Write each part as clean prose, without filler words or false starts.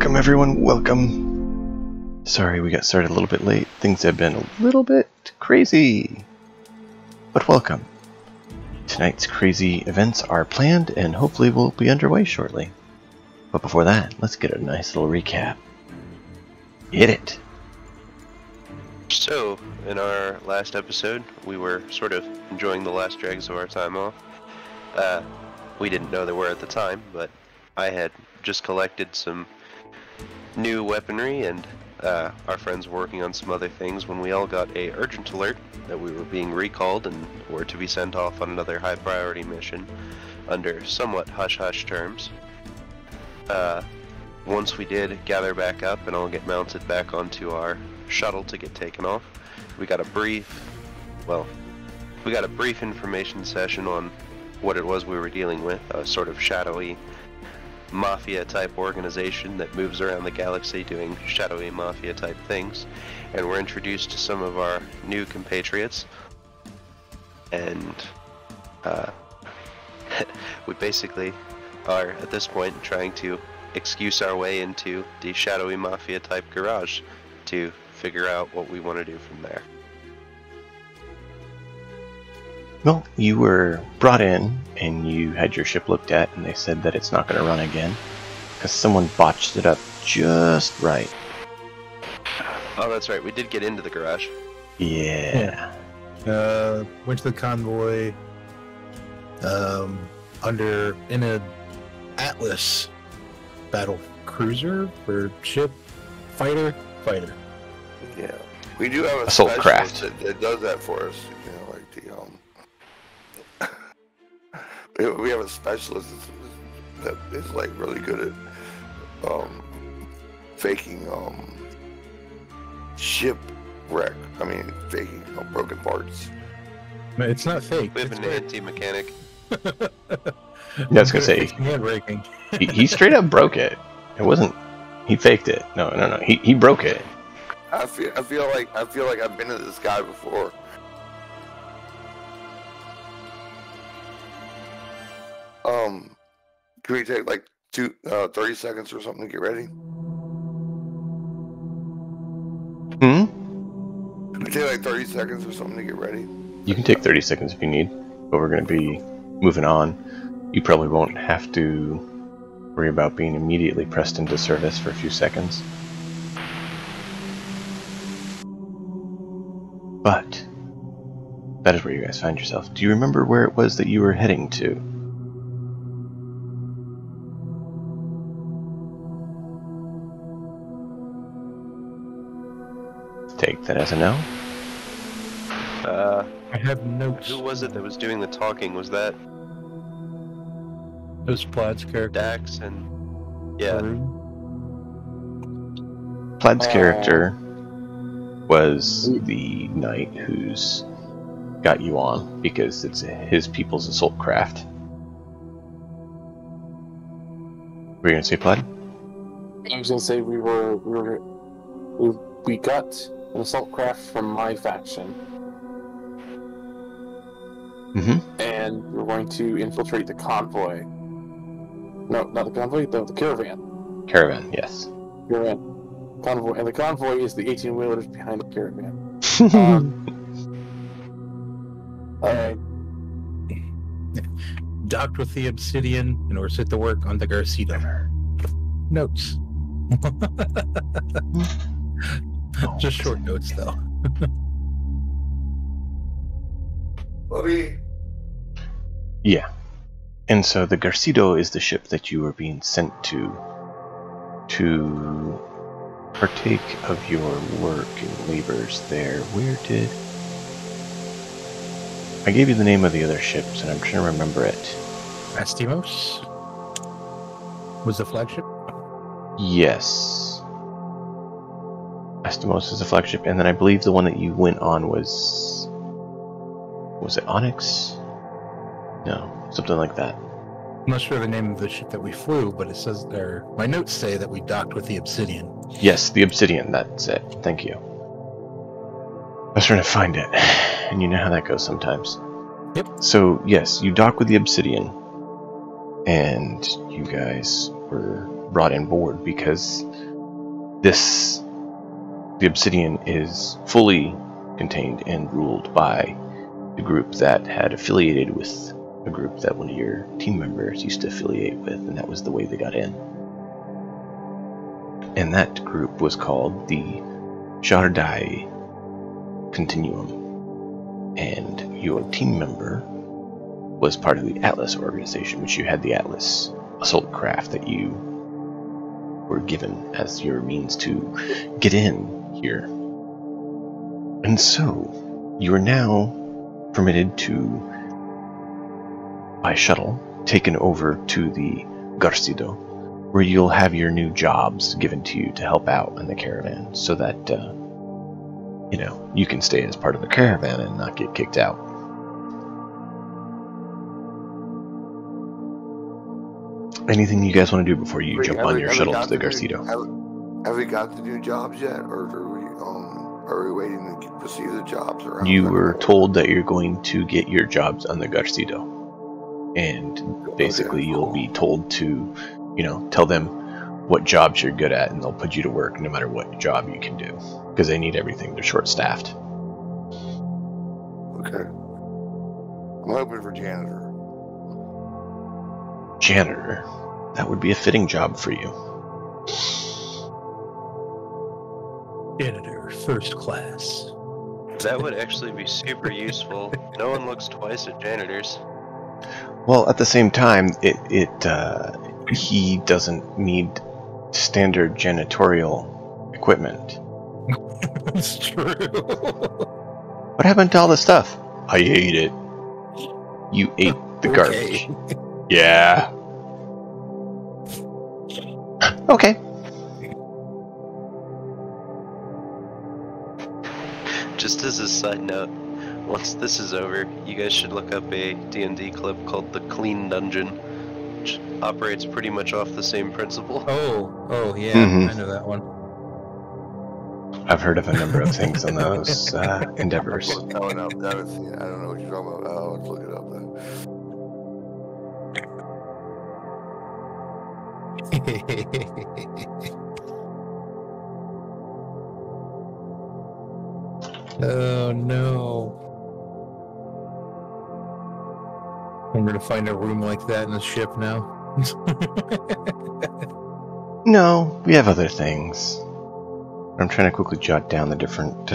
Welcome everyone, welcome. Sorry we got started a little bit late. Things have been a little bit crazy. But welcome. Tonight's crazy events are planned and hopefully will be underway shortly. But before that, let's get a nice little recap. Hit it! So, in our last episode, we were sort of enjoying the last dregs of our time off. We didn't know there were at the time, but I had just collected some new weaponry, and our friends were working on some other things when we all got a urgent alert that we were being recalled and were to be sent off on another high priority mission under somewhat hush-hush terms. Once we did gather back up and all get mounted back onto our shuttle to get taken off, we got a brief information session on what it was we were dealing with, a sort of shadowy mafia type organization that moves around the galaxy doing shadowy mafia type things, and we're introduced to some of our new compatriots, and we basically are at this point trying to excuse our way into the shadowy mafia type garage to figure out what we want to do from there. Well, you were brought in and you had your ship looked at and they said that it's not going to run again because someone botched it up just right. Oh, that's right. We did get into the garage. Yeah. Went to the convoy in a Atlas battle cruiser or ship fighter. Yeah, we do have a assault specialist craft that does that for us. You know, like the we have a specialist that is like really good at faking shipwreck. I mean, faking broken parts. No, it's not fake. We have an anti-mechanic. Yeah, I was going to say, hand-breaking. he straight up broke it. It wasn't, he faked it. No, he broke it. I feel like I've been to this guy before. Can we take like 30 seconds or something to get ready? Can we take like 30 seconds or something to get ready? You can take 30 seconds if you need, but we're going to be moving on. You probably won't have to worry about being immediately pressed into service for a few seconds. But that is where you guys find yourself. Do you remember where it was that you were heading to? Take that as a no. I have notes. Who was it that was doing the talking? Was that It was Plaid's character. Dax and... yeah. Plaid's character was the knight who's got you on because it's his people's assault craft. Were you gonna say Plaid? I was gonna say we got an assault craft from my faction. Mm-hmm. And we're going to infiltrate the convoy. No, not the convoy, the caravan. Caravan, yes. Caravan. Convoy. And the convoy is the 18-wheelers behind the caravan. Docked with the obsidian and we're set to work on the Garcido. Notes. Just short notes, though. Bobby. Yeah. And so the Garcido is the ship that you were being sent to partake of your work and labors there. Where did... I gave you the name of the other ships, and I'm trying to remember it. Astimos was the flagship? Yes. Astimos is the flagship, and then I believe the one that you went on was... was it Onyx? No, something like that. I'm not sure the name of the ship that we flew, but it says there. My notes say that we docked with the Obsidian. Yes, the Obsidian, that's it. Thank you. I was trying to find it, and you know how that goes sometimes. Yep. So, yes, you dock with the Obsidian, and you guys were brought on board because the Obsidian is fully contained and ruled by the group that had affiliated with a group that one of your team members used to affiliate with, and that was the way they got in. And that group was called the Shardai Continuum. And your team member was part of the Atlas organization, which you had the Atlas assault craft that you were given as your means to get in here. And so, you are now permitted to, by shuttle, taken over to the Garcido, where you'll have your new jobs given to you to help out in the caravan, so that, you can stay as part of the caravan and not get kicked out. Anything you guys want to do before you jump on your shuttle to the Garcido? Have we got the new jobs yet, or are we waiting to receive the jobs? You were told that you're going to get your jobs on the Garcido. And basically you'll be told to, tell them what jobs you're good at, and they'll put you to work no matter what job you can do. Because they need everything. They're short-staffed. Okay. I'm hoping for janitor. Janitor? That would be a fitting job for you. Janitor, first class. That would actually be super useful. No one looks twice at janitors. Well, at the same time, he doesn't need standard janitorial equipment. That's true. What happened to all the stuff? I ate it. You ate the garbage. Yeah. Okay. Just as a side note, once this is over, you guys should look up a D&D clip called The Clean Dungeon, which operates pretty much off the same principle. Oh, yeah, Mhm. I know that one. I've heard of a number of things on those endeavors. I don't know what you're talking about. Let's look it up then. Oh no. I'm gonna find a room like that in the ship now. No, we have other things. I'm trying to quickly jot down the different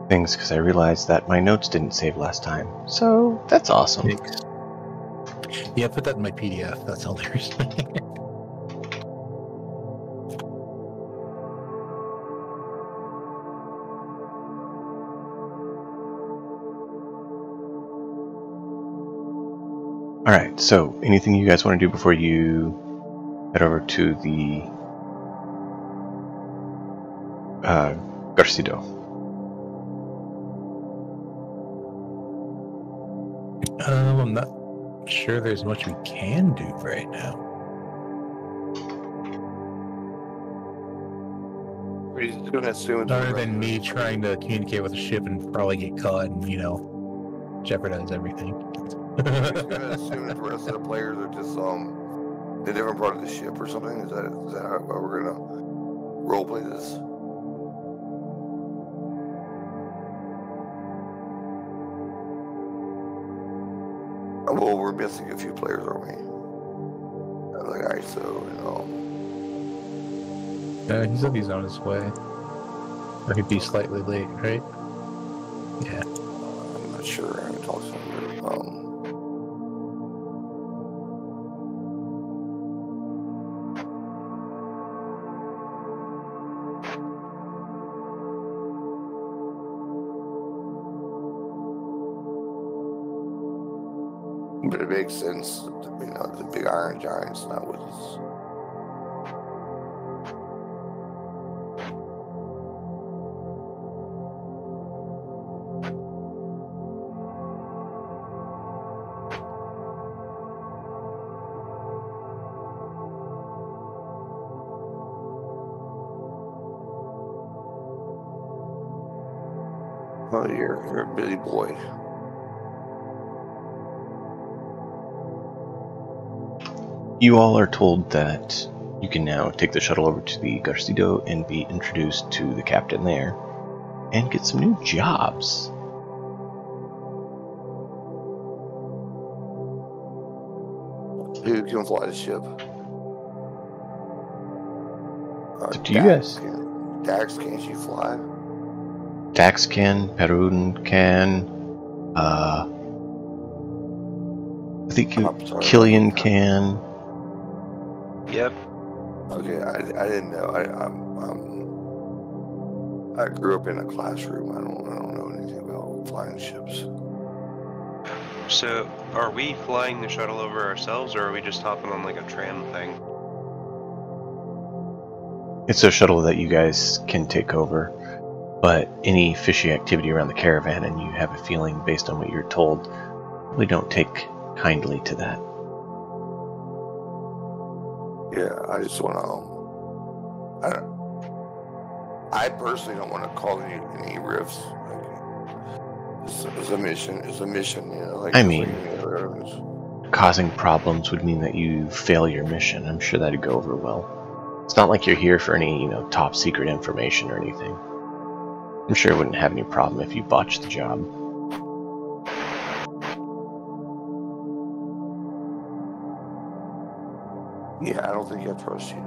things because I realized that my notes didn't save last time. So that's awesome. Yeah, put that in my PDF. That's hilarious. Alright, so anything you guys want to do before you head over to the Garcido? I'm not sure there's much we can do right now. We're just gonna assume it's Other than me trying to communicate with the ship and probably get caught and, jeopardize everything. We're just gonna assume that the rest of the players are just a different part of the ship or something. Is that how we're gonna roleplay this? Well, we're missing a few players, aren't we? Like ISO and He said he's on his way. Or he'd be slightly late, right? Yeah. I'm not sure. I haven't talked to him. But it makes sense, the big Iron Giant's not with us. Oh, you're a busy boy. You all are told that You can now take the shuttle over to the Garcido and be introduced to the captain there, and get some new jobs. Who can fly the ship? It's up to you guys. Dax, can't you fly? Dax can, Perun can, I think I'm sorry. Killian can. Yep. Okay, I didn't know. I grew up in a classroom. I don't know anything about flying ships. So, are we flying the shuttle over ourselves, or are we just hopping on like a tram thing? It's a shuttle that you guys can take over, but any fishy activity around the caravan, and you have a feeling based on what you're told, we don't take kindly to that. Yeah, I just want to. I personally don't want to cause any rifts. Like, it's a mission. It's a mission. You know. Like, I mean, like any other others. Causing problems would mean that you fail your mission. I'm sure that'd go over well. It's not like you're here for any, top secret information or anything. I'm sure it wouldn't have any problem if you botched the job. Yeah, I don't think I trust you.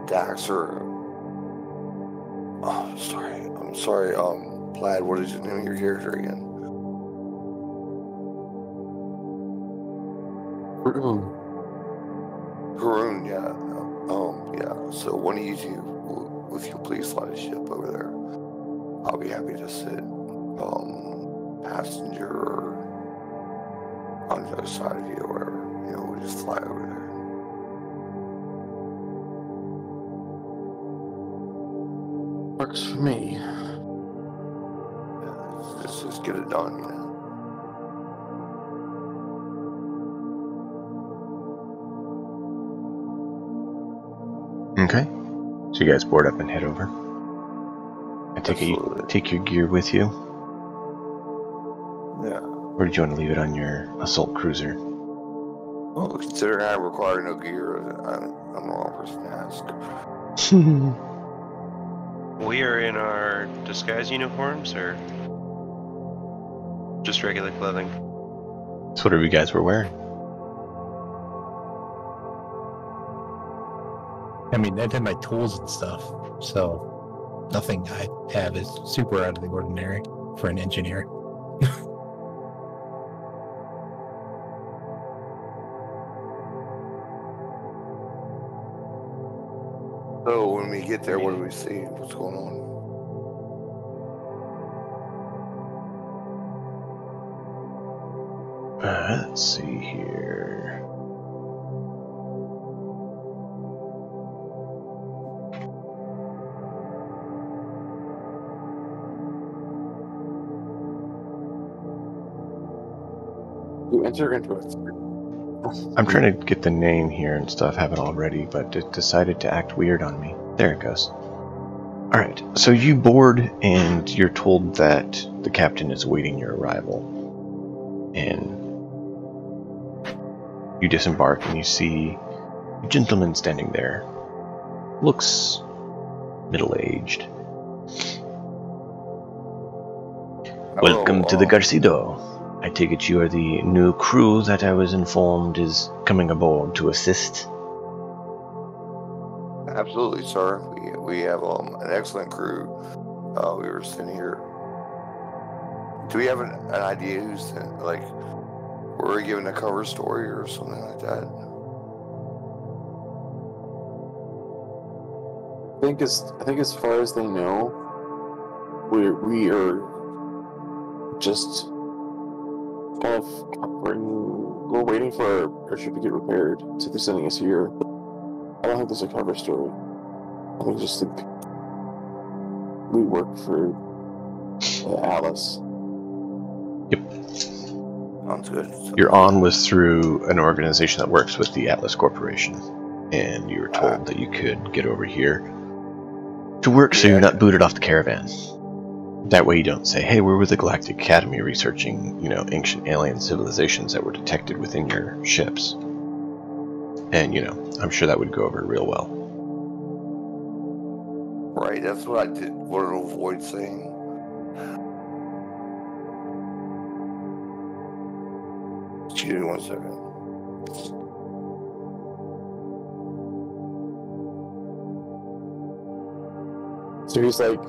Dax or I'm sorry, Plaid, what is the name of your character again? Haroon, yeah. Yeah. So one of you two, if you please fly the ship over there, I'll be happy to sit passenger or on the other side of you or whatever. We'll just fly over there. Works for me. Yeah, let's just get it done, Okay. So you guys board up and head over. I take it you take your gear with you? Yeah. Or did you want to leave it on your assault cruiser? Well, considering I require no gear, I'm the wrong person to ask. We are in our disguise uniforms, or just regular clothing? That's whatever you guys were wearing. I mean, I have my tools and stuff, so nothing I have is super out of the ordinary for an engineer. So when we get there, what do we see? What's going on? Let's see here. You enter into it. I'm trying to get the name here and stuff, have it all ready, but it decided to act weird on me. There it goes. Alright, so you board and you're told that the captain is awaiting your arrival. And you disembark and you see a gentleman standing there. Looks middle-aged. Welcome to the Garcido. I take it you are the new crew that I was informed is coming aboard to assist. Absolutely, sir. We have an excellent crew. We were sitting here. Do we have an idea who's like? Were we given a cover story or something like that? I think as far as they know, we are just kind of we're waiting for our ship to get repaired, so they're sending us here. I don't think there's a cover story. I think just we work for Alice. Yep. Sounds good. Your on was through an organization that works with the Atlas Corporation, and you were told that you could get over here to work so you're not booted off the caravan. That way you don't say, hey, we're with the Galactic Academy researching, ancient alien civilizations that were detected within your ships. And, I'm sure that would go over real well. Right, that's what I wanted to avoid saying. Excuse me 1 second. So she's like,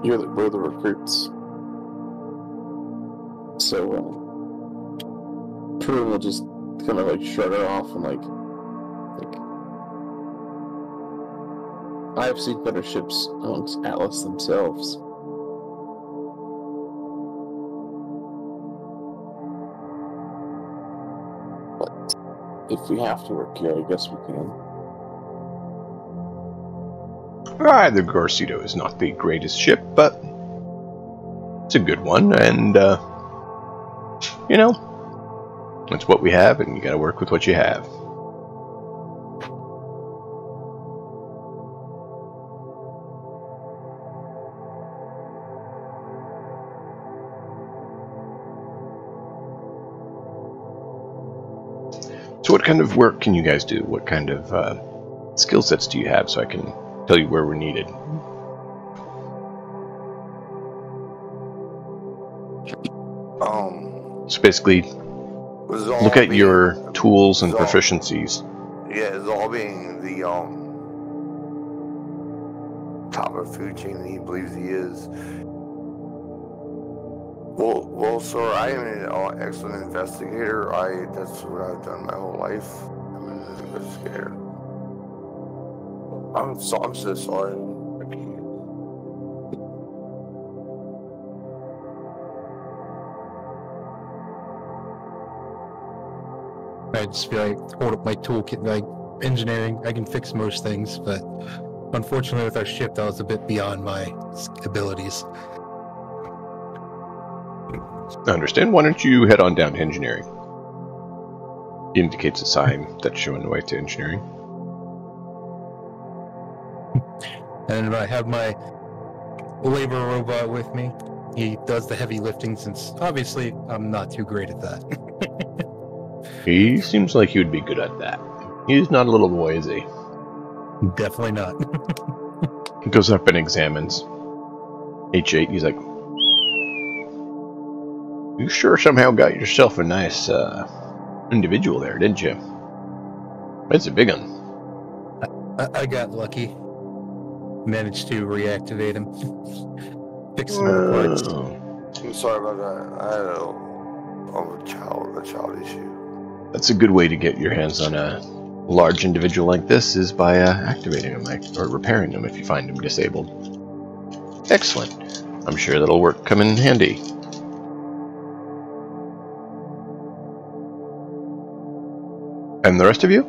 we're the recruits. So, Prue will just kind of like shrug her off and like, I've seen better ships amongst Atlas themselves. But if we have to work here, I guess we can. The Garcido is not the greatest ship, but it's a good one, and, it's what we have, and you gotta work with what you have. So what kind of work can you guys do? What kind of skill sets do you have so I can tell you where we're needed? So basically, look at your tools and proficiencies. Yeah, it's all being the top of the food chain that he believes he is. Well, sir, I am an excellent investigator. That's what I've done my whole life. I'm an investigator. I'm so sorry. I just feel like hold up my toolkit, like engineering. I can fix most things, but unfortunately, with our ship, that was a bit beyond my abilities. I understand. Why don't you head on down to engineering? He indicates a sign that's showing the way to engineering. And I have my labor robot with me. He does the heavy lifting, since obviously I'm not too great at that. He seems like he would be good at that. He's not a little boy, is he? Definitely not. He goes up and examines H8. He's like, you sure somehow got yourself a nice individual there, didn't you? That's a big one. I got lucky. Managed to reactivate him. Fix some other parts. I'm sorry about that. I had a child issue. That's a good way to get your hands on a large individual like this, is by activating him, or repairing him if you find him disabled. Excellent. I'm sure that'll come in handy. And the rest of you?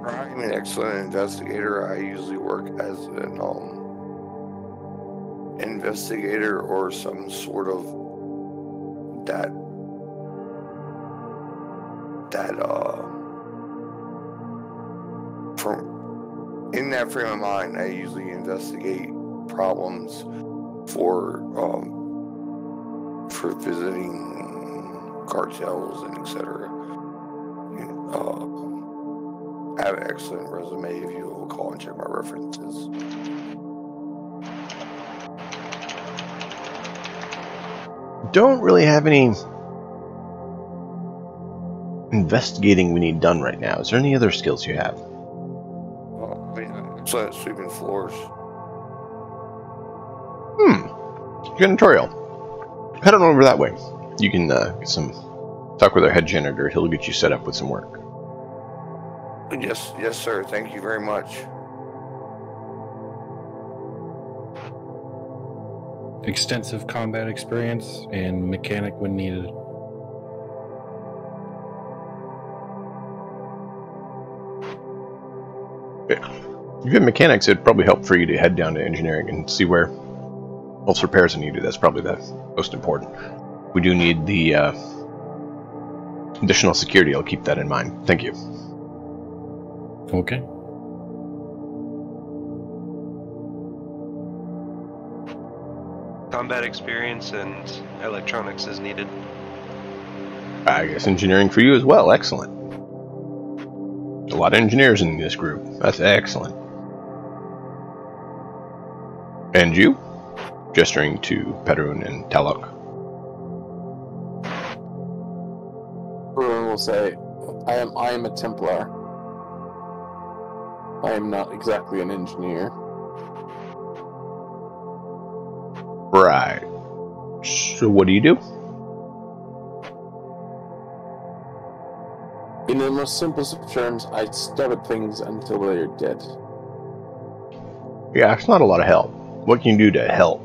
I'm an excellent investigator. I usually work as an investigator or some sort of that from in that frame of mind, I usually investigate problems for visiting cartels and etc. I have an excellent resume if you will call and check my references. Don't really have any investigating we need done right now. Is there any other skills you have? Well, I mean, excellent at sweeping floors. Janitorial. Head on over that way. You can talk with our head janitor. He'll get you set up with some work. Yes, sir. Thank you very much. Extensive combat experience and mechanic when needed. If you have mechanics, it'd probably help for you to head down to engineering and see where else repairs are needed. That's probably the most important. We do need the additional security. I'll keep that in mind. Thank you. Okay. combat experience and electronics is needed. I guess engineering for you as well. Excellent. A lot of engineers in this group. That's excellent. And you? Gesturing to Perun and Talok. Bruin will say, I am a Templar. I am not exactly an engineer. Right. So what do you do? In the most simplest of terms, I start things until they're dead. Yeah, it's not a lot of help. What can you do to help?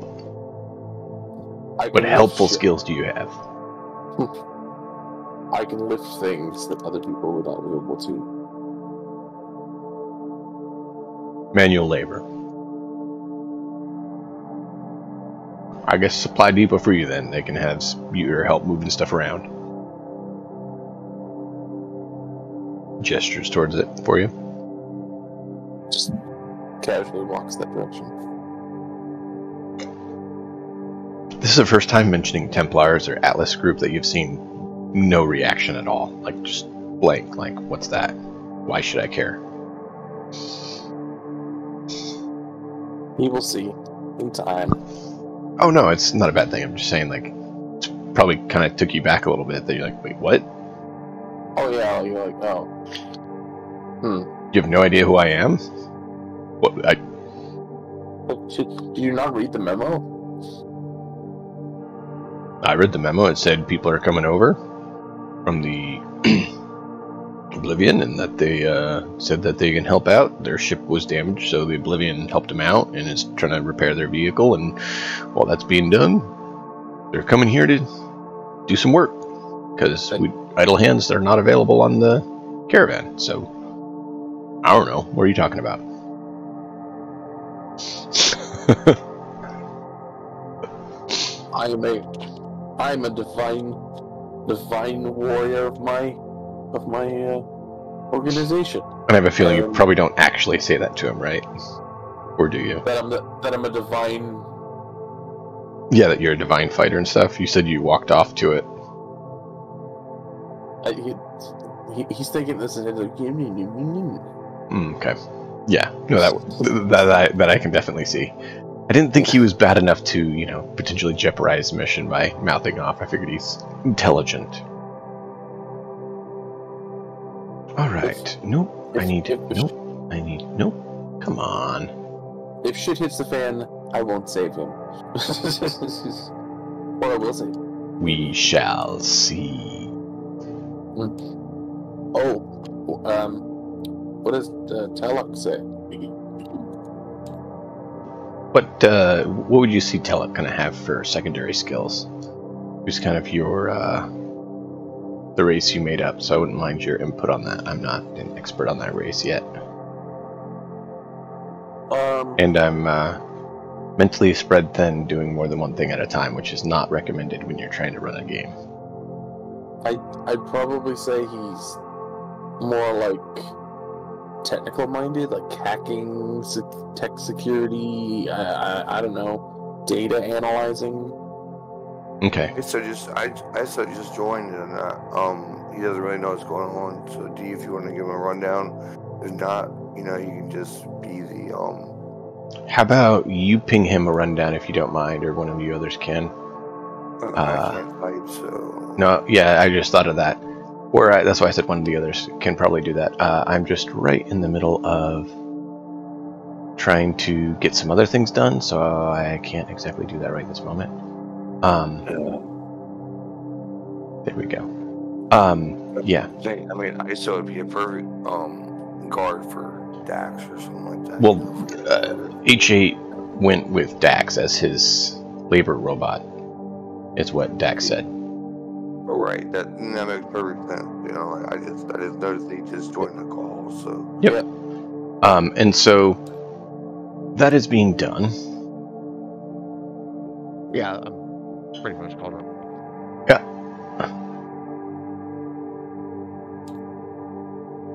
What helpful skills do you have? I can lift things that other people would not be able to. Manual labor. I guess supply depot for you then. They can have your help moving stuff around. Gestures towards it for you. Just casually walks that direction. This is the first time mentioning Templars or Atlas group that you've seen no reaction at all. Like, just blank. Like, what's that? Why should I care? You will see in time. Oh no, it's not a bad thing. I'm just saying, like, it's probably kind of took you back a little bit. That you're like, wait, what? Oh yeah, you're like, oh. You have no idea who I am? What? Did you not read the memo? I read the memo. It said people are coming over from the Oblivion, and that they said that they can help out. Their ship was damaged, so the Oblivion helped them out and is trying to repair their vehicle. And while that's being done, they're coming here to do some work because idle hands are not available on the caravan. So I don't know. What are you talking about? I'm a divine warrior of my organization. I have a feeling you probably don't actually say that to him, right? Or do you? That I'm a divine. Yeah, that you're a divine fighter and stuff. You said you walked off to it. He's thinking this is like. Okay. Yeah. No, that I can definitely see. I didn't think he was bad enough to, potentially jeopardize the mission by mouthing off. I figured he's intelligent. Alright. Nope. Nope. Come on. If shit hits the fan, I won't save him. Or I will save him. We shall see. Oh. What does Talok say? What would you see Telep kind of have for secondary skills? Who's kind of the race you made up, so I wouldn't mind your input on that. I'm not an expert on that race yet. And I'm mentally spread thin, doing more than one thing at a time, which is not recommended when you're trying to run a game. I'd probably say he's more like technical minded, like hacking, tech security, I don't know, data analyzing. Okay. So I just joined, and he doesn't really know what's going on. So D, if you want to give him a rundown, if not, you can just be the How about you ping him a rundown if you don't mind, or one of you others can. I can't fight, so. No, yeah, I just thought of that. Or that's why I said one of the others can probably do that. I'm just right in the middle of trying to get some other things done, so I can't exactly do that right this moment. There we go. Yeah. I mean, I still would be a perfect guard for Dax or something like that. Well, H8 went with Dax as his labor robot. Is what Dax said. Oh, right. That makes perfect sense. I just noticed he just joined the call. So. Yep. And so that is being done. Yeah, I'm pretty much caught up. Yeah.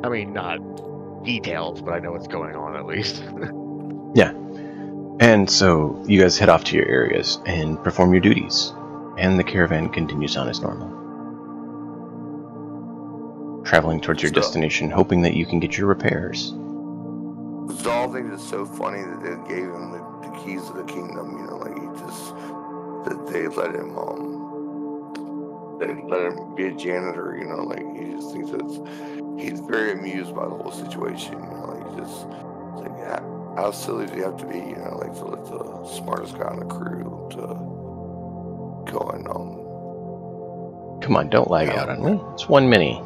I mean, not details, but I know what's going on at least. Yeah. And so you guys head off to your areas and perform your duties, and the caravan continues on as normal. Traveling towards your destination, hoping that you can get your repairs. The Zal thing is so funny that they gave him the keys of the kingdom, you know, like that they let him be a janitor, you know, like he just thinks he's very amused by the whole situation, you know, like it's like how silly do you have to be, you know, like to let the smartest guy on the crew to go and Come on, don't lag out on me. It's 1 mini.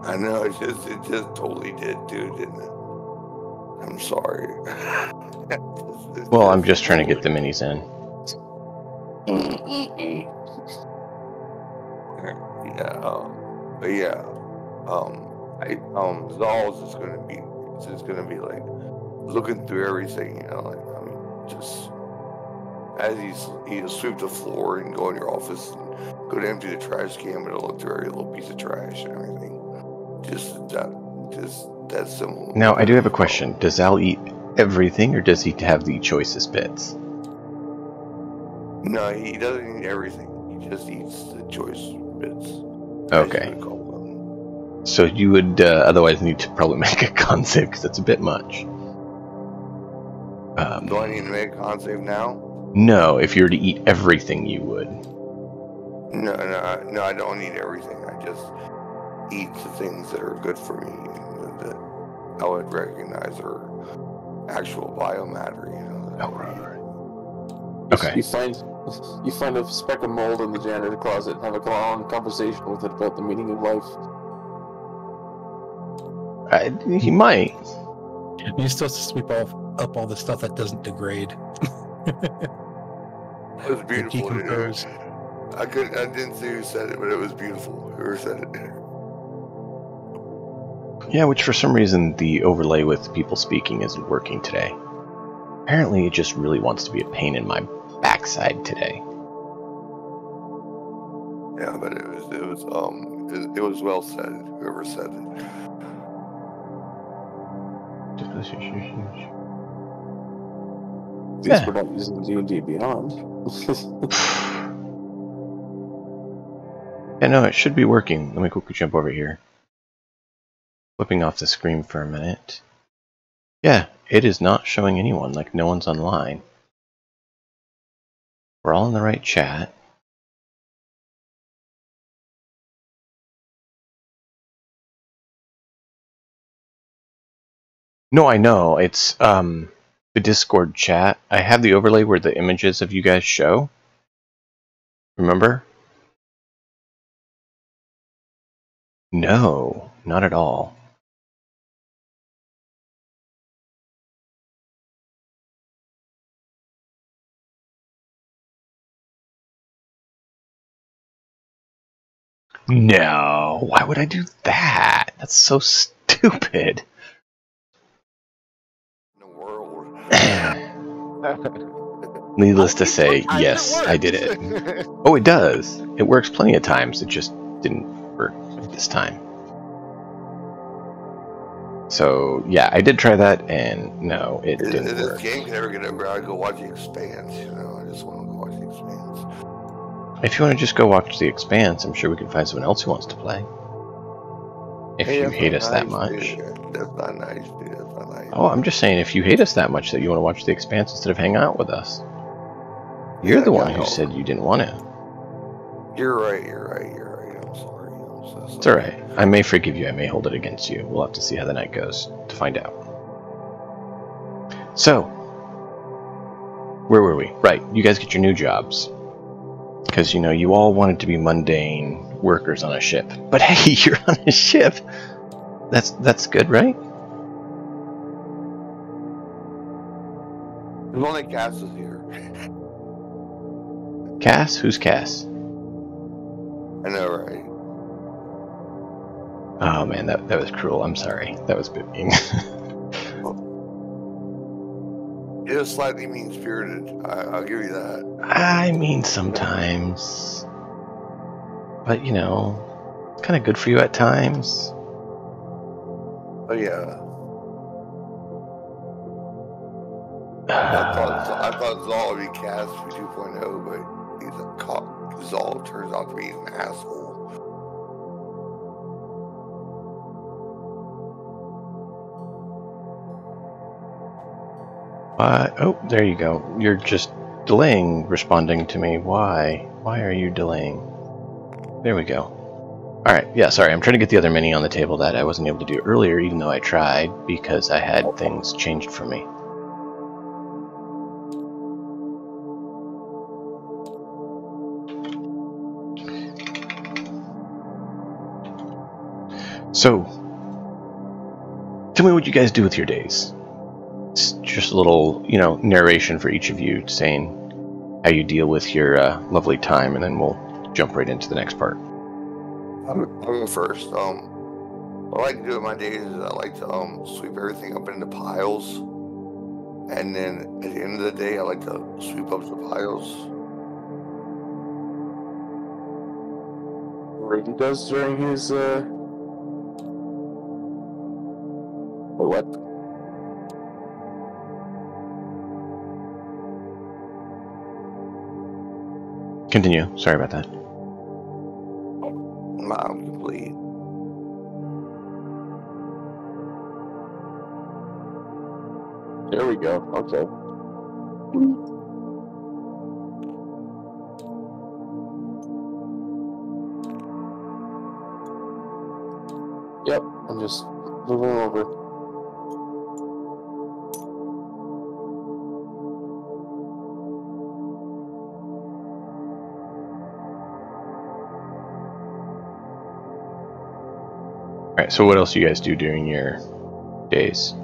I know it just totally did, dude, didn't it? I'm sorry. Well, I'm just trying to get the minis in. Yeah, but yeah, Zal is just gonna be like looking through everything, you know, like I mean, just as he'll sweep the floor and go in your office and go to empty the trash can, but he'll look through every little piece of trash and everything. Just that simple. Now, I do have a question. Does Zal eat everything, or does he have the choicest bits? No, he doesn't eat everything. He just eats the choice bits. Okay. So you would otherwise need to probably make a con save, because that's a bit much. Do I need to make a con save now? No, if you were to eat everything, you would. No, I don't eat everything. I just eat the things that are good for me, that I would recognize are actual biomatter, you know. Oh, right. Okay. You find a speck of mold in the janitor closet and have a long conversation with it about the meaning of life. He might. You're supposed to sweep up all the stuff that doesn't degrade. It was beautiful. I didn't see who said it, but it was beautiful. Whoever said it. Yeah, which for some reason the overlay with people speaking isn't working today. Apparently it just really wants to be a pain in my backside today. Yeah, but it was well said. Whoever said it. At least we're not using D&D Beyond. Yeah, no, it should be working. Let me quickly jump over here. Flipping off the screen for a minute. Yeah, it is not showing anyone, like no one's online. We're all in the right chat. No, I know. It's the Discord chat. I have the overlay where the images of you guys show. Remember? No, not at all. No, why would I do that? That's so stupid. In the world. Needless to say, yes, I did it. Oh, it does. It works plenty of times. It just didn't work this time. So, yeah, I did try that, and no, it didn't work. This game can never get over. I'd go watch The Expanse, you know. I just want to go watch The Expanse. If you want to just go watch The Expanse, I'm sure we can find someone else who wants to play. If you hate us that much. Dude. That's not nice, dude. That's not nice. Oh, I'm just saying, if you hate us that much that you want to watch The Expanse instead of hang out with us. You're the one who said you didn't want to. You're right. I'm sorry. I'm so sorry. It's alright. I may forgive you, I may hold it against you. We'll have to see how the night goes to find out. So, where were we? Right, you guys get your new jobs. Because, you know, you all wanted to be mundane workers on a ship. But hey, you're on a ship! That's good, right? There's only Cass is here. Cass? Who's Cass? I know, right? Oh man, that was cruel. I'm sorry. That was mean. It is slightly mean-spirited. I'll give you that. I mean, sometimes. But, you know, it's kind of good for you at times. Oh, yeah. I thought Zal would be cast for 2.0, but he's a cop. Zal turns out to be an asshole. Oh, there you go. You're just delaying responding to me. Why? Why are you delaying? There we go. Alright, yeah, sorry. I'm trying to get the other mini on the table that I wasn't able to do earlier, even though I tried, because I had things changed for me. So, tell me what you guys do with your days. It's just a little, narration for each of you saying how you deal with your lovely time, and then we'll jump right into the next part. I'll go first. What I like to do in my days is I like to sweep everything up into piles, and then at the end of the day, I like to sweep up the piles. Brady does during his what? Continue. Sorry about that. I'm complete. There we go. Okay. Yep, I'm just moving over. Alright, so what else do you guys do during your days?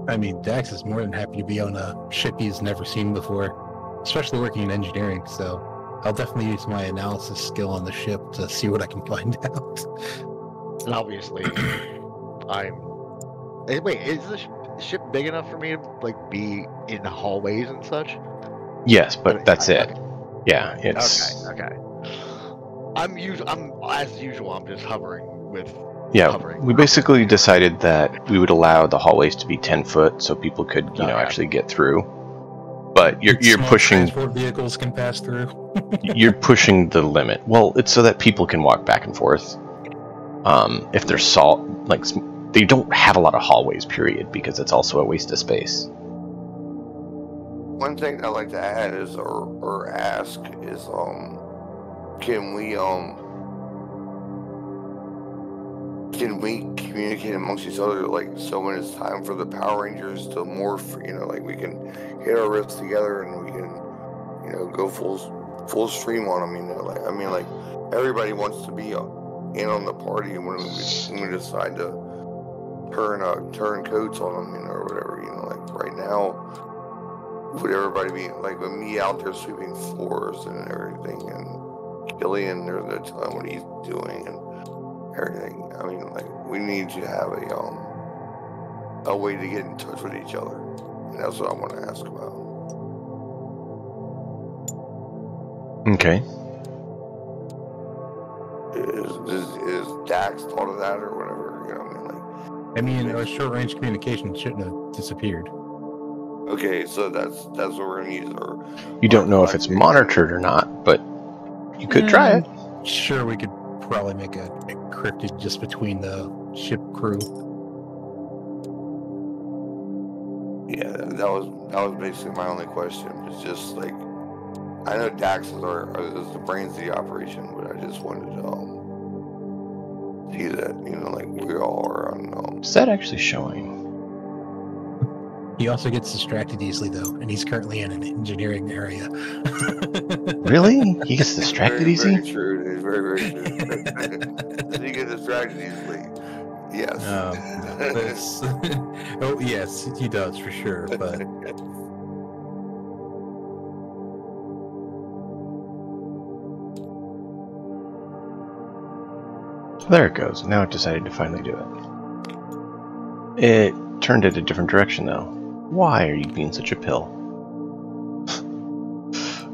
I mean, Dax is more than happy to be on a ship he's never seen before, especially working in engineering, so I'll definitely use my analysis skill on the ship to see what I can find out. And obviously, Wait, is the ship big enough for me to be in the hallways and such? Yes, but that's it. Okay. Yeah, it's... Okay. I'm as usual. I'm just hovering with. Yeah, hovering. we basically decided that we would allow the hallways to be 10 foot so people could, Okay. actually get through. But you're Small pushing... transport vehicles can pass through. You're pushing the limit. Well, it's so that people can walk back and forth. If they're they don't have a lot of hallways, period, because it's also a waste of space. One thing I'd like to add is, or ask is, can we communicate amongst each other, so when it's time for the Power Rangers to morph, we can hit our wrists together and we can, go full stream on them, everybody wants to be in on the party when we decide to turn coats on them, or whatever, right now, would everybody be, with me out there sweeping floors and everything, and Killian there to tell him what he's doing and everything. We need to have a way to get in touch with each other, and that's what I want to ask about. Okay. Is Dax thought of that or whatever? I mean, our short-range communication shouldn't have disappeared. Okay, so that's what we're gonna use. You don't know if it's monitored or not, but you could try it. Sure, we could probably make a cryptid just between the ship crew. Yeah, that was basically my only question. It's just I know Dax is the brains of the operation, but I just wanted to see that we all are on. Is that actually showing? He also gets distracted easily, though, and he's currently in an engineering area. Really? He gets distracted easy? Very true. It's very, very true. Does he get distracted easily? Yes. Oh, yes, he does, for sure, but... There it goes. Now it decided to finally do it. It turned it a different direction, though. Why are you being such a pill?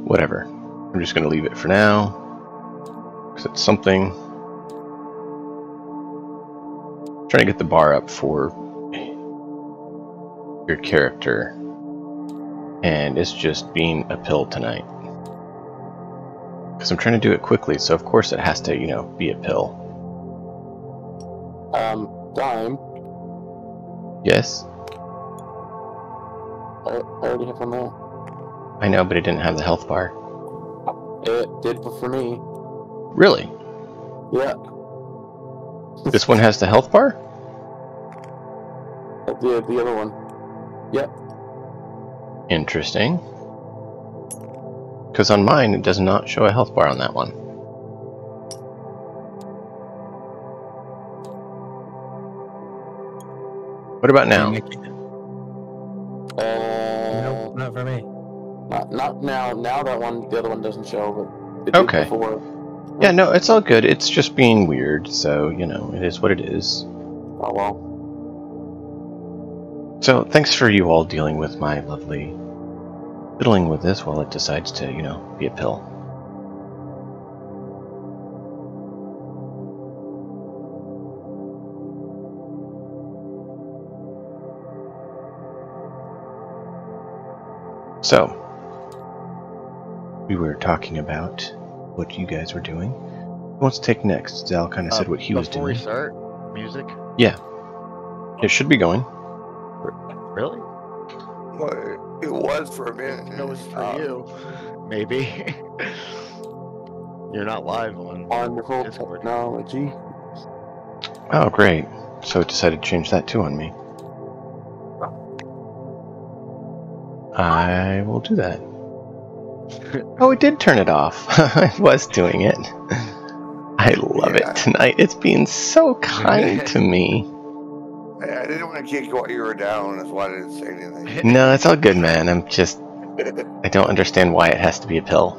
Whatever. I'm just going to leave it for now. Because it's something. I'm trying to get the bar up for your character. and it's just being a pill tonight. Because I'm trying to do it quickly, so of course it has to, you know, be a pill. Dime. Yes? I already have one there. I know, but it didn't have the health bar. It did for me. Really? Yeah. This one has the health bar? The other one. Yep. Interesting. Because on mine, it does not show a health bar on that one. What about now? Nope, not for me. Not now. Now that one, the other one doesn't show, but it did Okay. before. Yeah, no, it's all good. It's just being weird, so, you know, it is what it is. Oh well. So, thanks for you all dealing with my lovely fiddling with this while it decides to, you know, be a pill. So, we were talking about what you guys were doing. Who wants to take next? Zal kind of said what he was Before doing. we start, music? Yeah. It should be going. Really? Well, it was for a minute. No, it's for you. Maybe. You're not live on Wonderful Discord. technology. Oh, great. So it decided to change that too on me. I will do that. Oh, it did turn it off. I was doing it. I love it tonight. It's being so kind to me. I didn't want to kick you while you were down. That's why I didn't say anything. No, it's all good, man. I'm just... I don't understand why it has to be a pill.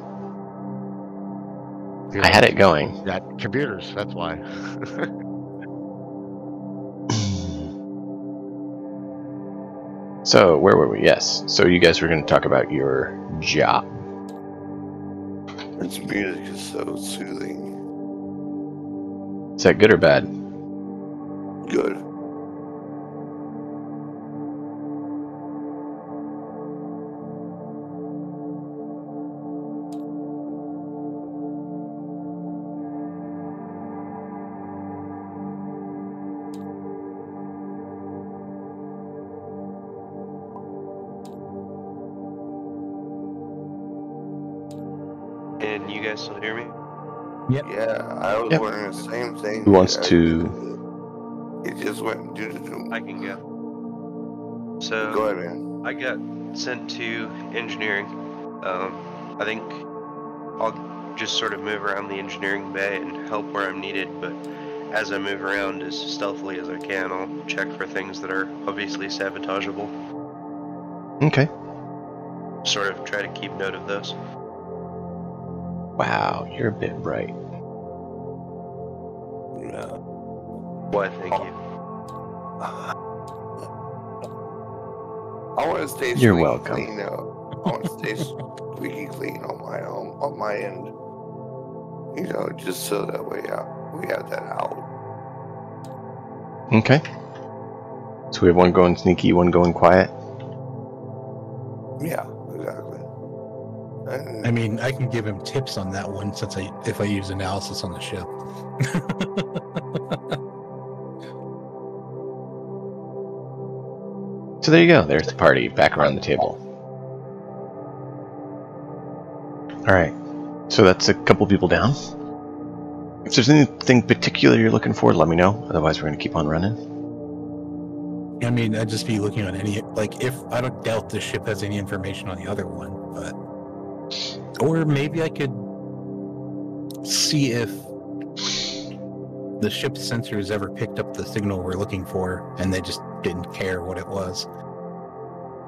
I had it going. That computers, that's why. So, where were we? Yes. So you guys were going to talk about your job. Its music is so soothing. Is that good or bad? Good. And you guys still hear me? Yeah, I was Yep. wondering the same thing. Who wants Yeah, to... It just went doo-doo-doo. I can go. So Go ahead, man. I got sent to engineering. I think I'll just sort of move around the engineering bay and help where I'm needed, but as I move around as stealthily as I can, I'll check for things that are obviously sabotageable. Okay. Sort of try to keep note of those. Wow, you're a bit bright. Yeah. Why, thank you. I want to stay You're squeaky welcome. clean. I want to stay squeaky clean on my end. You know, just so that way we have that out. Okay. So we have one going sneaky, one going quiet. Yeah, exactly. And I mean, I can give him tips on that one since if I use analysis on the ship. So there you go. There's the party back around the table. Alright. So that's a couple people down. If there's anything particular you're looking for, let me know. Otherwise, we're going to keep on running. I mean, I'd just be looking on any, like, if I don't doubt the ship has any information on the other one, but, or maybe I could see if the ship's sensors ever picked up the signal we're looking for, and they just didn't care what it was,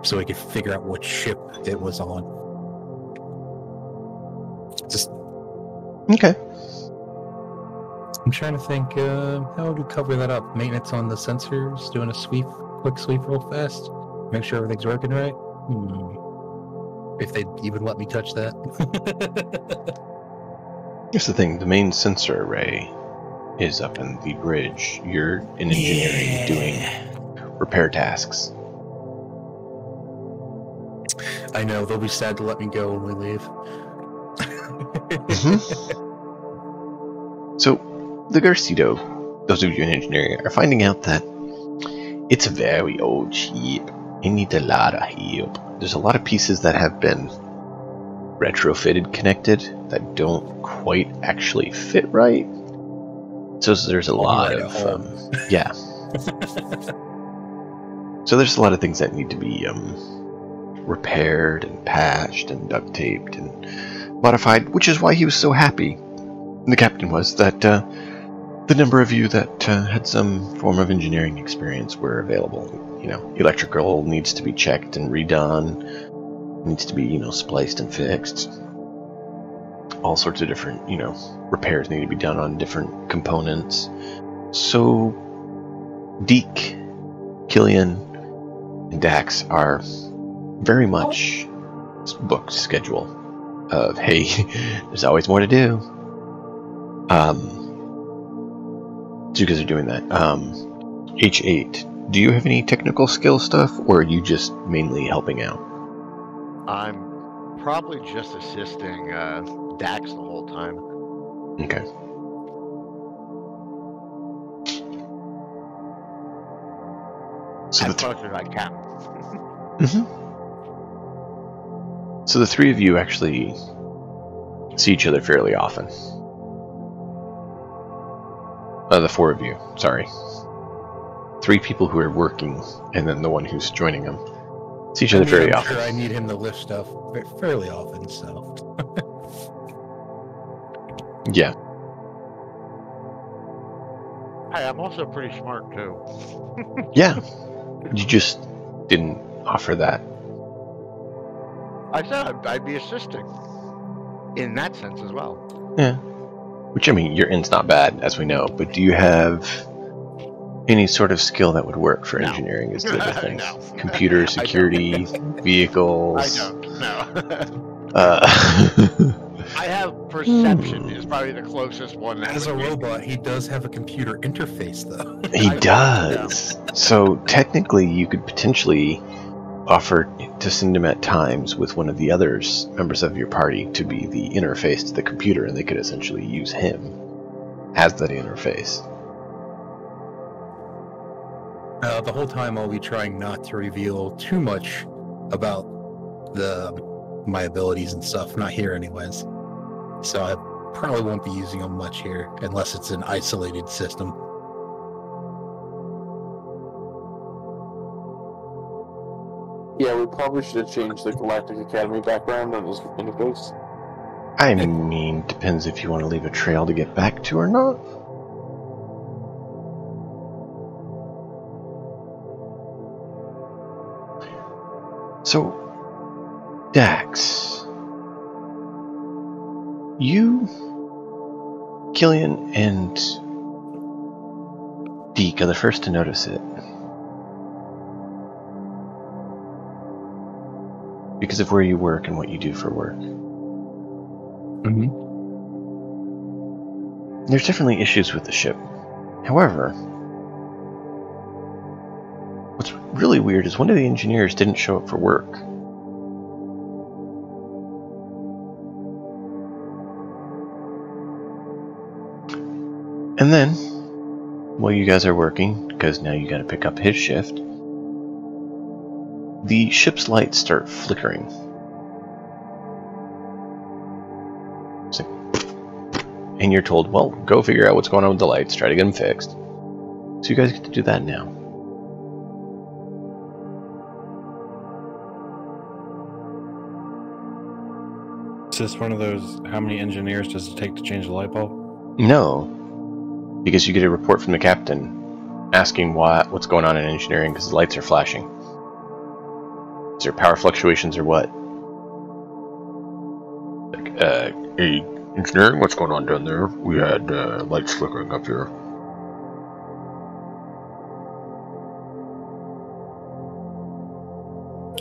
so we could figure out what ship it was on. Just, Okay. I'm trying to think, how would we cover that up? Maintenance on the sensors, doing a quick sweep real fast, make sure everything's working right. If they'd even let me touch that. Here's the thing. The main sensor array is up in the bridge. You're in engineering doing repair tasks. I know, they'll be sad to let me go when we leave. So, the Garcido, those of you in engineering, are finding out that it's a very old ship. It needs a lot of help. There's a lot of pieces that have been retrofitted connected that don't quite actually fit right. So there's a lot of yeah. So there's a lot of things that need to be repaired and patched and duct taped and modified, which is why he was so happy. The captain was that the number of you that had some form of engineering experience were available. You know, electrical needs to be checked and redone, needs to be, spliced and fixed. All sorts of different, repairs need to be done on different components. So, Deke, Killian, and Dax are very much booked schedule of, hey, there's always more to do. So you guys are doing that. H8, do you have any technical skill stuff, or are you just mainly helping out? I'm probably just assisting Dax the whole time. Okay. So as much as I can. So the three of you actually see each other fairly often. The four of you, sorry. Three people who are working, and then the one who's joining them. See each other very I'm often. sure I need him to lift stuff fairly often, so. Yeah. Hey, I'm also pretty smart too. Yeah. You just didn't offer that. I said I'd be assisting. In that sense as well. Yeah. Which, I mean, your in's not bad, as we know, but do you have any sort of skill that would work for engineering is the other thing? No. Computer, security, vehicles? I don't, no. I have perception is probably the closest one. As a robot, he does have a computer interface, though. He does. So technically, you could potentially offer to send him at times with one of the others members of your party to be the interface to the computer, and they could essentially use him as that interface. The whole time I'll be trying not to reveal too much about my abilities and stuff. Not here anyways. So I probably won't be using them much here unless it's an isolated system. Yeah, we probably should have changed the Galactic Academy background on his interface. I mean, depends if you want to leave a trail to get back to or not. So, Dax, you, Killian, and Deke are the first to notice it. Because of where you work and what you do for work. There's definitely issues with the ship. However, what's really weird is one of the engineers didn't show up for work. And then, while you guys are working, because now you gotta pick up his shift, the ship's lights start flickering. It's like, and you're told, well, go figure out what's going on with the lights, try to get them fixed. So you guys get to do that now. Is this one of those, how many engineers does it take to change the light bulb? No, because you get a report from the captain asking what's going on in engineering because the lights are flashing. Is there power fluctuations or what? Like, hey, engineering, what's going on down there? We had lights flickering up here.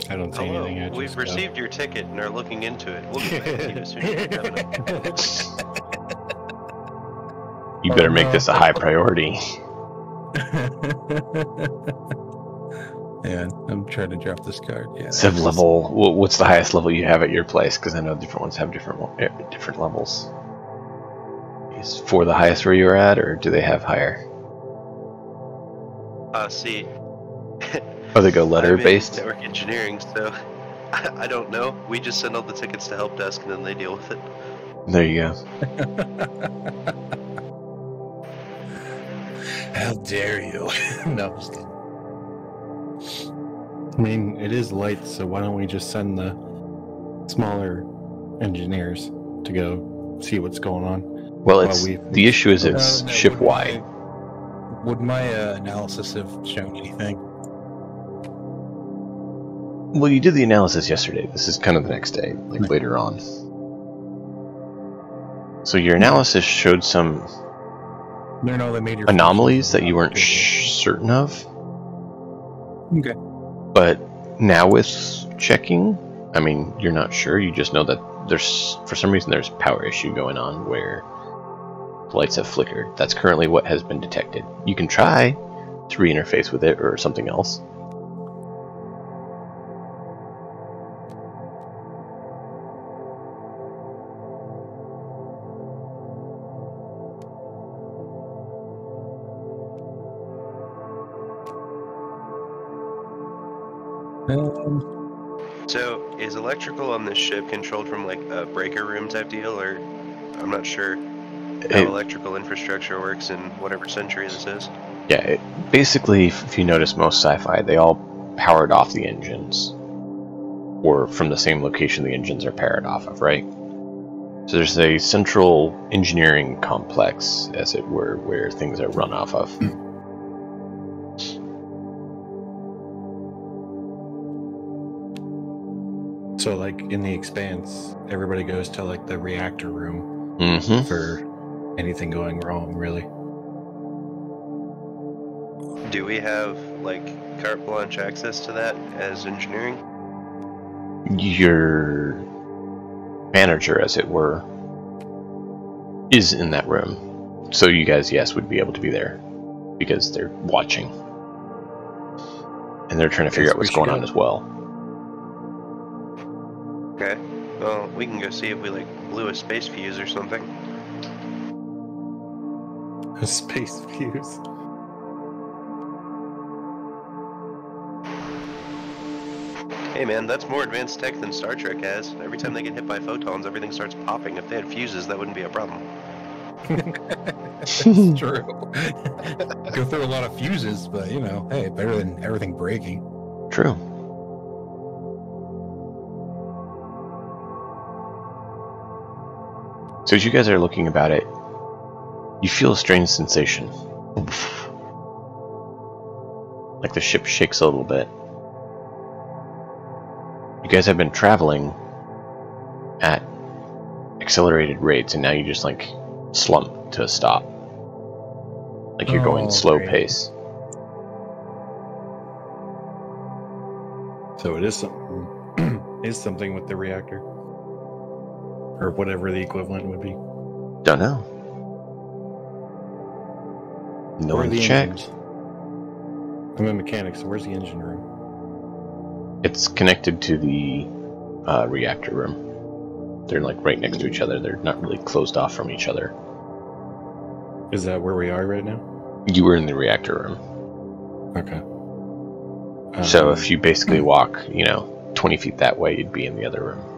I don't see anything. I We've just, received your ticket and are looking into it. We'll get back to you as soon as we have it. You better make this a high priority. Yeah, I'm trying to drop this card. Yeah. Civ level. What's the highest level you have at your place? Because I know different ones have different levels. Is 4 the highest where you're at, or do they have higher? See. Oh, they go letter based. Network engineering, so I don't know. We just send all the tickets to help desk, and then they deal with it. There you go. How dare you? No, I'm just kidding. I mean, it is light, so why don't we just send the smaller engineers to go see what's going on? Well, the issue is it's ship wide. Would my analysis have shown anything? Well, you did the analysis yesterday. This is kind of the next day, like later on. So your analysis showed some They made your anomalies that you weren't certain of. Okay. But now with checking, I mean, you're not sure. You just know that for some reason, there's a power issue going on where the lights have flickered. That's currently what has been detected. You can try to re-interface with it or something else. So, is electrical on this ship controlled from like a breaker room type deal, or I'm not sure how electrical infrastructure works in whatever century this is? Yeah, basically, if you notice most sci-fi, they all powered off the engines, or from the same location the engines are powered off of, right? So there's a central engineering complex, as it were, where things are run off of. So, like, in the Expanse, everybody goes to, like, the reactor room for anything going wrong, really. Do we have, like, carte blanche access to that as engineering? Your manager, as it were, is in that room. So you guys, yes, would be able to be there because they're watching. And they're trying to figure out what's going on as well. Okay. Well, we can go see if we, like, blew a space fuse or something. A space fuse? Hey man, that's more advanced tech than Star Trek has. Every time they get hit by photons, everything starts popping. If they had fuses, that wouldn't be a problem. It's true. Go through a lot of fuses, but, you know, hey, better than everything breaking. True. So as you guys are looking about it, you feel a strange sensation. Like the ship shakes a little bit. You guys have been traveling at accelerated rates, and now you just, like, slump to a stop. Like you're going slow pace. So it is something with the reactor. Or whatever the equivalent would be. Don't know. No one's checked. I'm a mechanic, so where's the engine room? It's connected to the reactor room. They're, like, right next to each other. They're not really closed off from each other. Is that where we are right now? You were in the reactor room. Okay. So if you basically walk, 20 feet that way, you'd be in the other room.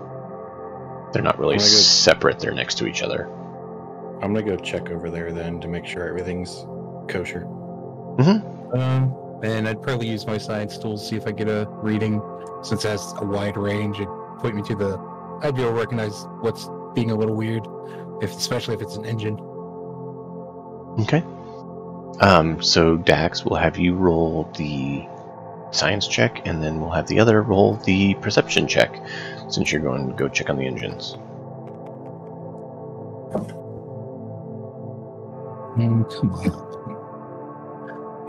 They're not really separate. They're next to each other. I'm gonna go check over there then to make sure everything's kosher. And I'd probably use my science tools to see if I get a reading, since it has a wide range. It point me to I'd be able to recognize what's being a little weird, especially if it's an engine. Okay. So Dax will have you roll the science check, and then we'll have the other roll the perception check, since you're going to go check on the engines. Come on.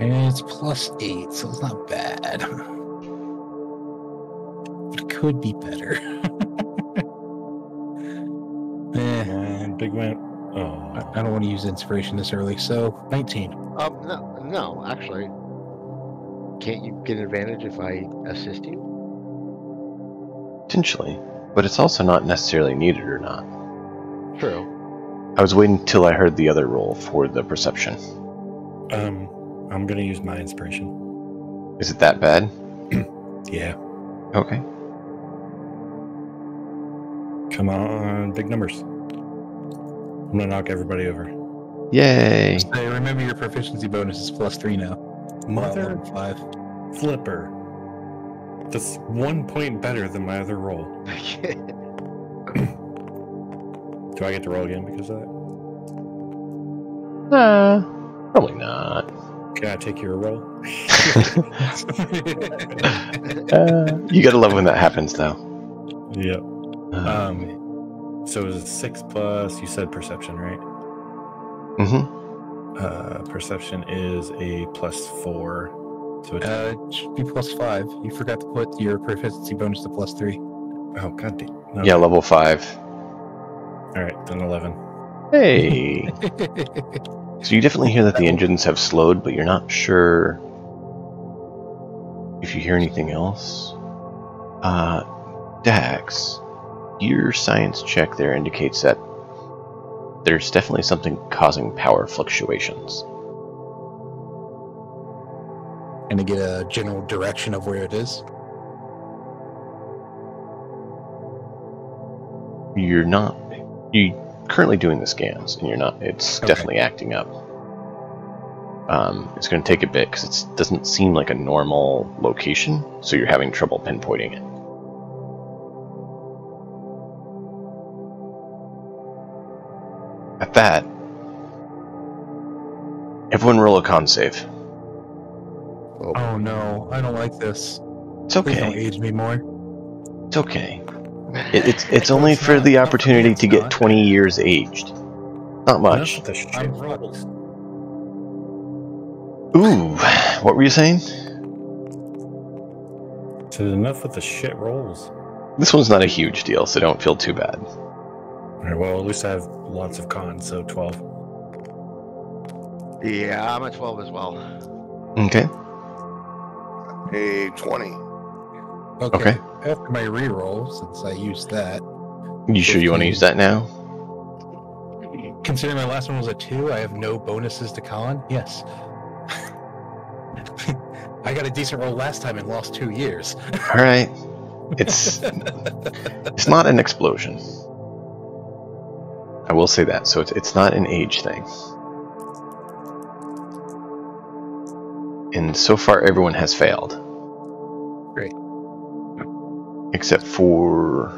And it's +8, so it's not bad. But it could be better. Big man. Oh. I don't want to use inspiration this early, so 19. No, actually. can't you get an advantage if I assist you? Potentially. But it's also not necessarily needed or not. True. I was waiting till I heard the other roll for the perception. I'm gonna use my inspiration. Is it that bad? Yeah. Okay. Come on, big numbers. I'm gonna knock everybody over. Yay! Hey, remember your proficiency bonus is +3 now. Mother Level 5. flipper. That's 1 point better than my other roll. Do I get to roll again because of that? Probably not. Can I take your roll? You gotta love when that happens, though. Yep. So it was a 6 plus, you said perception, right? Mm-hmm. Perception is a +4. So it's It should be +5. You forgot to put your proficiency bonus to +3. oh god damn. No. Yeah, level 5. Alright, then 11. Hey! So you definitely hear that the engines have slowed, but you're not sure if you hear anything else. Dax, your science check there indicates that there's definitely something causing power fluctuations. And to get a general direction of where it is. You're currently doing the scans, and you're not. It's definitely acting up. It's going to take a bit because it doesn't seem like a normal location, so you're having trouble pinpointing it. At that, everyone roll a con save. Oh no, I don't like this. It's Please don't okay. age me more. It's okay. It's only for the opportunity to get 20 years aged. Not much. Enough with the shit I'm rolls. Ooh, what were you saying? So enough with the shit rolls. This one's not a huge deal, so don't feel too bad. Alright, well, at least I have lots of cons, so 12. Yeah, I'm at 12 as well. Okay. A 20. Okay. After my reroll, since I used that, You sure you want to use that now? considering my last one was a 2, I have no bonuses to con. Yes. I got a decent roll last time and lost 2 years. All right. It's not an explosion. I will say that. So it's not an age thing. And so far, everyone has failed. Great. Except for,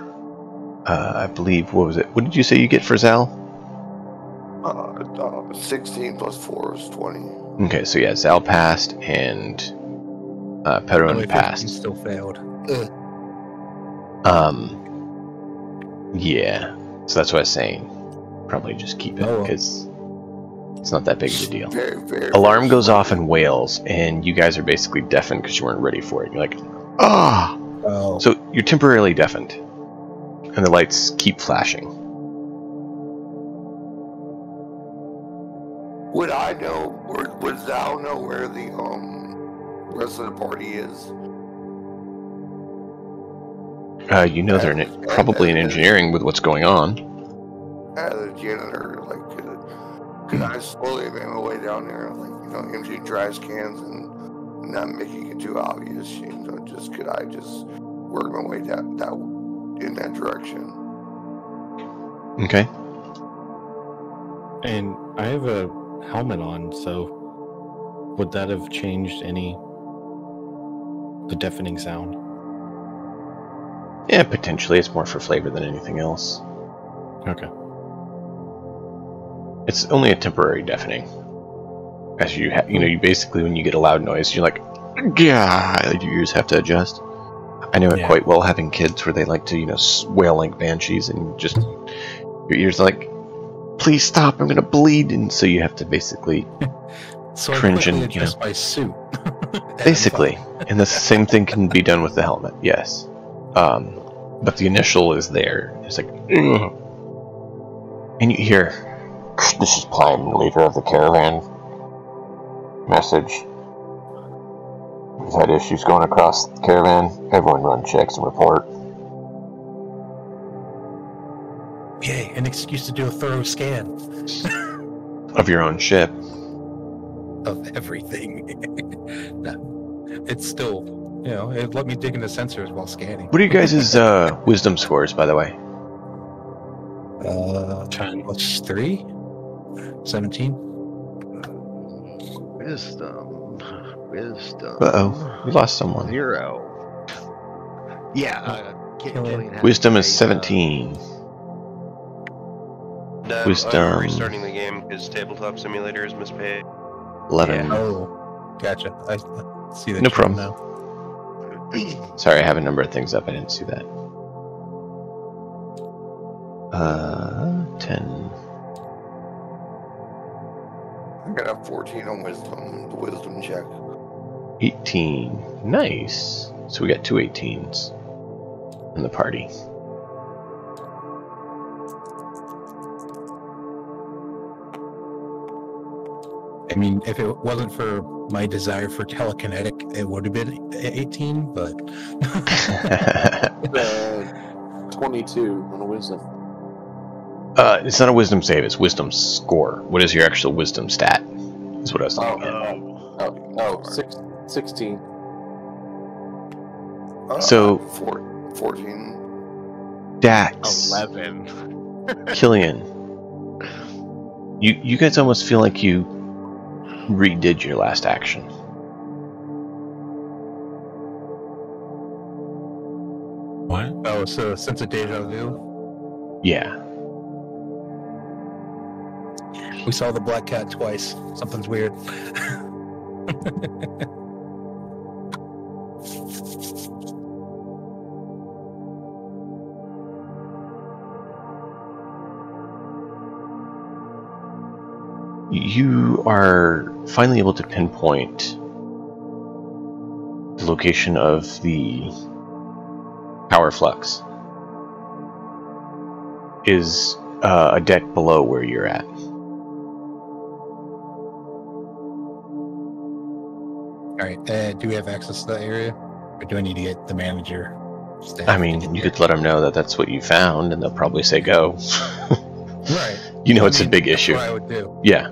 I believe, what was it? What did you say you get for Zal? 16 plus 4 is 20. Okay, so yeah, Zal passed and Perron Only 15 passed. still failed. Yeah. So that's what I was saying. Probably just keep it Oh, well. because it's not that big of a deal. Very, very, Alarm very goes slow. off and wails, and you guys are basically deafened because you weren't ready for it. You're like, ah! Oh. So you're temporarily deafened, and the lights keep flashing. Would I know, or would Zal know where the rest of the party is? You know they're probably in engineering with what's going on. The janitor, like, could I slowly make my way down there, like, emptying trash cans and not making it too obvious, just could I just work my way down in that direction? Okay. And I have a helmet on, so would that have changed the deafening sound? Yeah, potentially. It's more for flavor than anything else. Okay. It's only a temporary deafening. As you basically, when you get a loud noise, you're like, yeah, your ears have to adjust. I know it quite well, having kids where they like to, wail like banshees, and just your ears are like, please stop, I'm gonna bleed, and so you have to basically So cringe I quickly and, adjust my suit. basically, and the same thing can be done with the helmet. Yes, but the initial is there. It's like, ugh. And you hear, this is Prime, leader of the caravan. Message. We've had issues going across the caravan. Everyone run checks and report. Yay, an excuse to do a thorough scan Of your own ship. of everything. No, it's still, it let me dig into sensors while scanning. What are you guys' wisdom scores, by the way? 10 plus 3? 17? Wisdom. Uh-oh, we lost someone. 0. Yeah. Killian had Wisdom a is 17. Wisdom. I'm restarting the game because Tabletop Simulator is misbehaved. 11. Yeah. Oh, gotcha. I see that. No problem. Now. Sorry, I have a number of things up. I didn't see that. 10. I got a 14 on wisdom. The wisdom check. 18. Nice. So we got 2 18s in the party. I mean, if it wasn't for my desire for telekinetic, it would have been 18, but... 22 on a wisdom. It's not a wisdom save, it's wisdom score. What is your actual wisdom stat? Is what I was talking about. 16. So, 14. Dax, 11. Killian, you guys almost feel like you redid your last action. What? Oh, so sense of deja vu? Yeah. We saw the black cat twice. Something's weird. You are finally able to pinpoint the location of the power flux. Is a deck below where you're at. Alright, do we have access to that area? Or do I need to get the manager? I mean, you could let them know that that's what you found, and they'll probably say go. Right. You know, it's a big issue. That's what I would do. Yeah.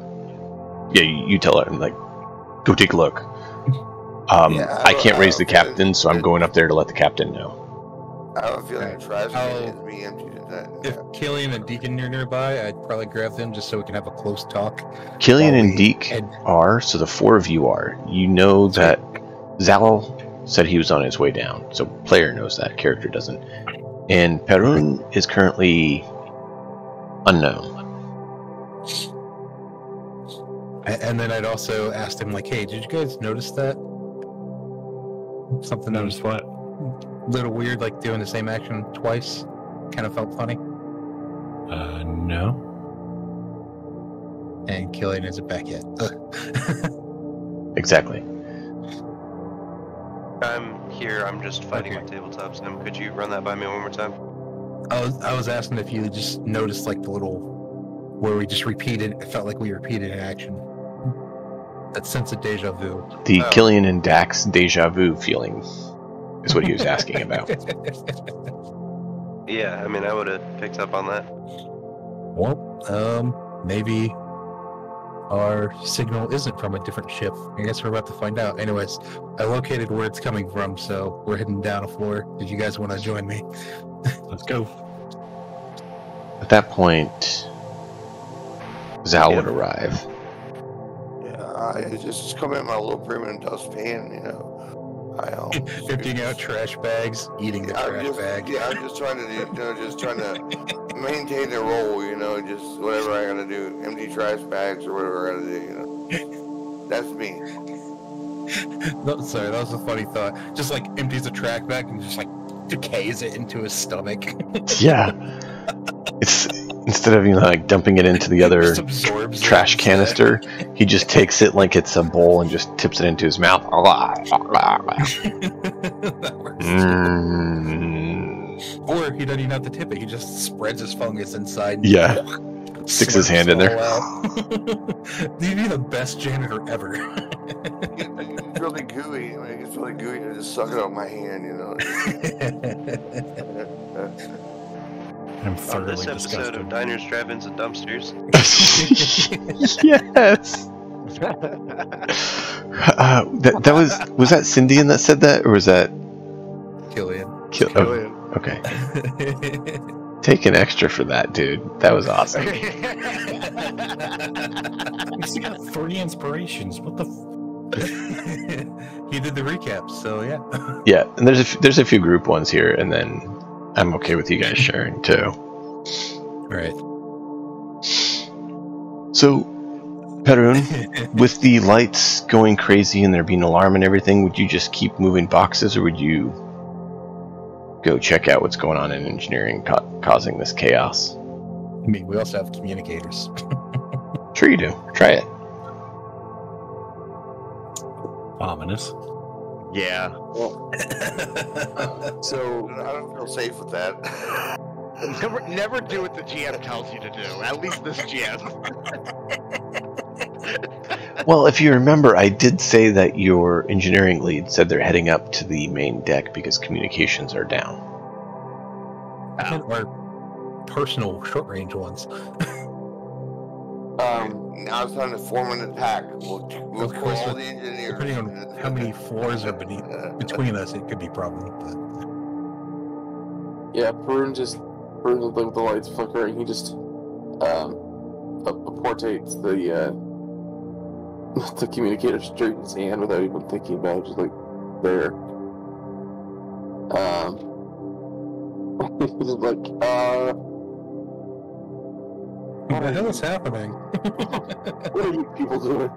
Yeah, you tell her, like, go take a look. I can't raise the captain, so I'm going up there to let the captain know. I have a feeling the trash can is being emptied at that. If Killian and Deacon are nearby, I'd probably grab them just so we can have a close talk. Killian and Deke are, so the 4 of you are. You know that Zal said he was on his way down, so player knows that, character doesn't. And Perun is currently unknown. And then I'd also ask him, like, hey, did you guys notice that? Something Notice what? little weird, like doing the same action twice. Kind of felt funny. No. And Killian isn't back yet. Exactly. I'm here. I'm just fighting with Tabletop Sim. Could you run that by me one more time? I was asking if you just noticed, like, the little where we just repeated. It felt like we repeated an action. That sense of deja vu. The Killian and Dax deja vu feeling is what he was asking about. Yeah, I mean, I would have picked up on that. Well, maybe our signal isn't from a different ship. I guess we're about to find out. Anyways, I located where it's coming from, so we're heading down a floor. Did you guys want to join me? Let's go. At that point, Zal would arrive. Yeah, I just come in my little primitive dustpan, you know. Emptying out trash bags, eating the trash bag. Yeah, I'm just trying to maintain the role, you know, just whatever I gotta do, empty trash bags or whatever I gotta do, you know. That's me. No, sorry, that was a funny thought. Just like empties a trash bag and just like decays it into his stomach. Yeah. It's instead of, you know, like dumping it into the other trash canister, he just takes it like it's a bowl and just tips it into his mouth. That works. Or he doesn't even have to tip it. He just spreads his fungus inside. Yeah. Sticks his hand in there. You'd be the best janitor ever. gets really gooey, when it gets really gooey, I just suck it out of my hand, you know. I'm On thoroughly this episode disgusted. of Diners, Drive-Ins, and Dumpsters. Yes. That was that Cindy that said that, or was that Killian. Oh, okay. Take an extra for that, dude. That was awesome. He's got 3 inspirations. What the? He did the recaps, so yeah. Yeah, and there's a few group ones here, and then I'm okay with you guys sharing too. All right. So, Perun, with the lights going crazy and there being an alarm and everything, would you just keep moving boxes, or would you go check out what's going on in engineering causing this chaos? I mean, we also have communicators. Sure you do. Try it. Ominous. Yeah. So I don't feel safe with that. Never do what the GM tells you to do. At least this GM. Well, if you remember, I did say that your engineering lead said they're heading up to the main deck because communications are down. Or personal short-range ones. Now it's time to form an attack. We'll Of kill course, all the engineers. Depending on how many floors are between us, it could be a problem. Yeah, Perun with the lights flickering, he just portates the communicator straight in his hand without even thinking about it, just like there. He's just like, What the hell is happening? what are you people doing?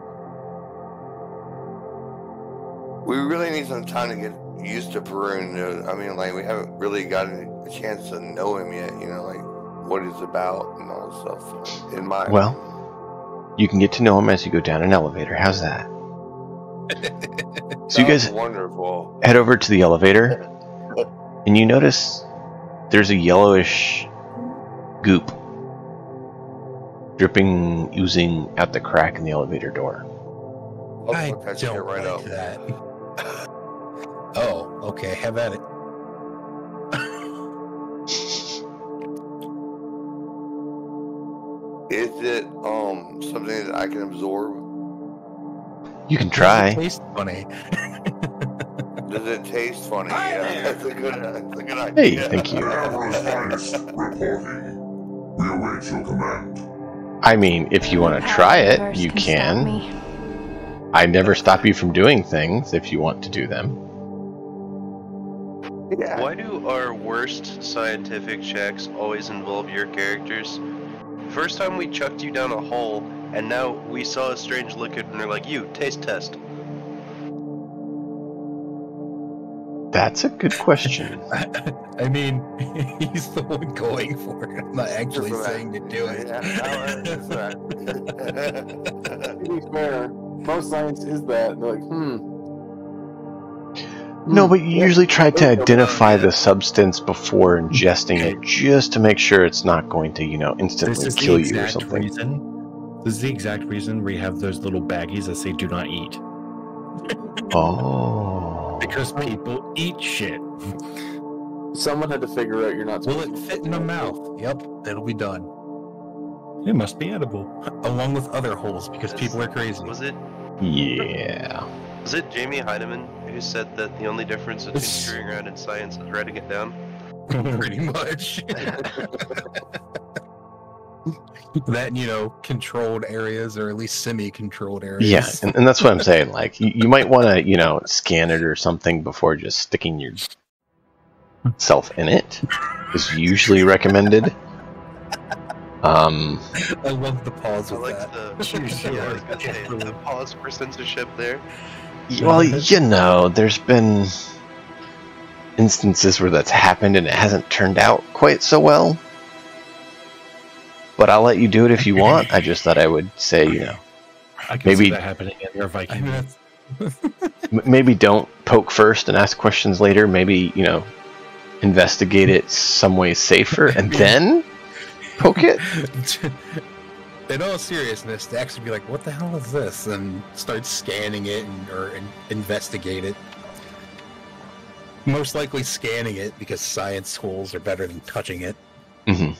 We really need some time to get used to Perun. I mean, like, we haven't really gotten a chance to know him yet, you know, like, what he's about and all this stuff. Well, you can get to know him as you go down an elevator. How's that? So you guys wonderful. Head over to the elevator, and you notice there's a yellowish goop dripping, oozing out the crack in the elevator door. I Look that shit don't right like up. that. Oh, okay, have at it. Is it something that I can absorb? You can try. It tastes funny. Does it taste funny? Yeah, that's a good idea. Hey, thank you. Admiral's reporting. We await your command. I mean, if you want to try it, you can. I never stop you from doing things if you want to do them. Yeah. Why do our worst scientific checks always involve your characters? First time we chucked you down a hole, and now we saw a strange look and they're like, you, taste test. That's a good question. I mean, he's the one going for it. I'm not actually saying to do it. To be fair, most science is that. And they're like, No, but you usually try to identify the substance before ingesting it, just to make sure it's not going to, instantly kill you or something. This is the exact reason we have those little baggies that say "do not eat." Oh. Because people eat shit. someone had to figure out you're not Will supposed it to fit in a mouth? Yep, it'll be done. It must be edible. Along with other holes, because people are crazy. Was it Jamie Heineman who said that the only difference between screwing around in science is writing it down? Pretty much. That, controlled areas, or at least semi-controlled areas. Yeah, and that's what I'm saying. Like, you might want to, scan it or something before just sticking yourself in it. Is usually recommended. I love the pause with that. The pause for censorship there. Well, there's been instances where that's happened and it hasn't turned out quite so well. But I'll let you do it if you want. I just thought I would say, I can see that happening in your Viking. Maybe don't poke first and ask questions later. Maybe, investigate it some way safer and then poke it. in all seriousness, to actually be like, what the hell is this? And start scanning it or investigate it. Most likely scanning it because science tools are better than touching it. Mm-hmm.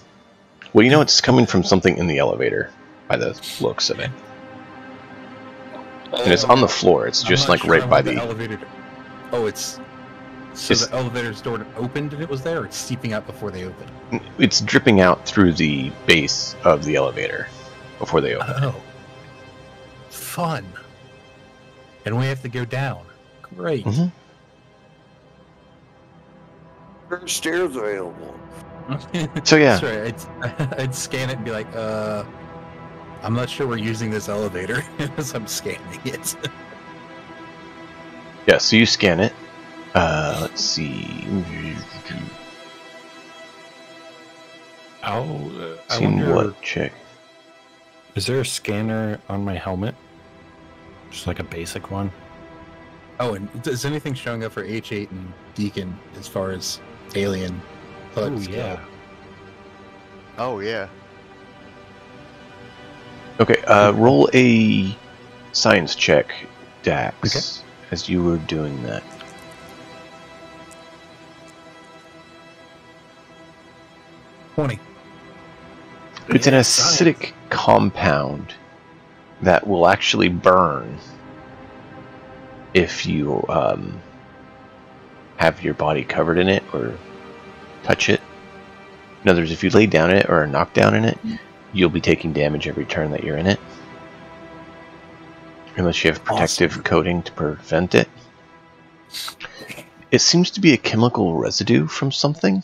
Well, you know it's coming from something in the elevator by the looks of it. And it's on the floor. It's just like right by the elevator. Oh, it's... So the elevator's door opened and it was there, or it's seeping out before they opened? It's dripping out through the base of the elevator before they open. Oh. Fun. And we have to go down. Great. Mm-hmm. There are stairs available. So yeah. That's right. I'd scan it and be like, I'm not sure we're using this elevator as I'm scanning it. Yeah, so you scan it. Let's see. I Seen wonder, what check? is there a scanner on my helmet? Just like a basic one? Oh, and is anything showing up for H8 and Deacon as far as alien hoods go? Oh, yeah. Okay, roll a science check, Dax, as you were doing that. It's an acidic compound that will actually burn if you have your body covered in it or touch it. In other words, if you lay down in it or are knocked down in it, you'll be taking damage every turn that you're in it. Unless you have protective coating to prevent it. It seems to be a chemical residue from something.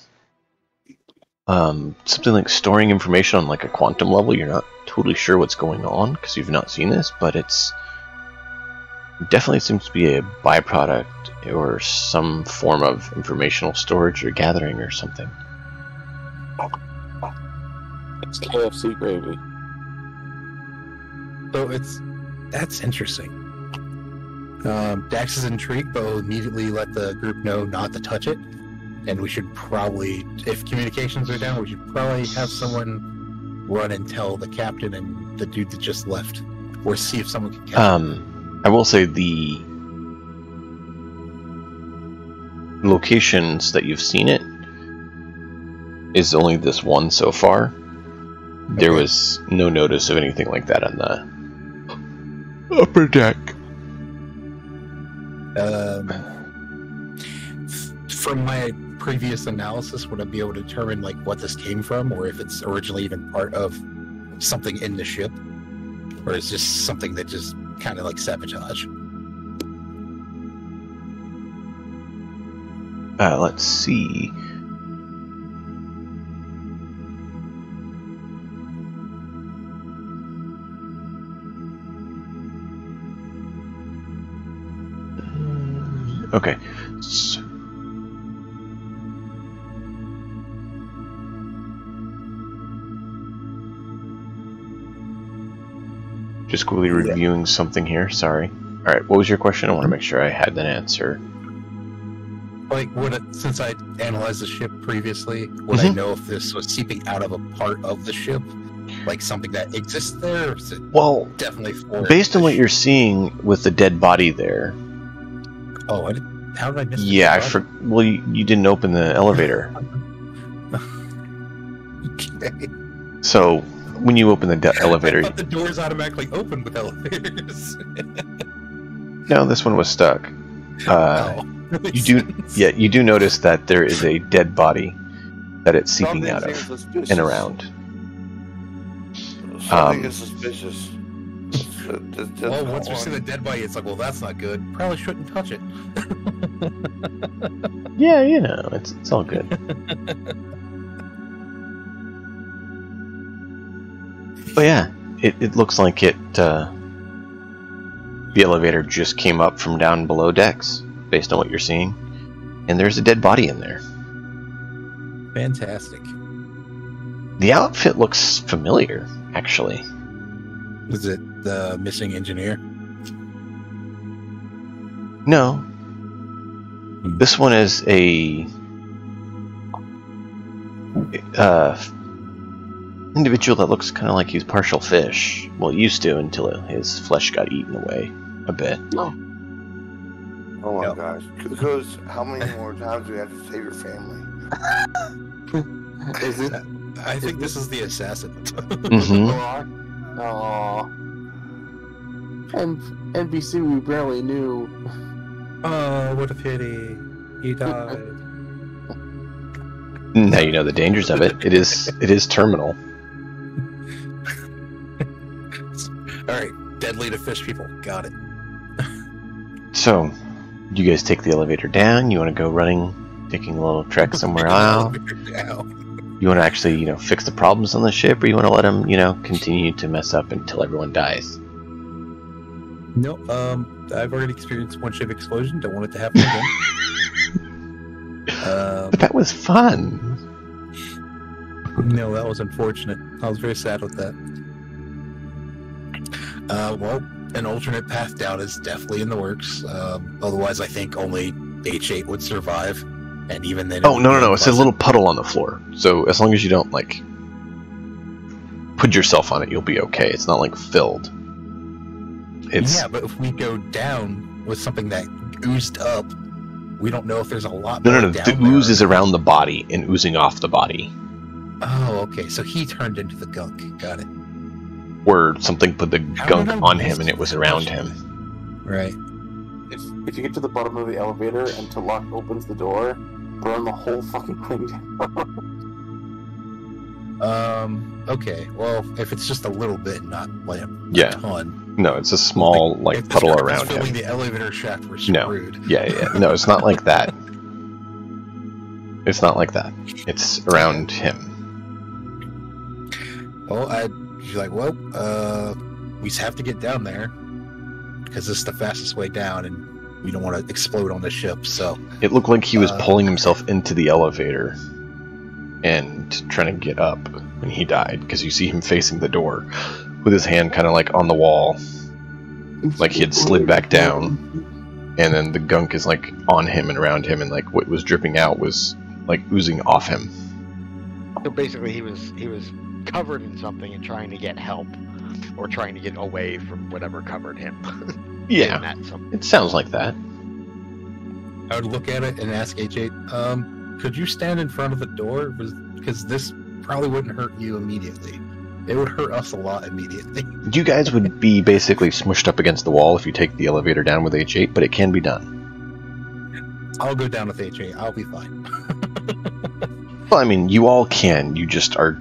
Something like storing information on like a quantum level. You're not totally sure what's going on because you've not seen this, but it's definitely seems to be a byproduct or some form of informational storage or gathering or something. It's KFC gravy. So that's interesting. Dax is intrigued, but will immediately let the group know not to touch it. And we should probably, if communications are down, we should probably have someone run and tell the captain and the dude that just left, or see if someone can catch him. I will say the locations that you've seen it is only this one so far. There was no notice of anything like that on the upper deck. From my previous analysis, would I be able to determine like what this came from, or if it's originally even part of something in the ship, or is just something that just kind of like sabotage? Let's see. Okay. So, just quickly reviewing something here. Sorry. All right. What was your question? I want to make sure I had an answer. Like, since I analyzed the ship previously, would I know if this was seeping out of a part of the ship, like something that exists there? Or is it definitely based on what you're seeing with the dead body there. Oh, how did I miss? Yeah, well, you didn't open the elevator. Okay. So when you open the elevator, I thought the doors automatically open with elevators. No, this one was stuck. You do notice that there is a dead body that it's seeping out of and around. Something is suspicious. Well, once we see the dead body, it's like, well, that's not good. Probably shouldn't touch it. Yeah, you know, it's all good. But yeah, it looks like the elevator just came up from down below decks, based on what you're seeing, and there's a dead body in there. Fantastic. The outfit looks familiar, actually. Was it the missing engineer? No. This one is a individual that looks kind of like he's partial fish. Well, used to until his flesh got eaten away a bit. Oh my gosh. Because how many more times do we have to save your family? I think this is the assassin. Mm-hmm. Aww. And NPC we barely knew. Oh, what a pity. He died. Now you know the dangers of it. It is terminal. Alright, deadly to fish people. Got it. So, you guys take the elevator down. You want to go running, taking a little trek somewhere else? You want to actually, fix the problems on the ship, or you want to let them, continue to mess up until everyone dies? No, I've already experienced one ship explosion. Don't want it to happen again. But that was fun. No, that was unfortunate. I was very sad with that. Well, an alternate path down is definitely in the works. Otherwise, I think only H8 would survive, and even then. Oh no! It's a little puddle on the floor. So as long as you don't put yourself on it, you'll be okay. It's not filled. Yeah, but if we go down with something that oozed up, we don't know if there's a lot. No. The ooze is around the body and oozing off the body. Oh, okay. So he turned into the gunk. Got it. Or something put the gunk on him and it was around him. Right. If you get to the bottom of the elevator and Talak opens the door, burn the whole fucking thing down. Okay. Well, if it's just a little bit, not a ton. No, it's a small puddle around him. Filling the elevator shaft, we're screwed. No. Yeah. No, it's not like that. It's not like that. It's around him. Well, she's like, we have to get down there because this is the fastest way down, and we don't want to explode on the ship. So it looked like he was pulling himself into the elevator and trying to get up when he died, because you see him facing the door with his hand kind of on the wall, like he had slid back down, and then the gunk is on him and around him, and what was dripping out was oozing off him. So basically, he was covered in something and trying to get help, or trying to get away from whatever covered him. Yeah, it sounds like that. I would look at it and ask H8, could you stand in front of the door? Because this probably wouldn't hurt you immediately. It would hurt us a lot immediately. You guys would be basically smushed up against the wall if you take the elevator down with H8, but it can be done. I'll go down with H8. I'll be fine. Well, I mean, you all can. You just are,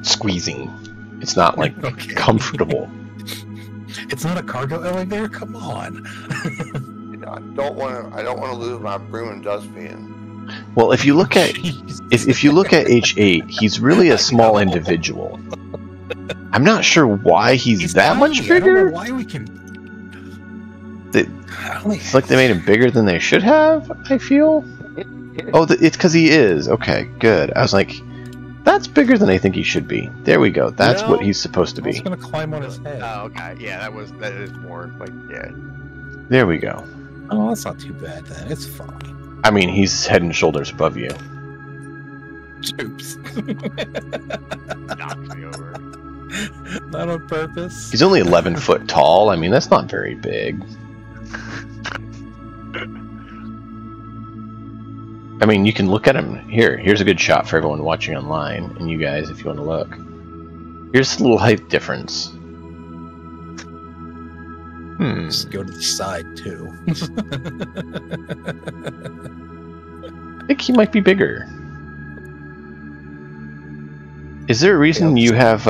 squeezing. It's not, okay. Comfortable. It's not a cargo elevator? Come on. I don't want to lose my broom and dustpan. Well, if you look at if you look at H8, he's really a small individual. I'm not sure why he's that much bigger. I don't know why we can. It's like they made him bigger than they should have. I feel. Oh, it's because he is. Okay, good. I was like, that's bigger than I think he should be. There we go. That's what he's supposed to be. He's gonna climb on his head. Oh, okay. Yeah, that is more yeah. There we go. Oh, that's not too bad then. It's fine. I mean, he's head and shoulders above you. Oops. Knocks me over. Not on purpose. He's only 11 foot tall. I mean, that's not very big. I mean, you can look at him. Here's a good shot for everyone watching online, and you guys, if you want to look. Here's a little height difference. Just go to the side, too. I think he might be bigger. Is there a reason you have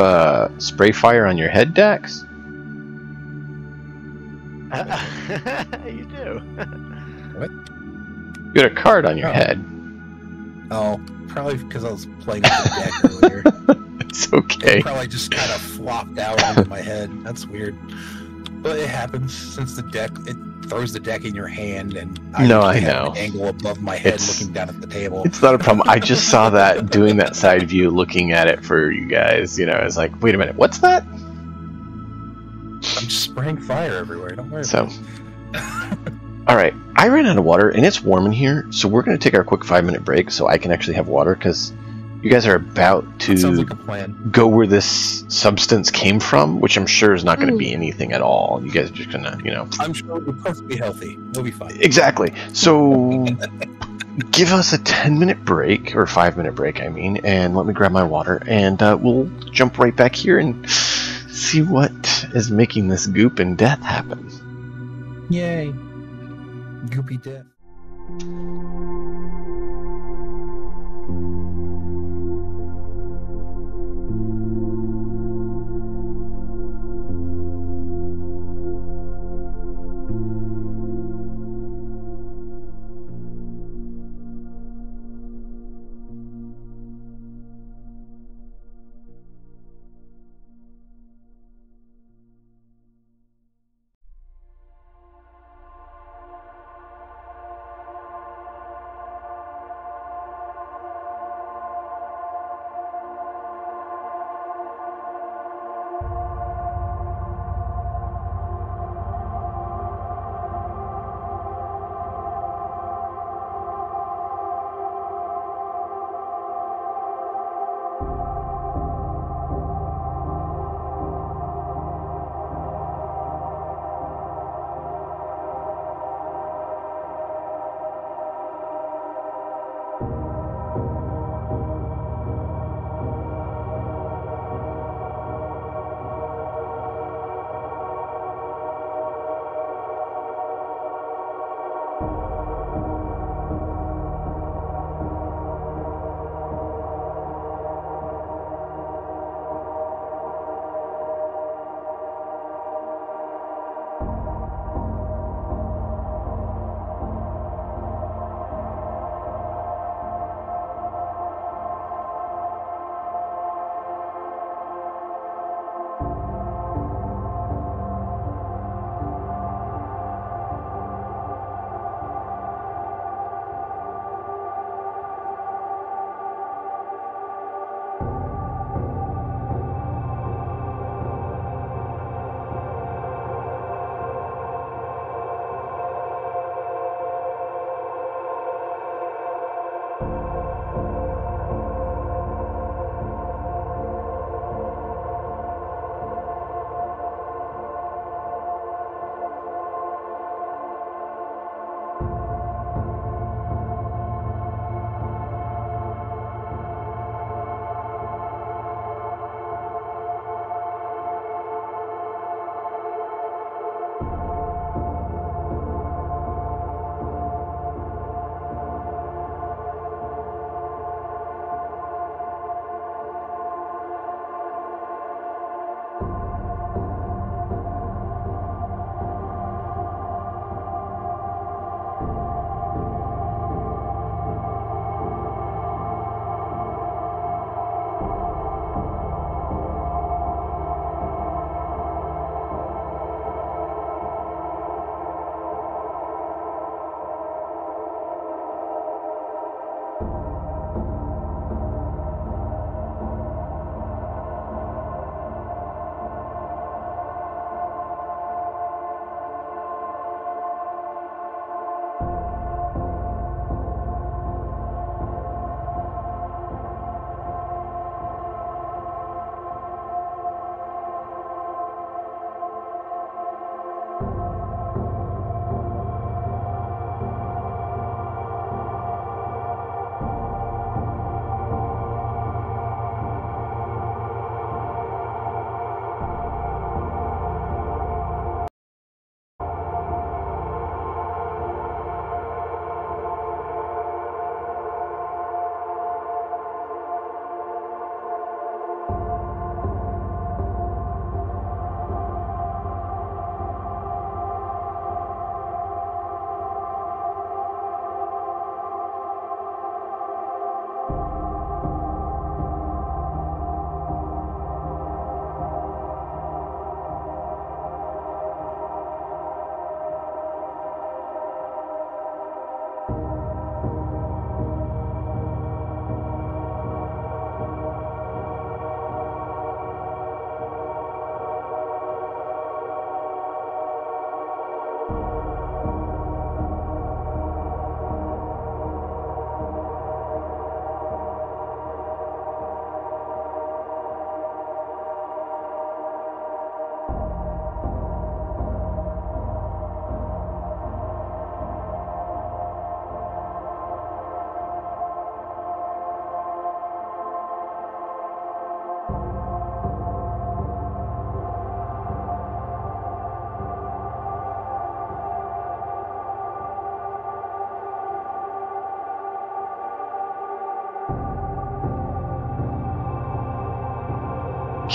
spray fire on your head, Dax? You do. What? You got a card on your head. Oh, probably because I was playing with the deck earlier. It's okay. It probably just kind of flopped out onto my head. That's weird. But it happens since it throws the deck in your hand, and I know. An angle above my head, looking down at the table. It's not a problem. I just saw that doing that side view, looking at it for you guys. It's like, wait a minute, what's that? I'm just spraying fire everywhere. Don't worry. So, all right, I ran out of water, and it's warm in here, so we're going to take our quick 5-minute break so I can actually have water, because you guys are about That sounds to like a plan. go where this substance came from, which I'm sure is not going to be anything at all. You guys are just going to, I'm sure we're perfectly healthy. We'll be fine. Exactly. So give us a 10-minute break, or 5-minute break, I mean, and let me grab my water, and we'll jump right back here and see what is making this goop and death happen. Yay. Goopy death.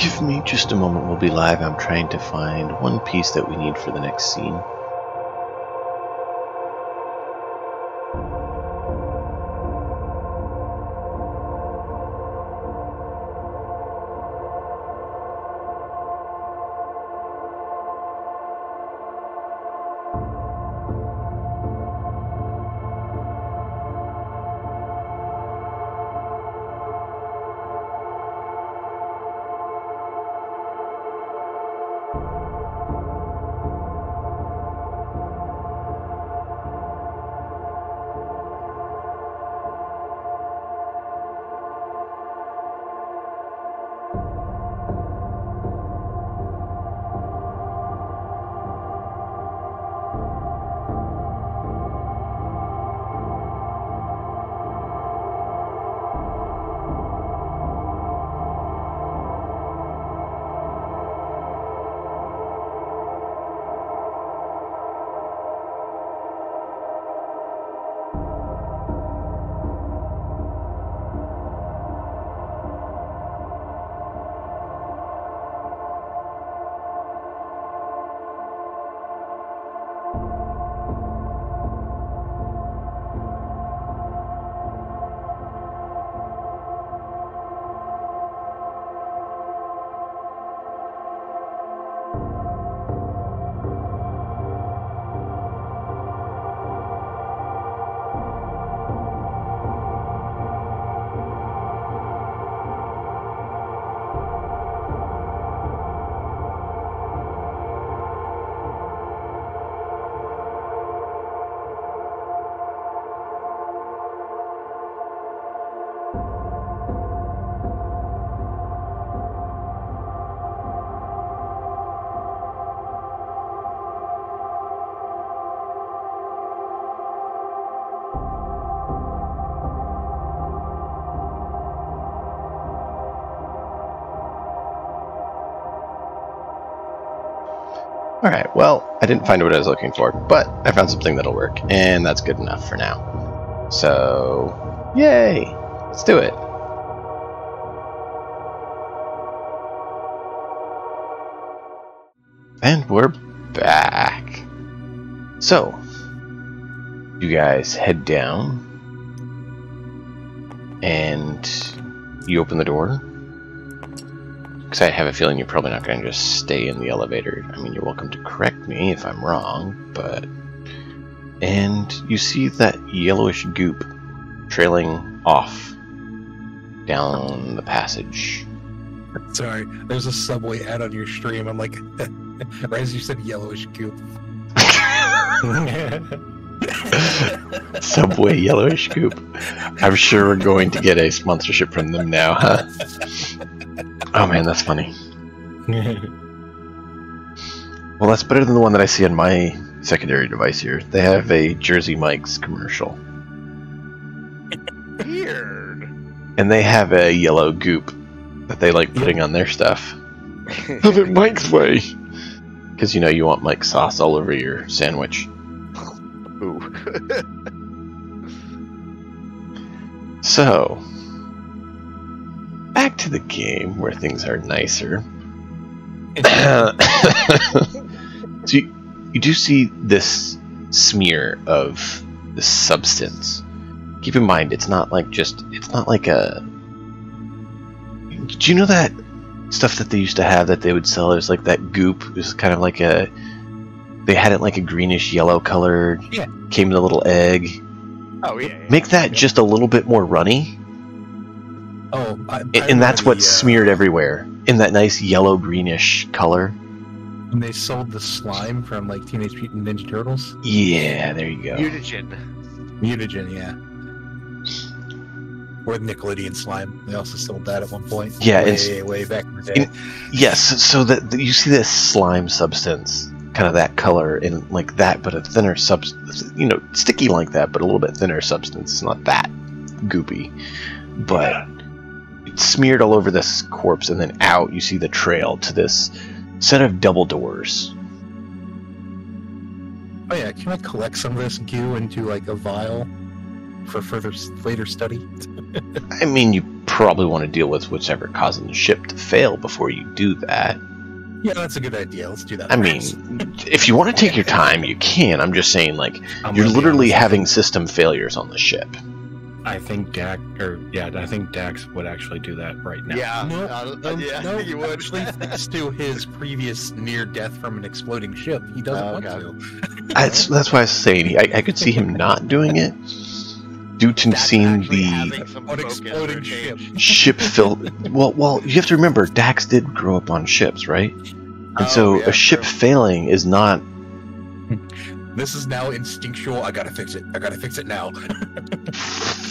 Give me just a moment, we'll be live. I'm trying to find one piece that we need for the next scene. Alright, well, I didn't find what I was looking for, but I found something that'll work, and that's good enough for now. So, yay! Let's do it! And we're back! So, you guys head down, and you open the door. Because I have a feeling you're probably not going to just stay in the elevator. I mean, you're welcome to correct me if I'm wrong, but... And you see that yellowish goop trailing off down the passage. Sorry, there's a Subway ad on your stream. I'm like, right as you said yellowish goop. Subway yellowish goop. I'm sure we're going to get a sponsorship from them now, huh? Oh man, that's funny. Well, that's better than the one that I see on my secondary device here. They have a Jersey Mike's commercial. Weird. And they have a yellow goop that they like putting on their stuff. Have it Mike's way! Because, you know, you want Mike's sauce all over your sandwich. Ooh. So, back to the game where things are nicer. So you do see this smear of this substance. Keep in mind, it's not like a... Do you know that stuff that they used to have that they would sell? There's like that goop. It was kind of like a... They had it like a greenish yellow colored. Yeah. Came in a little egg. Oh, yeah. Make that just a little bit more runny. Oh, and that's what's smeared everywhere. In that nice yellow greenish color. And they sold the slime from like Teenage Mutant Ninja Turtles. Yeah, there you go. Mutagen, yeah. Or Nickelodeon slime. They also sold that at one point. Yeah, way back in the day. Yes, so that you see this slime substance, kind of that color, and like that, but a thinner substance. You know, sticky like that, but a little bit thinner substance. It's not that goopy, but it's smeared all over this corpse, and then out you see the trail to this set of double doors. Oh yeah, can I collect some of this goo into like a vial for later study? I mean, you probably want to deal with whatever causing the ship to fail before you do that. Yeah, that's a good idea. Let's do that. I mean, if you want to take your time, you can. I'm just saying, like, you're literally having system failures on the ship. I think Dax would actually do that right now. Yeah, no, you would. Actually, thanks to his previous near death from an exploding ship, he doesn't want to. That's why I was saying I could see him not doing it due to seeing the unexploding ship filled. Well, you have to remember, Dax did grow up on ships, right? And so a ship failing is not. This is now instinctual. I gotta fix it. I gotta fix it now.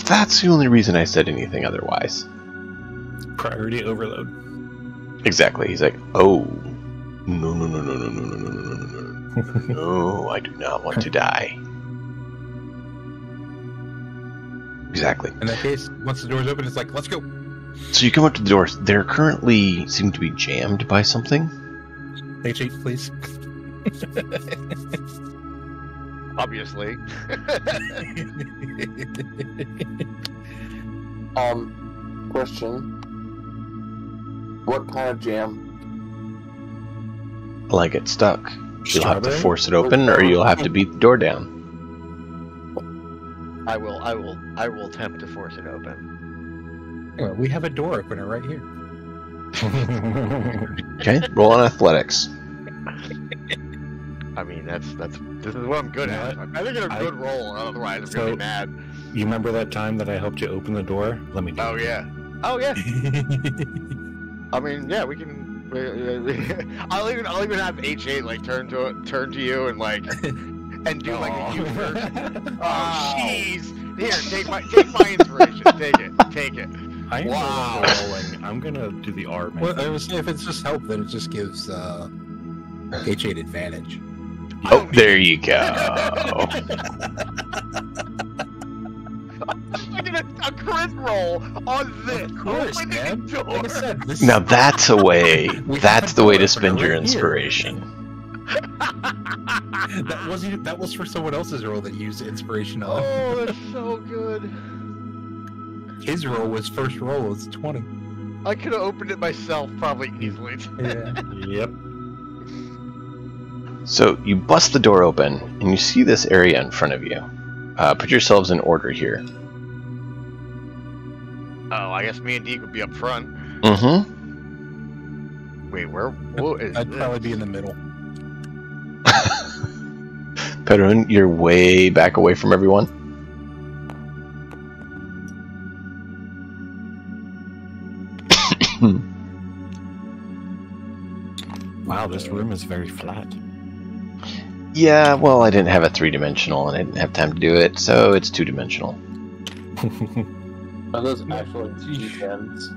That's the only reason I said anything otherwise. Priority overload. Exactly. He's like, oh, no, no, I do not want to die. Exactly. In that case, once the door's open, it's like, let's go. So you come up to the doors. They're currently seem to be jammed by something. H8, please. Obviously. Question. What kind of jam? Like it's stuck. You'll have to force it open, or you'll have to beat the door down. I will attempt to force it open. Anyway, we have a door opener right here. Okay, roll on athletics. I mean, this is what I'm good at. I think it's a good roll, otherwise I'm gonna be mad. You remember that time that I helped you open the door? Let me do it. Oh yeah. I mean, yeah, we can. I'll even have H8 like turn to you and like and do like a huge version. Oh jeez! Here, take my inspiration. Take it. I am rolling. I'm gonna do the R. Well, I was saying, if it's just help, then it just gives H8 advantage. Oh, there you go. I did a crit roll on this. Of course, man. Like I said, Now that's a way. That's the way to spend your inspiration. That was for someone else's roll that used inspiration on. Oh, that's so good. His roll was first roll was 20. I could have opened it myself probably easily. Yeah. Yep. So you bust the door open, and you see this area in front of you. Put yourselves in order here. Oh, I guess me and Deke would be up front. Mm-hmm. Wait, I'd probably be in the middle. Perun, you're way back away from everyone. Wow, this room is very flat. Yeah, well, I didn't have a 3-dimensional, and I didn't have time to do it, so it's 2-dimensional. Are those actual D10s?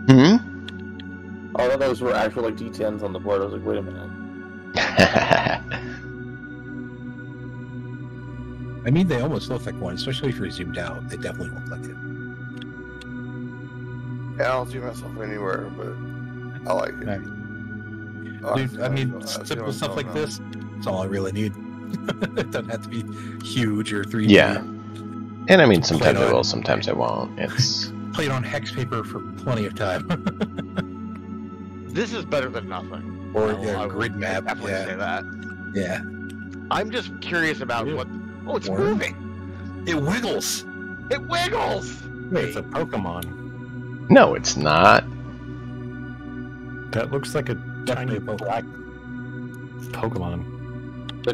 Hmm? I thought those were actual like D10s on the board. I was like, wait a minute. I mean, they almost look like one, especially if you're zoomed out. They definitely look like it. Yeah, I don't see myself anywhere, but I like it. Right. Dude, I mean, simple stuff like this, that's all I really need. It doesn't have to be huge or 3D. Yeah. And I mean, sometimes I will, sometimes I won't. It's played on hex paper for plenty of time. This is better than nothing. Or I grid would map. definitely say that. Yeah. I'm just curious about what. Oh, it's moving. It wiggles. It wiggles. Wait, it's a Pokemon. no, it's not. That looks like a tiny black Pokemon.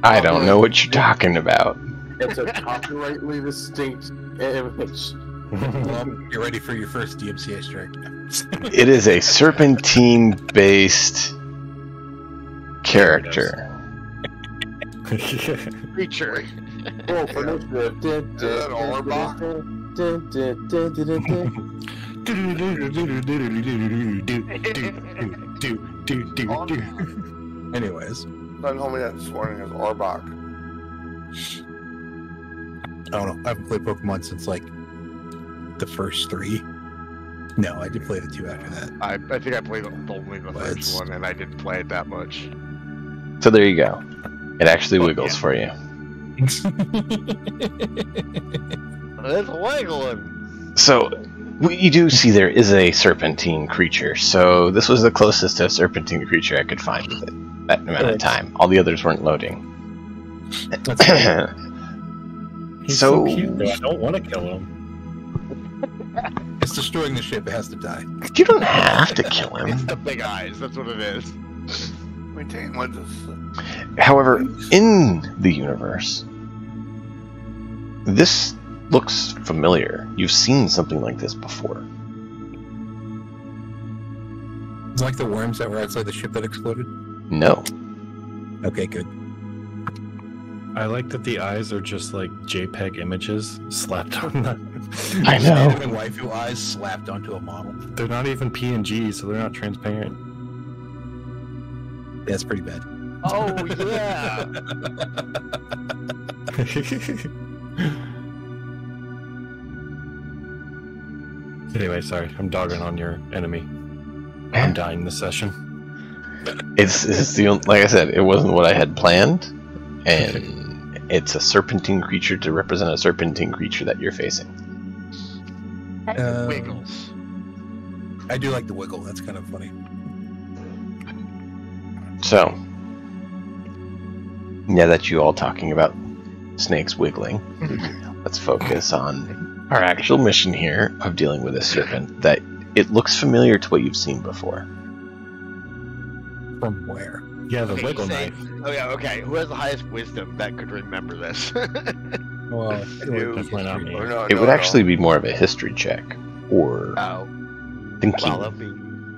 I don't know what you're talking about. It's a copyrightly distinct image. Well, you're ready for your first DMCA strike. It is a serpentine-based character. Creature. Oh, for initiative. Is that Orbach? Anyways. Someone told me that this morning is Orbach. I don't know. I haven't played Pokemon since like the first 3. No, I did play the 2 after that. I think I played only the first one, and I didn't play it that much. So there you go. It actually wiggles for you. It's wiggling. So You do see there is a serpentine creature, so this was the closest to a serpentine creature I could find with it that amount of time. All the others weren't loading. He's so cute, though. I don't want to kill him. It's destroying the ship. It has to die. You don't have to kill him. It's the big eyes. That's what it is. Maintain what this. However, in the universe, this looks familiar. You've seen something like this before. It's like the worms that were outside the ship that exploded? No. Okay, good. I like that the eyes are just like JPEG images slapped on them. I know. And waifu eyes slapped onto a model. They're not even PNG, so they're not transparent. That's pretty bad. Oh, yeah. Anyway, sorry. I'm dogging on your enemy. I'm dying this session. It's the only, like I said, it wasn't what I had planned, and it's a serpentine creature to represent a serpentine creature that you're facing. Wiggles. I do like the wiggle. That's kind of funny. So, now that you all talking about snakes wiggling, let's focus on our actual mission here of dealing with a serpent that it looks familiar to what you've seen before. From where? Yeah, the Okay, wiggle say- knife. Oh yeah, okay. Who has the highest wisdom that could remember this? Well, Definitely not me. It would actually be more of a history check, or Oh, thinking. well, that'd be.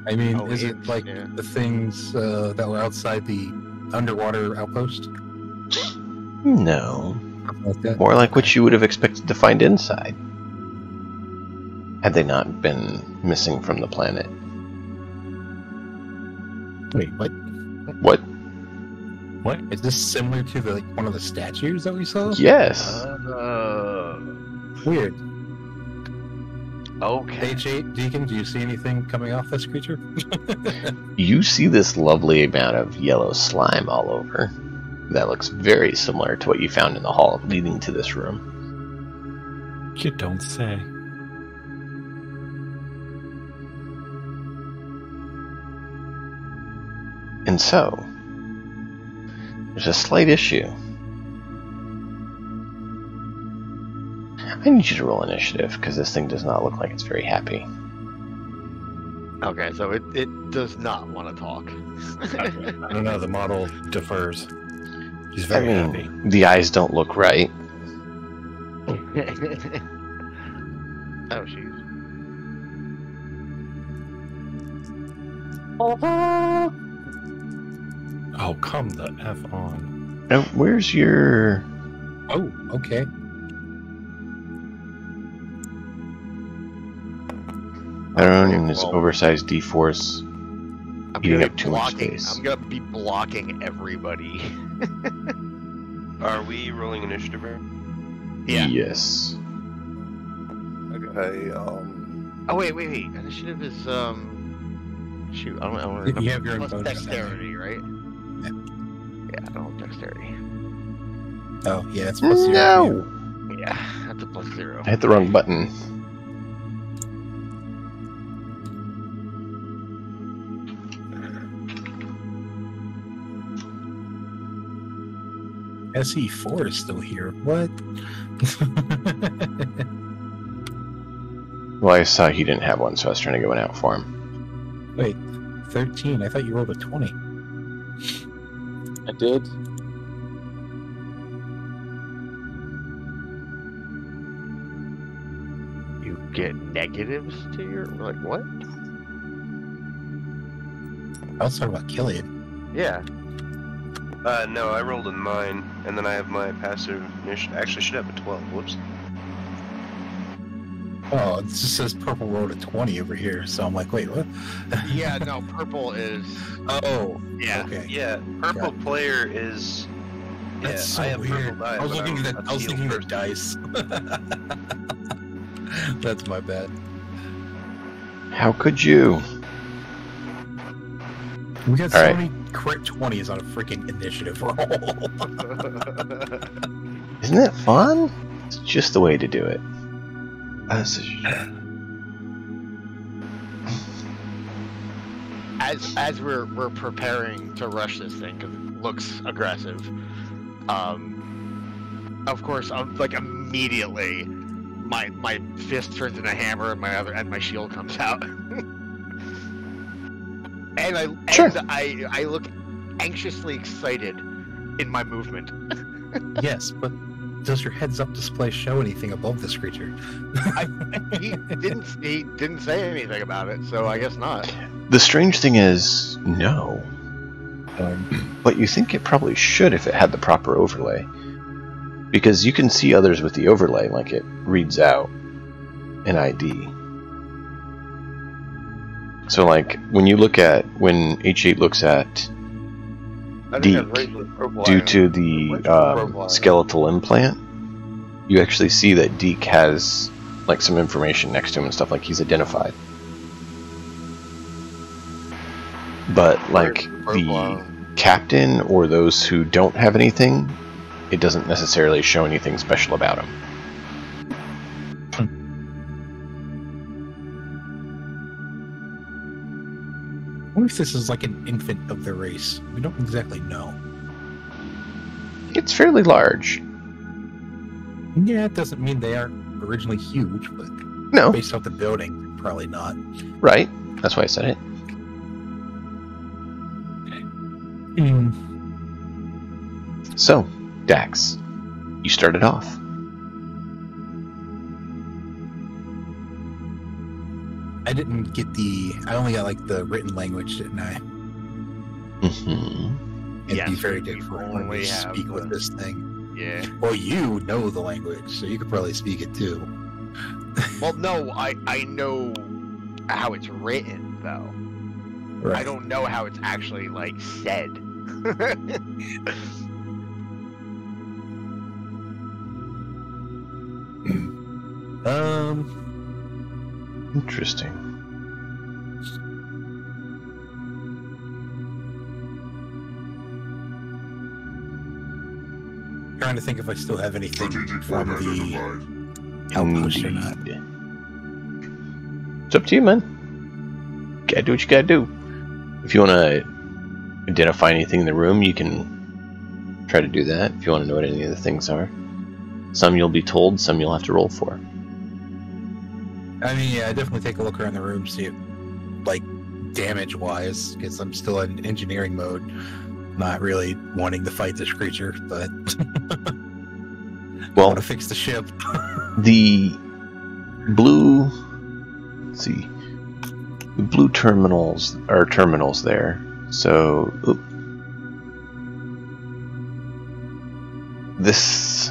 I mean, Oh, is it it's- like yeah. the things that were outside the underwater outpost? No. Like that? More like what you would have expected to find inside, had they not been missing from the planet. Wait, what? What? What? Is this similar to the one of the statues that we saw? Yes. Weird. Okay. H8, Deacon, do you see anything coming off this creature? You see this lovely amount of yellow slime all over. That looks very similar to what you found in the hall leading to this room. You don't say. And so, there's a slight issue. I need you to roll initiative, because this thing does not look like it's very happy. Okay, so it does not want to talk. I don't know. The model defers. He's very happy. The eyes don't look right. Oh, jeez. Oh, come the F on. Now, where's your... Oh, okay. Aaron is oversized D-Force I'm eating gonna up be too much blocking. space. I'm gonna be blocking everybody. Are we rolling initiative? Right? Yeah. Yes. Okay, Oh wait. Initiative is shoot. I don't remember. You have your own Plus bonus, dexterity, right? Yeah. Yeah, I don't have dexterity. Oh, yeah, it's plus 0. No! Yeah, that's a plus 0. I hit the wrong button. SE4 is still here. What? Well, I saw he didn't have one, so I was trying to get one out for him. Wait, 13. I thought you rolled a 20. I did. You get negatives to your like what? I was talking about Killian. Yeah. No, I rolled a 9, and then I have my passive initiative. Actually, should have a 12. Whoops. Oh, it just says purple rolled a 20 over here, so I'm like, wait, what? Yeah, no, purple is. Oh, Yeah. okay. Yeah, purple player is. Yeah, That's so I have weird. purple dice. I was but looking I'm at a I was teal thinking the person. dice. That's my bad. How could you? We got All so right. many crit 20s on a freaking initiative roll. Isn't it fun? It's just the way to do it. as we're preparing to rush this thing because it looks aggressive, of course, like immediately, my fist turns into a hammer and my shield comes out, and I look anxiously excited in my movement. Yes, but does your heads-up display show anything above this creature? He didn't say anything about it, so I guess not. The strange thing is, no. But you think it probably should if it had the proper overlay. Because you can see others with the overlay, like it reads out an ID. So like, when H8 looks at Deke, due to the skeletal implant, you actually see that Deke has like some information next to him and stuff, like he's identified. But like the captain or those who don't have anything, it doesn't necessarily show anything special about him. I wonder if this is like an infant of the race. We don't exactly know. It's fairly large. Yeah, it doesn't mean they aren't originally huge, but no, based off the building, probably not. Right. That's why I said it. So, Dax, you started off. I didn't get I only got like the written language, didn't I? Mm-hmm. It'd be very difficult when we speak with this thing. Yeah. Well, you know the language, so you could probably speak it too. Well, no, I know how it's written, though. Right. I don't know how it's actually, like, said. Interesting. Trying to think if I still have anything from the outpost or not. It's up to you, man. Gotta do what you gotta do. If you want to identify anything in the room, you can try to do that. If you want to know what any of the things are. Some you'll be told, some you'll have to roll for. I mean, yeah, I definitely take a look around the room, see it, like, damage-wise, because I'm still in engineering mode. Not really wanting to fight this creature, but well, I want to fix the ship. The blue, let's see, the blue terminals are terminals there. So, this,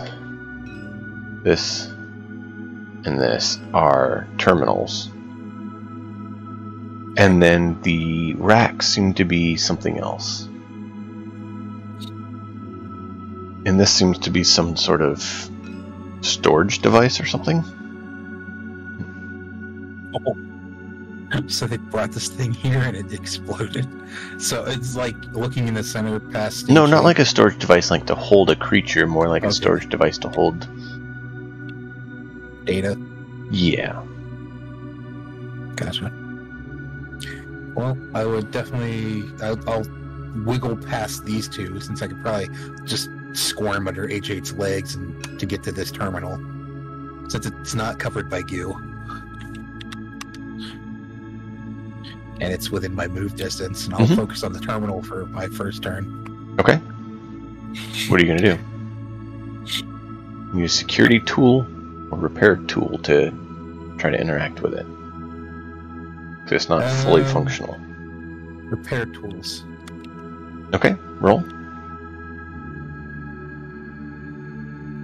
and this are terminals. And then the racks seem to be something else. And this seems to be some sort of storage device or something. Oh. So they brought this thing here and it exploded. So it's like looking in the center past... No, not like a storage device like to hold a creature, more like a storage device to hold... data? Yeah. Gotcha. Well, I would definitely... I'll wiggle past these two, since I could probably just squirm under H8's legs and to get to this terminal, since it's not covered by goo. And it's within my move distance, and I'll focus on the terminal for my first turn. Okay. What are you going to do? Use security tool or repair tool to try to interact with it. Because it's not fully functional. Repair tools. Okay, roll.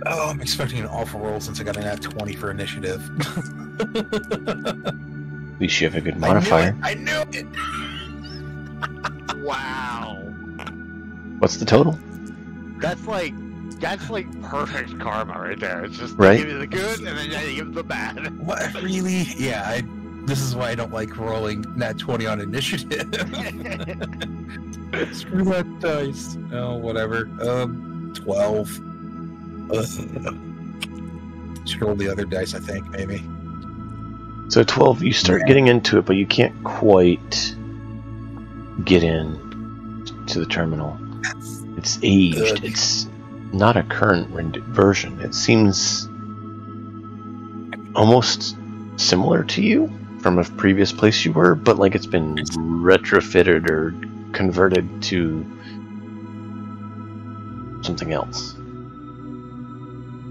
Oh, I'm expecting an awful roll since I got an at 20 for initiative. At least you have a good modifier. I knew it! Wow. What's the total? That's like perfect karma right there. It's just right? Give you the good and then you give the bad. What, really? Yeah, this is why I don't like rolling nat 20 on initiative. Screw that dice. Oh, whatever. 12. Should roll the other dice, I think, maybe. So 12, you start getting into it, but you can't quite get in to the terminal. It's aged. It's not a current version. It seems almost similar to you from a previous place you were, but like it's been retrofitted or converted to something else.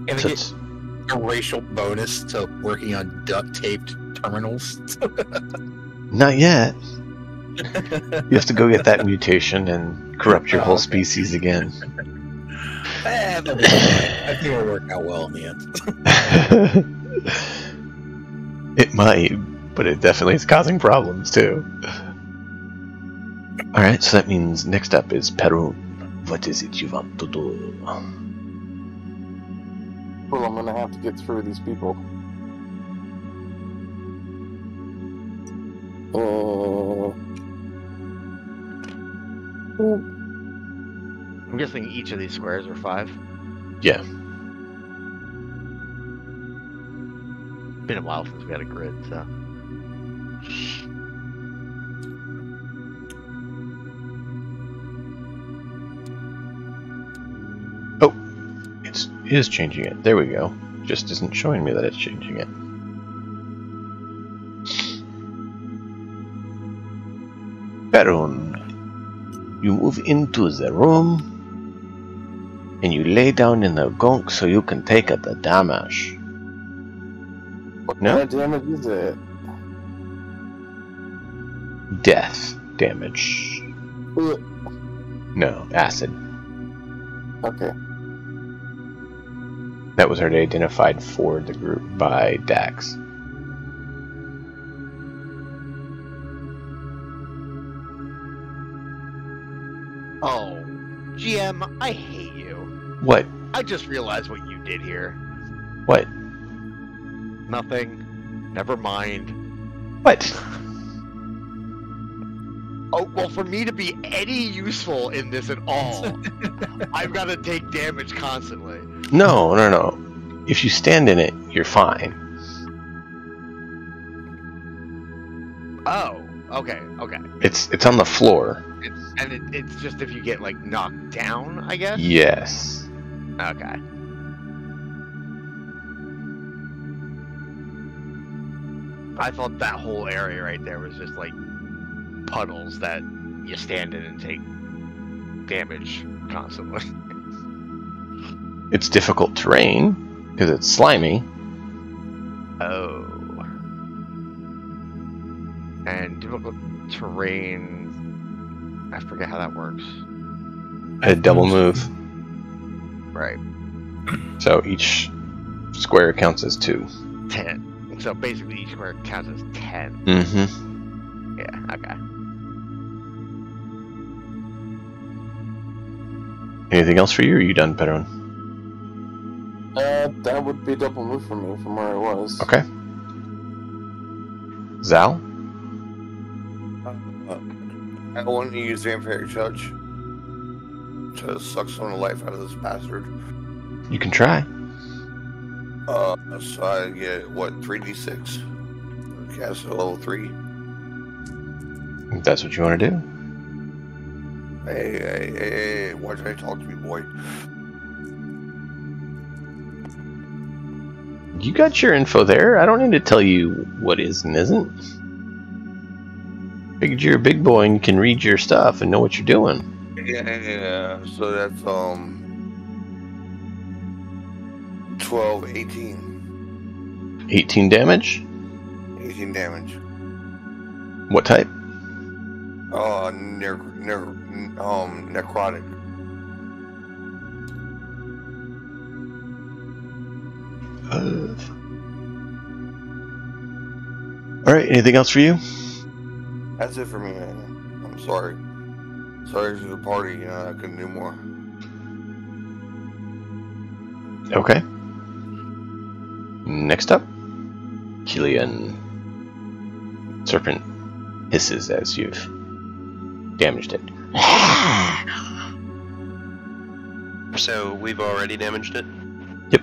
And So it's a racial bonus to working on duct-taped terminals. not yet. You have to go get that mutation and corrupt your whole species again. I think it'll work out well in the end. It might, but it definitely is causing problems too. Alright, so that means next up is Perun. What is it you want to do? Well, I'm gonna have to get through these people. I'm guessing each of these squares are 5. Yeah. Been a while since we had a grid, so. Oh, it is changing it. There we go. Just isn't showing me that it's changing it. Perun, you move into the room and you lay down in the gunk so you can take the damage. What No? kind of damage is it? Death damage. Ugh. No, acid. Okay. That was already identified for the group by Dax. Oh, GM, I hate you. What? I just realized what you did here. What? Nothing. Never mind. What? Oh, well, for me to be any useful in this at all, I've got to take damage constantly. No. If you stand in it, you're fine. Oh, okay. It's on the floor. It's just if you get, like, knocked down, I guess? Yes. Okay. I thought that whole area right there was just, like, puddles that you stand in and take damage constantly. It's difficult terrain because it's slimy. Oh. And difficult terrain, I forget how that works. A double move. Right. So each square counts as 2. 10. So basically each square counts as 10. Mm-hmm. Yeah, okay. Anything else for you, or are you done, Perun? That would be a double move for me from where I was. Okay. Zal? I want to use Vampire Touch to suck some of the life out of this bastard. You can try. So I get, what, 3d6? Cast at level 3. If that's what you want to do. Hey, why did I talk to me, boy? You got your info there. I don't need to tell you what is and isn't. Figured you're a big boy and you can read your stuff and know what you're doing. Yeah, so that's 12, 18. 18 damage? 18 damage. What type? Necrotic. Alright, anything else for you? That's it for me, man. I'm sorry. Sorry to the party, I couldn't do more. Okay. Next up, Killian. Serpent hisses as you've damaged it. So we've already damaged it? Yep.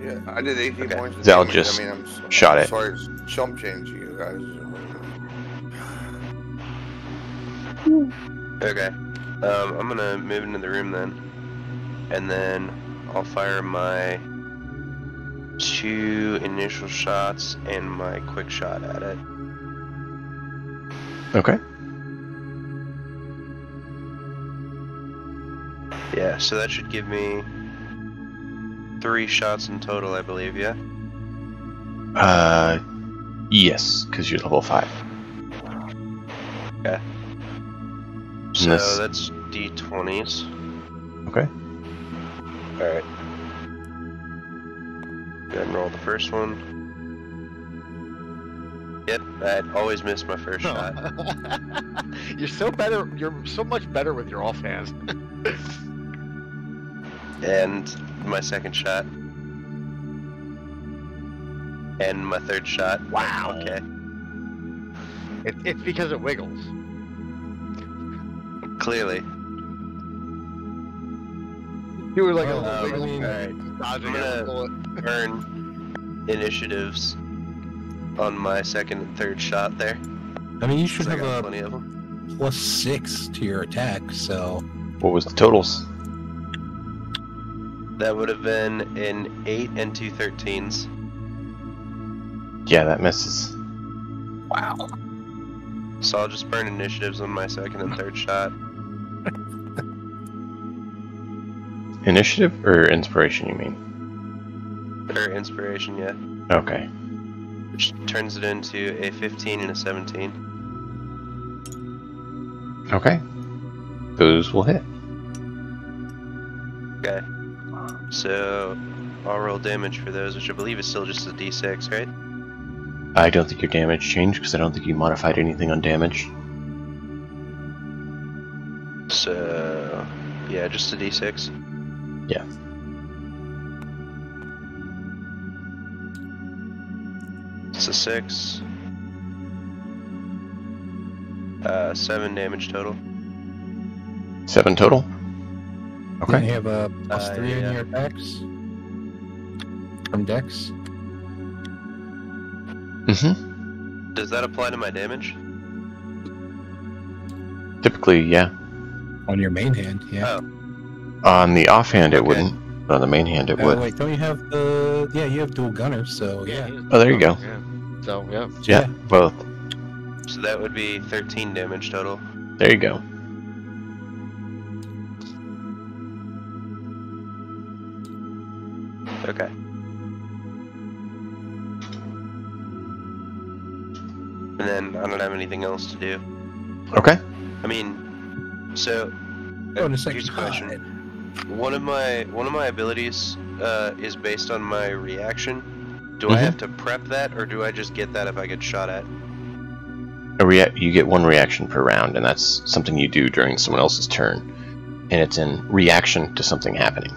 Yeah, I did 18 points of Zal damage. just I'm shot it. sorry to chump change you guys. Okay. I'm gonna move into the room then. And then I'll fire my 2 initial shots and my quick shot at it. Okay. Yeah, so that should give me 3 shots in total, I believe, yeah? Yes, because you're level 5. Okay. So that's D20s. Okay. Alright. Go ahead and roll the first one. Yep, I always miss my first shot. You're so much better with your offhand. And my second shot. And my third shot. Wow. Okay. It's because it wiggles. Clearly. You were like a I wiggle. mean, alright. I'm gonna earn initiatives on my second and third shot there. I mean, you should I have got a plenty of them. +6 to your attack, so... What was the totals? That would have been an 8 and 2 13s. Yeah, that misses. Wow. So I'll just burn initiatives on my second and third shot. Initiative or inspiration, you mean? Or inspiration, yeah. Okay. Which turns it into a 15 and a 17. Okay. Those will hit. Okay. So I'll roll damage for those, which I believe is still just a d6, right? I don't think your damage changed because I don't think you modified anything on damage. So yeah, just a d6. Yeah. It's a 6. 7 damage total. 7 total? Okay. Okay. You have a +3 in yeah. your attacks? From Dex? Mm-hmm. Does that apply to my damage? Typically, yeah. On your main hand, yeah. Oh. On the offhand, it Okay. wouldn't, but on the main hand, it would. Wait, don't you have the... Yeah, you have dual gunner, so yeah. Oh, there you go. Yeah. So, yeah. Yeah, both. So that would be 13 damage total. There you go. Okay. And then I don't have anything else to do. Okay. I mean, so Oh, and a second here's a question. One of my abilities is based on my reaction. Do I Mhm. have to prep that, or do I just get that if I get shot at? You get 1 reaction per round, and that's something you do during someone else's turn. And it's in reaction to something happening.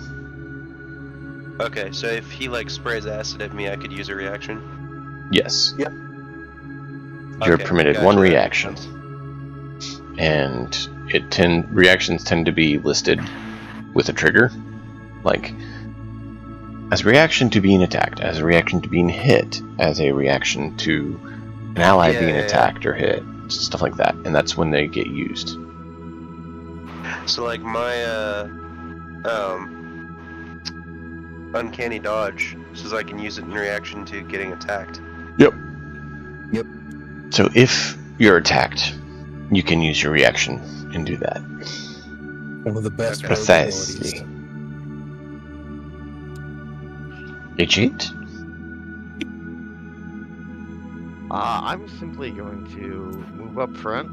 Okay, so if he like sprays acid at me, I could use a reaction. Yes. Yep. You're Okay, permitted gotcha, 1 that makes reaction. sense. And reactions tend to be listed with a trigger. Like, as a reaction to being attacked, as a reaction to being hit, as a reaction to an ally being attacked or hit, stuff like that. And that's when they get used. So like my uncanny dodge says I can use it in reaction to getting attacked. Yep. Yep. So if you're attacked, you can use your reaction and do that. One of the best rogue Precisely. abilities. H8? I'm simply going to move up front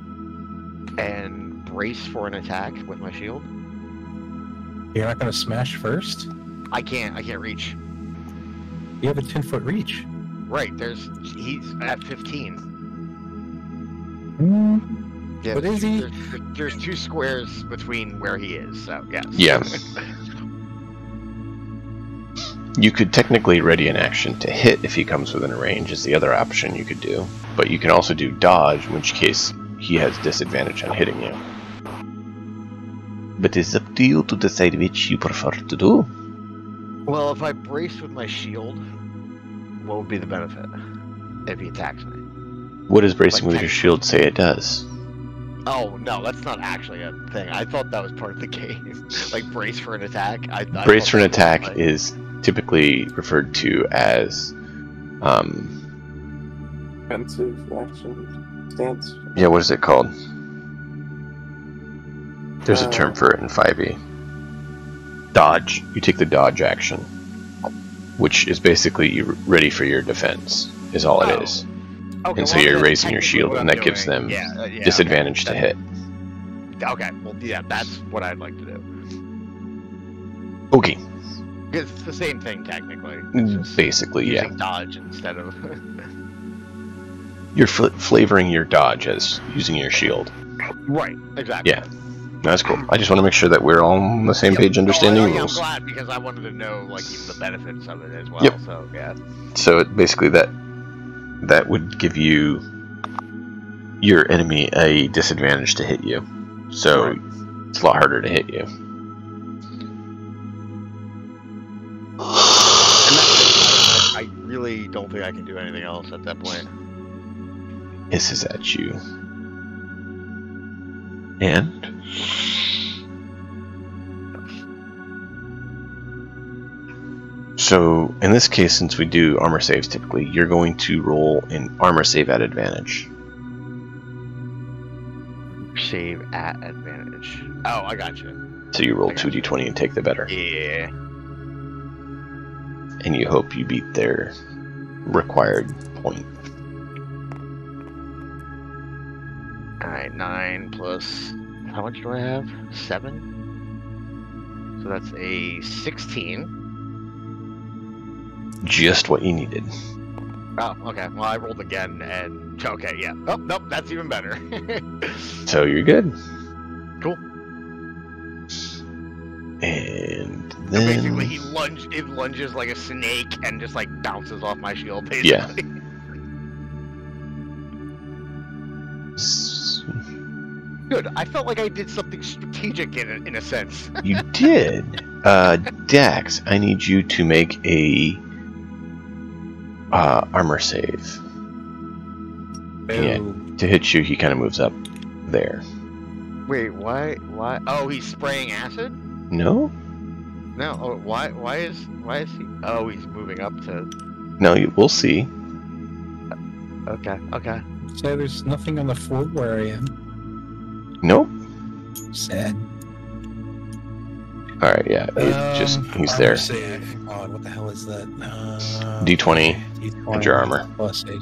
and brace for an attack with my shield. You're not going to smash first? I can't reach. You have a 10-foot reach. Right, he's at 15. Yeah, But is he? There's 2 squares between where he is, so yes. Yeah. You could technically ready an action to hit if he comes within a range, is the other option you could do. But you can also do dodge, in which case he has disadvantage on hitting you. But it's up to you to decide which you prefer to do. Well, if I brace with my shield, what would be the benefit if he attacks me? What does bracing Like with your shield say it does? Oh no, that's not actually a thing. I thought that was part of the game. Like brace for an attack. I Brace for an thought that was attack like- is typically referred to as, Defensive action stance. yeah, what is it called? There's a term for it in 5e. Dodge. You take the dodge action, which is basically you're ready for your defense, is all it is. Okay, And so well, you're that's raising your technically shield, what and I'm that gives doing. them disadvantage to hit. Okay, well, yeah, that's what I'd like to do. Okay. Because it's the same thing technically. It's just Basically, using yeah. dodge instead of. You're flavoring your dodge as using your shield. Right. Exactly. Yeah. That's cool. I just want to make sure that we're all on the same page understanding I'm rules. glad because I wanted to know like even the benefits of it as well. Yep. So yeah. So basically that would give you your enemy a disadvantage to hit you. So it's a lot harder to hit you. And that's it. I really don't think I can do anything else at that point. Hisses at you. And so in this case, since we do armor saves typically, you're going to roll an armor save at advantage. Save at advantage. Oh, I got you. So you roll I got you. 2d20 and take the better. Yeah. And you hope you beat their required point. Alright, 9 plus. How much do I have? 7? So that's a 16. Just what you needed. Oh, okay. Well, I rolled again and. Okay, yeah. Oh, nope, that's even better. So you're good. Cool. And So then basically, it lunges like a snake and just like bounces off my shield, basically. Yeah. Good. I felt like I did something strategic in a sense. You did. Dax, I need you to make a armor save. Yeah. To hit you, he kind of moves up there. Wait, why? Oh, he's spraying acid? No? No. Oh, why is he? Oh, he's moving up to. No, we'll see. Okay. So there's nothing on the floor where I am. Nope. Sad. Alright, yeah. He's there. God, what the hell is that? D20 and your armor. Plus 8.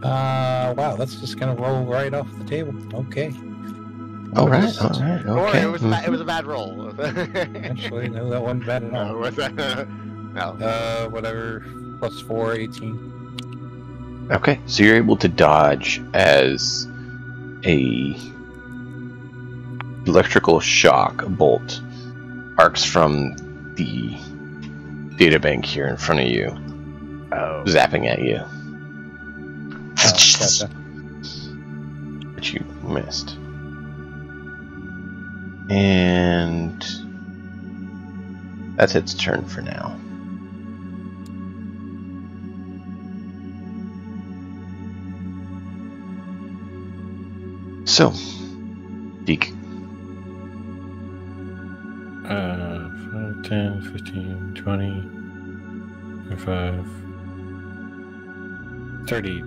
Wow, that's just gonna roll right off the table. Okay. Alright, Or okay. it was a bad roll. Actually, no, that wasn't bad at all. No, was that? No. Whatever. Plus 4, 18. Okay, so you're able to dodge as a electrical shock bolt arcs from the databank here in front of you, zapping at you. Gotcha. But you missed. And that's its turn for now. So, Deke. 5, 10, 15, 20, 25, 30.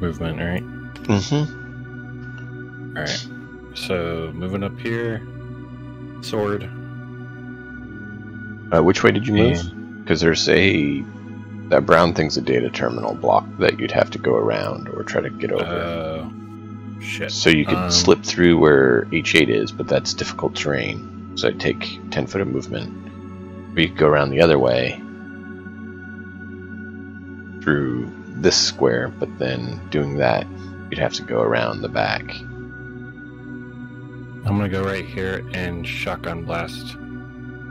Movement, right? Mm-hmm. Alright. So, moving up here. Sword. Which way did you move? Because there's that brown thing's a data terminal block that you'd have to go around or try to get over. Shit. So you could slip through where H8 is, but that's difficult terrain. So it'd take 10 foot of movement. Or you could go around the other way through this square, but then doing that, you'd have to go around the back. I'm gonna go right here and shotgun blast.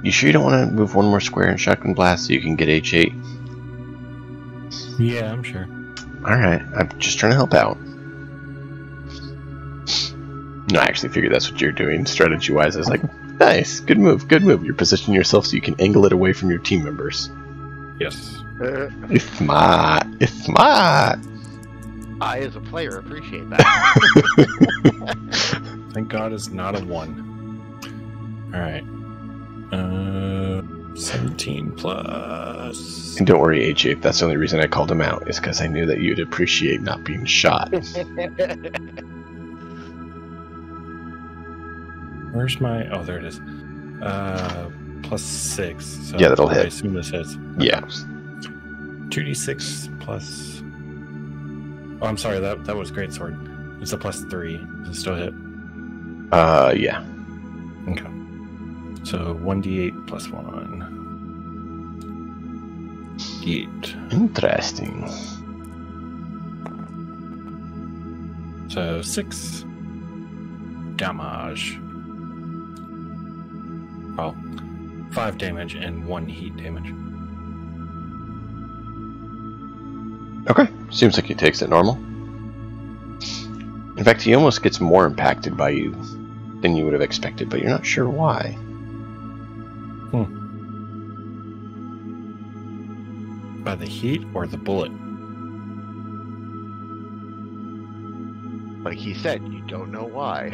You sure you don't want to move one more square and shotgun blast so you can get H8? Yeah, I'm sure. Alright, I'm just trying to help out. No, I actually figured that's what you're doing strategy-wise. I was like, nice, good move. You're positioning yourself so you can angle it away from your team members. Yes. It's smart. I, as a player, appreciate that. Thank God it's not a 1. Alright. 17 plus. And don't worry, H8, that's the only reason I called him out, is because I knew that you'd appreciate not being shot. Where's my... Oh, there it is. Plus 6. So yeah, that'll hit. I assume this hits. Yeah. 2d6 plus... Oh, I'm sorry, that was greatsword. It's a plus 3. Does it still hit? Yeah. Okay. So 1d8 plus 1. 8. Interesting. So 6 damage. Well, 5 damage and 1 heat damage. Okay. Seems like he takes it normal. In fact, he almost gets more impacted by you than you would have expected, but you're not sure why. By the heat or the bullet? Like he said, you don't know why.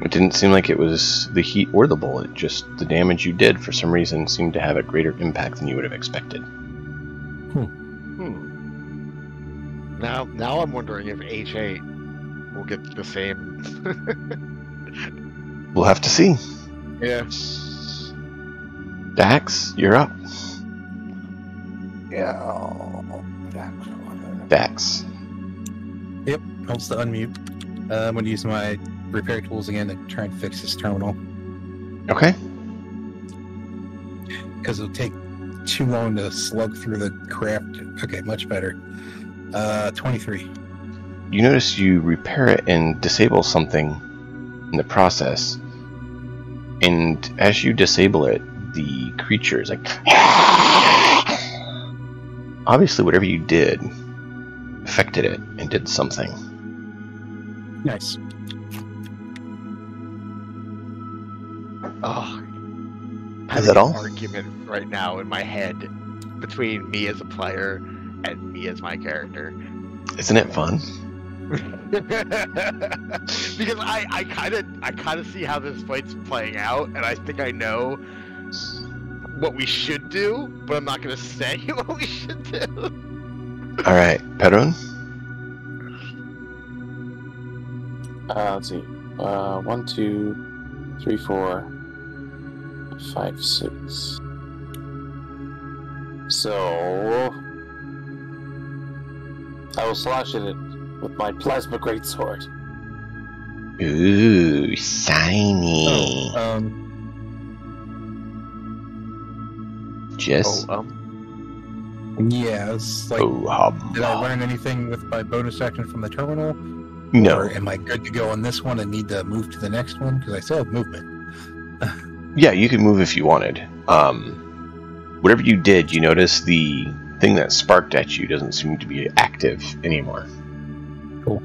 It didn't seem like it was the heat or the bullet, just the damage you did for some reason seemed to have a greater impact than you would have expected. Now I'm wondering if H8 will get the same. We'll have to see. Yeah. Dax, you're up. Yeah. Dax. Yep, helps to unmute. I'm going to use my repair tools again to try and fix this terminal. Okay. Because it'll take too long to slug through the crap. Okay, much better. 23. You notice you repair it and disable something in the process. And as you disable it, the creature is like... Obviously, whatever you did affected it and did something. Nice. Oh, Is that all? Argument right now in my head between me as a player and me as my character. Isn't it fun? Because I kind of see how this fight's playing out, and I think I know what we should do, but I'm not going to say what we should do. All right, Perun. Let's see. 1, 2, 3, 4, 5, 6. So I will slash at it with my plasma greatsword. Ooh, shiny. Jess? Yeah, it's like, did I learn anything with my bonus action from the terminal? No. Or am I good to go on this one and need to move to the next one? Because I still have movement. Yeah, you can move if you wanted. Whatever you did, you notice the thing that sparked at you doesn't seem to be active anymore. Cool.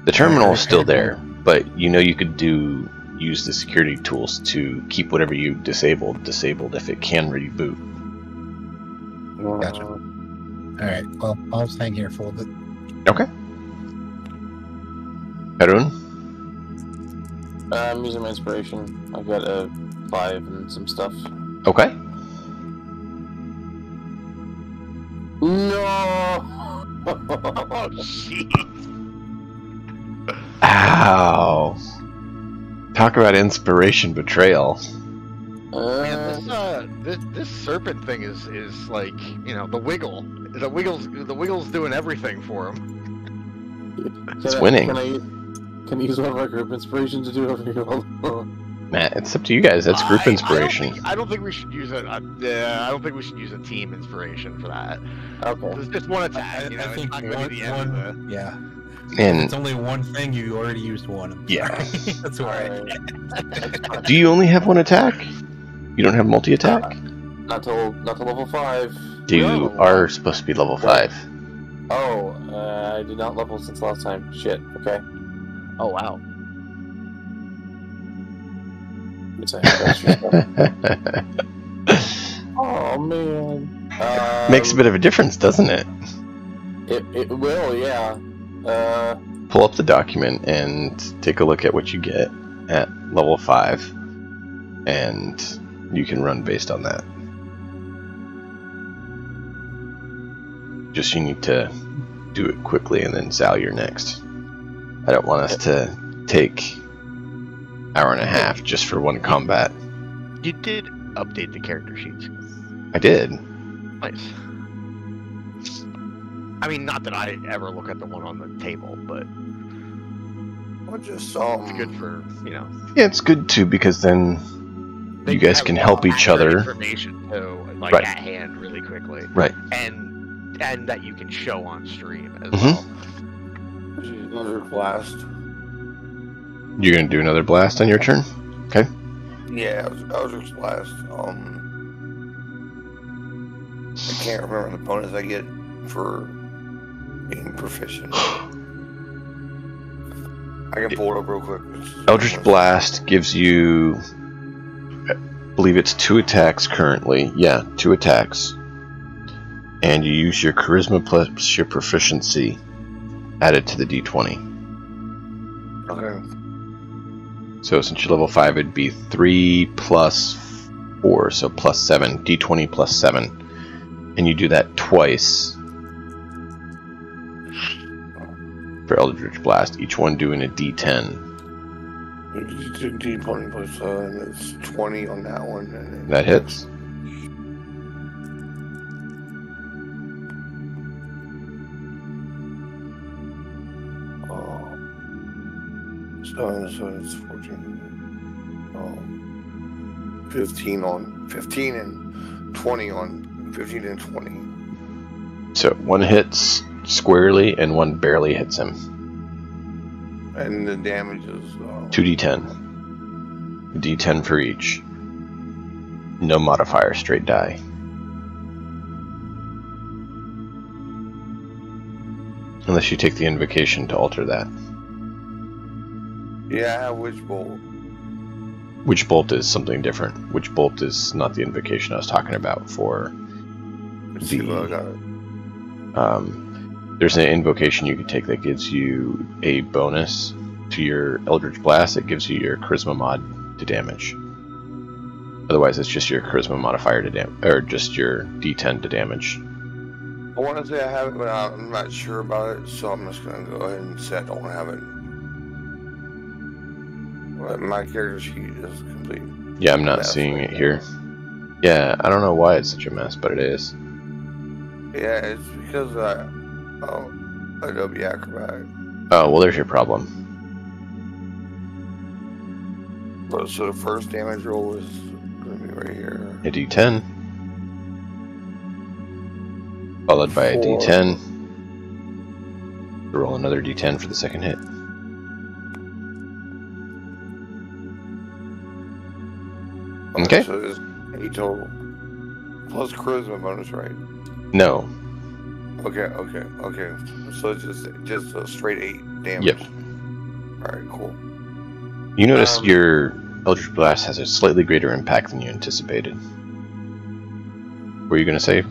The terminal is still there, but you know you could use the security tools to keep whatever you disabled if it can reboot. Gotcha. Alright, well, I'll just hang here for a little bit. Okay. Perun? I'm using my inspiration. I've got a 5 and some stuff. Okay. No! Oh, jeez. Ow. Talk about inspiration betrayal. Man, this serpent thing is like, you know, the wiggle's doing everything for him. It's winning. Can I use one of my group inspiration to do everything? Matt, it's up to you guys. That's group inspiration. I don't think we should use it. I don't think we should use a team inspiration for that. Okay. It's just one attack. You know, I think it's not going to be the end of it. Yeah. And It's only one thing, you already used one. I'm Yeah. sorry. That's alright. do you only have one attack? You don't have multi-attack? Not till level 5. You are supposed to be level 5. Oh, I did not level since last time. Shit. Okay. Oh wow. it's a extra stuff. Oh man. Makes a bit of a difference, doesn't it? It will, yeah. Pull up the document and take a look at what you get at level 5, and you can run based on that. Just you need to do it quickly, and then Zal, you're next. I don't want us to take hour and a half just for one combat. You did update the character sheets. I did. Nice. I mean, not that I ever look at the one on the table, but just it's good for, you know. Yeah, it's good too, because then you guys can help each other. Information too, like right. at hand, really quickly. Right. And that you can show on stream as well. Another blast. You're gonna do another blast on your turn? Okay. Yeah, Eldritch Blast. I can't remember the bonus I get for being proficient. I can pull it up real quick. Eldritch Blast gives you, I believe it's 2 attacks currently. Yeah, 2 attacks. And you use your charisma plus your proficiency added to the d20. Okay. So since you're level 5, it'd be 3 plus 4, so plus 7. d20 plus 7. And you do that twice for Eldritch Blast, each one doing a d10. D20 plus 7, it's 20 on that one. And that hits. So it's 14. 15 on 15 and 20 on 15 and 20. So one hits squarely and one barely hits him. And the damage is 2d10. D10 for each. No modifier, straight die. Unless you take the invocation to alter that. Yeah, I have Witch Bolt. Witch Bolt is something different. Witch Bolt is not the invocation I was talking about for there's an invocation you can take that gives you a bonus to your Eldritch Blast. It gives you your charisma mod to damage. Otherwise, it's just your charisma modifier to damage, or just your d10 to damage. I want to say I have it, but I'm not sure about it, so I'm just going to go ahead and say I don't have it. But my character sheet is complete. Yeah, I'm not seeing it here. Yeah, I don't know why it's such a mess, but it is. Yeah, it's because Adobe Acrobat. Oh, well, there's your problem. So the first damage roll is going to be right here. A d10. Followed by a d10. Roll another d10 for the second hit. Okay. So there's 8 total. Plus charisma bonus, right? No. Okay. So it's just a straight 8 damage. Yep. Alright, cool. You notice your Eldritch Blast has a slightly greater impact than you anticipated. What were you going to say?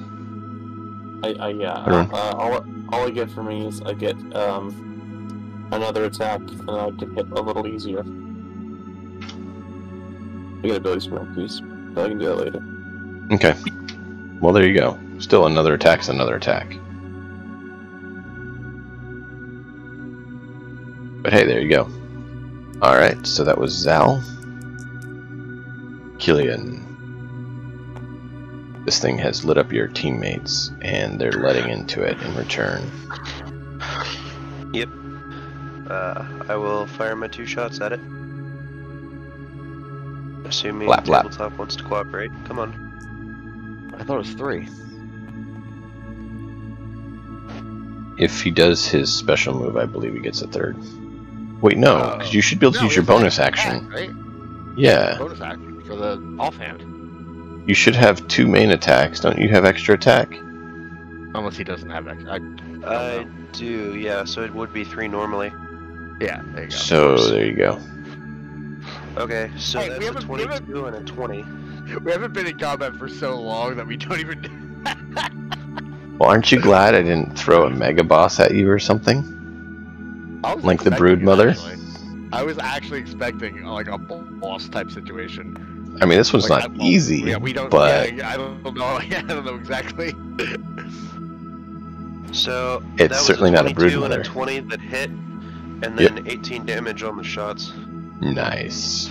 All I get for me is I get another attack, and I can hit a little easier. I get abilities for my piece, but I can do that later. Okay. Well, there you go. Still another attack's another attack. But hey, there you go. Alright, so that was Zal. Killian. This thing has lit up your teammates, and they're letting into it in return. Yep. I will fire my 2 shots at it. Assuming Tabletop wants to cooperate. Come on. I thought it was 3. If he does his special move, I believe he gets a 3rd. Wait, no, because you should be able to use your bonus action. Attack, right? Yeah. Bonus action for the offhand. You should have 2 main attacks. Don't you have extra attack? Unless he doesn't have extra. I do, yeah, so it would be 3 normally. Yeah, there you go. So, there you go. Okay, so Hey, that's a 22 and a 20. We haven't been in combat for so long that we don't even. Well, aren't you glad I didn't throw a mega boss at you or something? I was Like the expecting it, Broodmother? actually. I was actually expecting like a boss type situation. I mean, this one's Like, not easy, Yeah, we don't. but Yeah, I don't know. Yeah, I don't know exactly. So It's that was certainly a not a 22 and a Broodmother. 20 that hit, and then 18 damage on the shots. nice.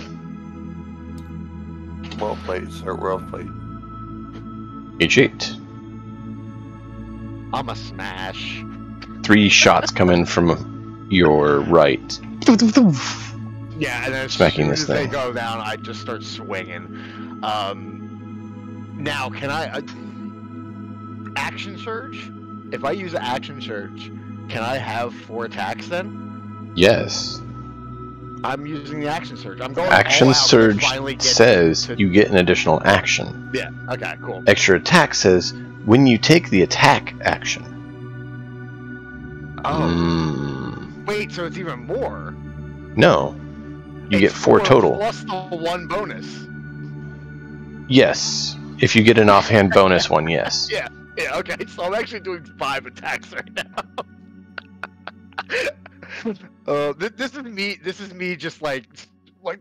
Well played, sir. Well played. H8. I'm a smash. 3 shots come in from your right. Yeah, and then as Smacking soon this as they thing. go down, I just start swinging. Now, can I action surge? If I use action surge, can I have 4 attacks then? Yes. I'm using the action surge. I'm going Action all out to Surge finally get says to- you get an additional action. Yeah. Okay. Cool. Extra Attack says when you take the attack action. Oh. Wait. So it's even more. No. You get It's 4 total. plus the 1 bonus. Yes. If you get an offhand bonus one, yes. Yeah. Yeah. Okay. So I'm actually doing 5 attacks right now. This is me. This is me. Just like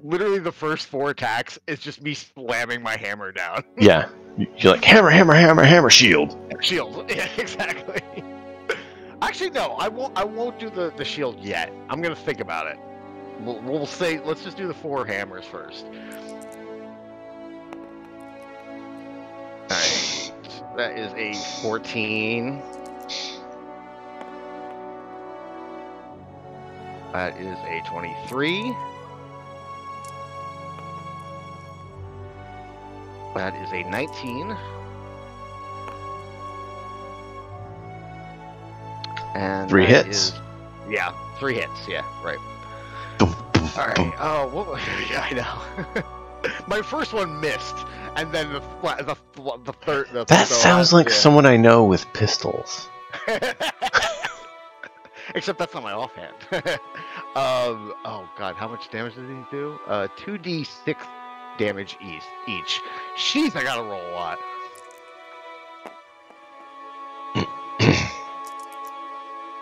literally the first 4 attacks is just me slamming my hammer down. Yeah. You're like hammer, hammer, hammer, hammer, shield. Shield. Yeah. Exactly. Actually, no. I won't. I won't do the shield yet. I'm gonna think about it. We'll say. Let's just do the 4 hammers first. All right. That is a 14. That is a 23. That is a 19. And 3 that hits. is- yeah, 3 hits. Yeah, right. Boom, boom, All right. boom. Oh, well, yeah, I know. My first one missed, and then the third. That sounds like someone I know with pistols. Except that's not my offhand. Oh god, how much damage did he do? 2d6 damage each. Jeez, I gotta roll a lot.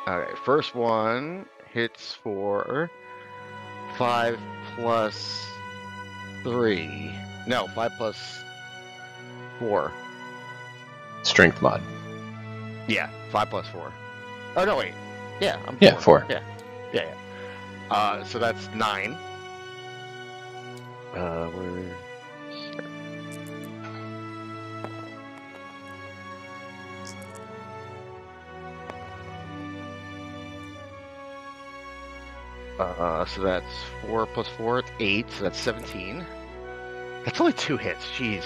Alright, first one hits for 5 plus 3. No, 5 plus 4. Strength mod. Yeah, 5 plus 4. Oh no, wait. Yeah, I'm 4. Yeah, 4. Yeah. So that's 9. We're... so that's 4 plus 4, it's 8, so that's 17. That's only 2 hits, jeez.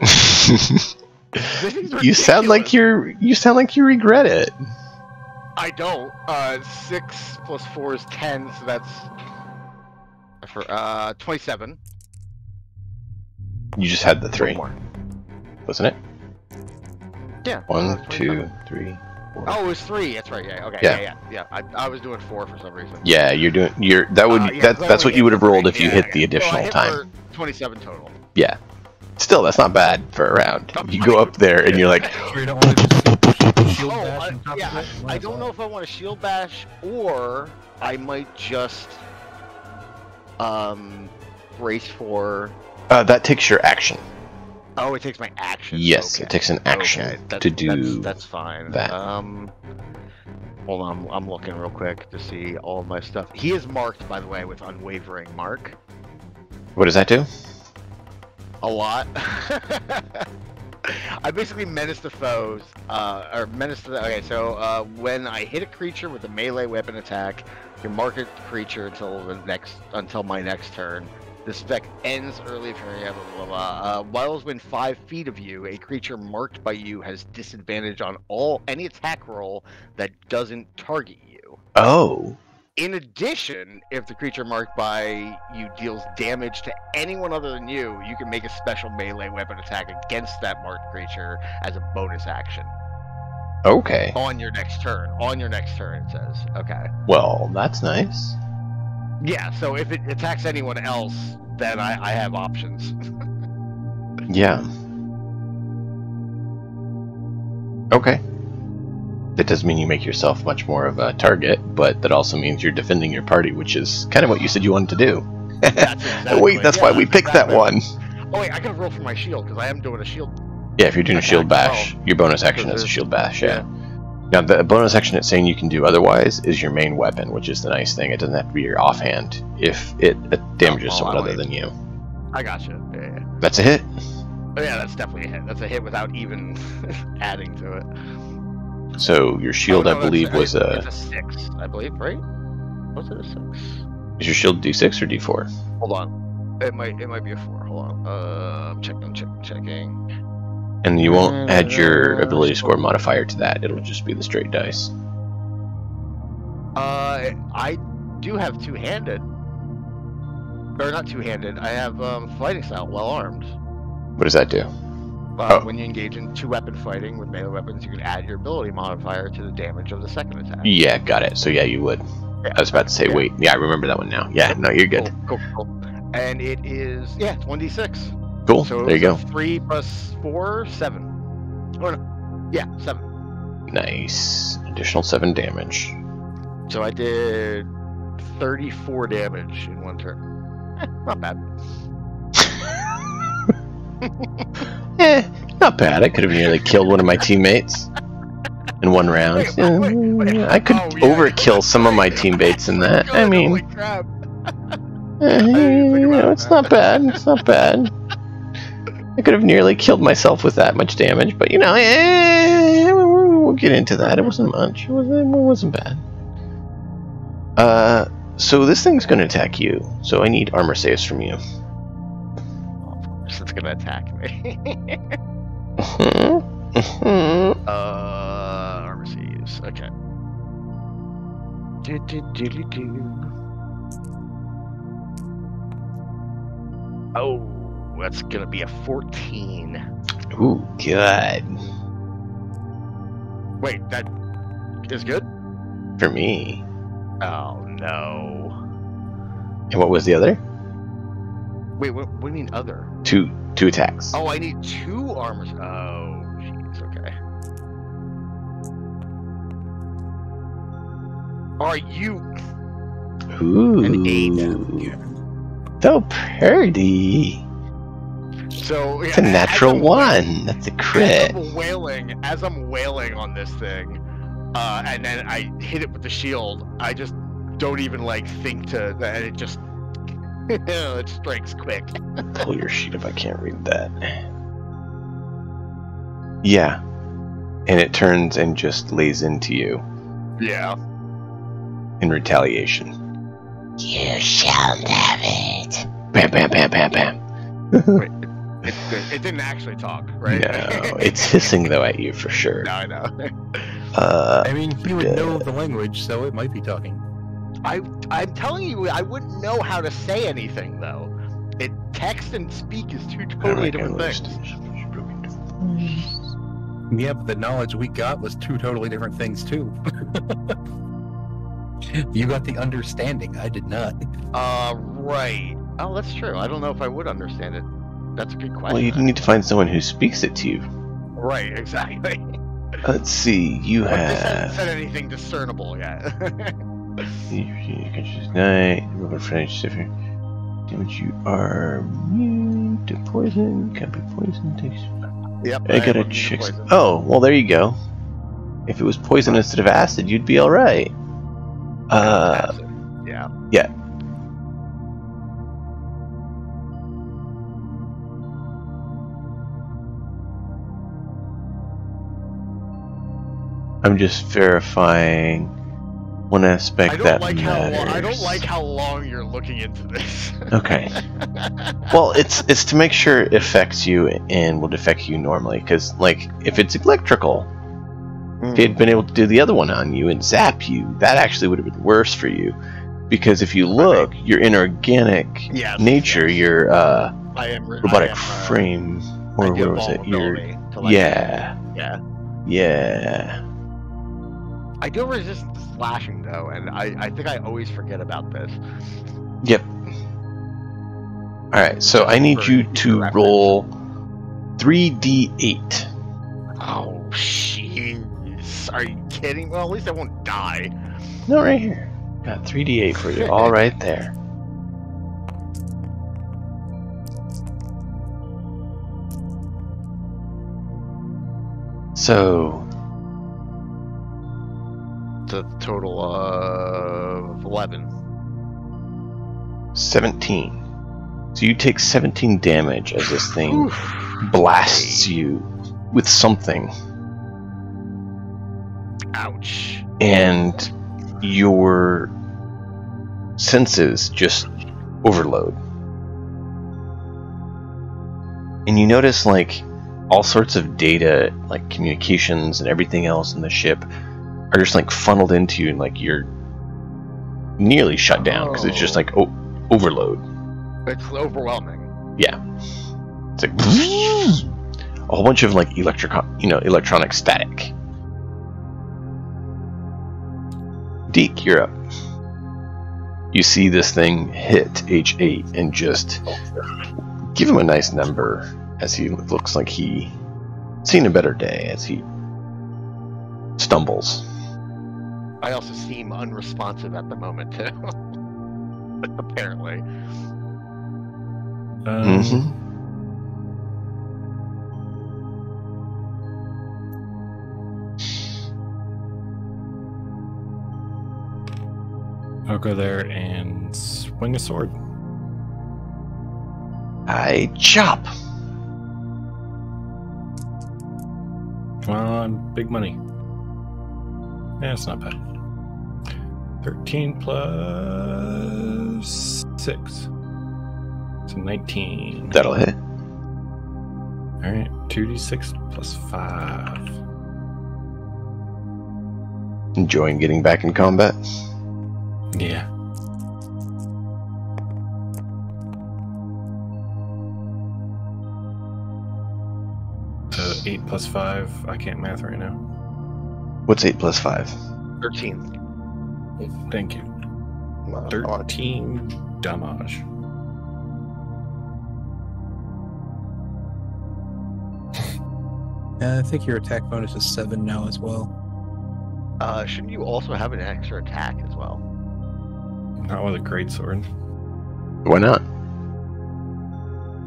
This is You sound like you regret it. I don't. 6 plus 4 is 10, so that's for 27. You just had the 3, One more. wasn't it? Yeah. 1, 2, 3, 4. Oh, it was 3. That's right. Yeah. Okay. Yeah. Yeah. I was doing 4 for some reason. Yeah, that would Yeah, that's what you would have rolled if you Yeah, hit the yeah. additional Well, I hit time. for 27 total. Yeah. Still, that's not bad for a round. You go up there and you're like, Sure you don't want to just shield Oh, bash on top yeah. of it? I don't know if I want to shield bash or I might just brace for. that takes your action. Oh, it takes my action. Yes, Okay. it takes an action Okay, to do that's fine. that. Hold on, I'm looking real quick to see all of my stuff. He is marked, by the way, with unwavering mark. What does that do? A lot. I basically menace the foes, or menace the. Okay, so when I hit a creature with a melee weapon attack, you mark a creature until my next turn. The spec ends early if you're blah blah blah. While it's within 5 feet of you, a creature marked by you has disadvantage on any attack roll that doesn't target you. Oh. In addition, if the creature marked by you deals damage to anyone other than you, you can make a special melee weapon attack against that marked creature as a bonus action. Okay. On your next turn. On your next turn, it says. Okay. Well, that's nice. Yeah, so if it attacks anyone else, then I have options. Yeah. Okay. That doesn't mean you make yourself much more of a target, but that also means you're defending your party, which is kind of what you said you wanted to do. That's exactly, Wait, that's why we picked that one. Oh wait, I gotta roll for my shield, because I am doing a shield. Yeah, if you're doing a shield bash, your bonus action is a shield bash, yeah. Now, the bonus action it's saying you can do otherwise is your main weapon, which is the nice thing. It doesn't have to be your offhand if it damages someone other than you. I gotcha. Yeah. That's a hit. Oh, yeah, that's definitely a hit. That's a hit without even adding to it. So your shield, I believe, was a... It's a 6, I believe, right? Was it a 6? Is your shield D6 or D4? Hold on. It might be a 4. Hold on. I'm checking. And you won't add your ability score modifier to that. It'll just be the straight dice. I do have two-handed. Or not two-handed. I have fighting style, well-armed. What does that do? When you engage in two-weapon fighting with melee weapons, you can add your ability modifier to the damage of the second attack. Yeah, got it. So yeah, you would. Yeah. I was about to say, wait. Yeah, I remember that one now. Yeah, no, you're good. Cool. And it is, it's 1d6. Cool, So there you go. 3 plus 4, 7. Oh, no. Yeah, 7. Nice. Additional 7 damage. So I did 34 damage in one turn. Not bad. Not bad. I could have nearly killed one of my teammates in one round. Wait. I could overkill some of my teammates in that. I mean, holy crap. it's not bad. It's not bad. I could have nearly killed myself with that much damage, but we'll get into that. It wasn't much. It wasn't bad. So this thing's going to attack you. So I need armor saves from you. Of course, it's going to attack me. Armor saves. Okay. Oh. That's gonna be a 14. Ooh, good. Wait, that is good? For me. Oh, no. And what was the other? Wait, what do you mean other? Two attacks. Oh, I need 2 armors. Oh, jeez, okay. Are you... Ooh. An 8. So pretty. So it's a natural 1. That's a crit. As I'm wailing on this thing, and then I hit it with the shield, I just don't even think to, and it just it strikes quick. Pull your sheet if I can't read that. Yeah, and it turns and just lays into you. Yeah. In retaliation. You shall have it. Bam, bam, bam, bam, bam. Wait. It didn't actually talk, right? No, it's hissing though at you for sure. No, I know. I mean, he would know the language, so it might be talking. I'm telling you, I wouldn't know how to say anything though. Text and speak is 2 totally different things. Yeah, but the knowledge we got was 2 totally different things too. You got the understanding. I did not. Right. Oh, that's true. I don't know if I would understand it. That's a good question. Well, you need to find someone who speaks it to you. Right, exactly. Let's see, you have... This hasn't said anything discernible yet. You can choose night, roll French, damage you are immune to poison, can't be poisoned, takes... Yep, I gotta check... Oh, well there you go. If it was poison instead of acid, you'd be alright. Acid. Yeah. Yeah. I'm just verifying one aspect that matters. I don't like how long you're looking into this. Okay. Well, it's to make sure it affects you and would affect you normally. Because, if it's electrical, if he had been able to do the other one on you and zap you, that actually would have been worse for you. Because if you look, your inorganic nature, your robotic frame, or where was it? Your Yeah. I do resist slashing though, and I think I always forget about this. Yep. Alright, so I need you to roll 3d8. Oh, jeez. Are you kidding? Well, at least I won't die. No, right here. Got 3d8 for you, all right there. So... It's a total of 11. 17. So you take 17 damage as this thing blasts you with something. Ouch. And your senses just overload. And you notice, like, all sorts of data, like communications and everything else in the ship, are just, like, funneled into you, and, like, you're nearly shut down, because it's just, like, overload. It's overwhelming. Yeah. It's like a whole bunch of, like, electronic static. Deke, you're up. You see this thing hit H8 and just give him a nice number, as he looks like he's seen a better day as he stumbles. I also seem unresponsive at the moment too. Apparently. I'll go there and swing a sword. I chop. Come on, big money. Yeah, it's not bad. 13 plus 6. So 19. That'll hit. Alright, 2d6 plus 5. Enjoying getting back in combat? Yeah. So 8 plus 5. I can't math right now. What's 8 plus 5? 13. Thank you. 13 damage. I think your attack bonus is 7 now as well. Shouldn't you also have an extra attack as well? Not with a greatsword. Why not?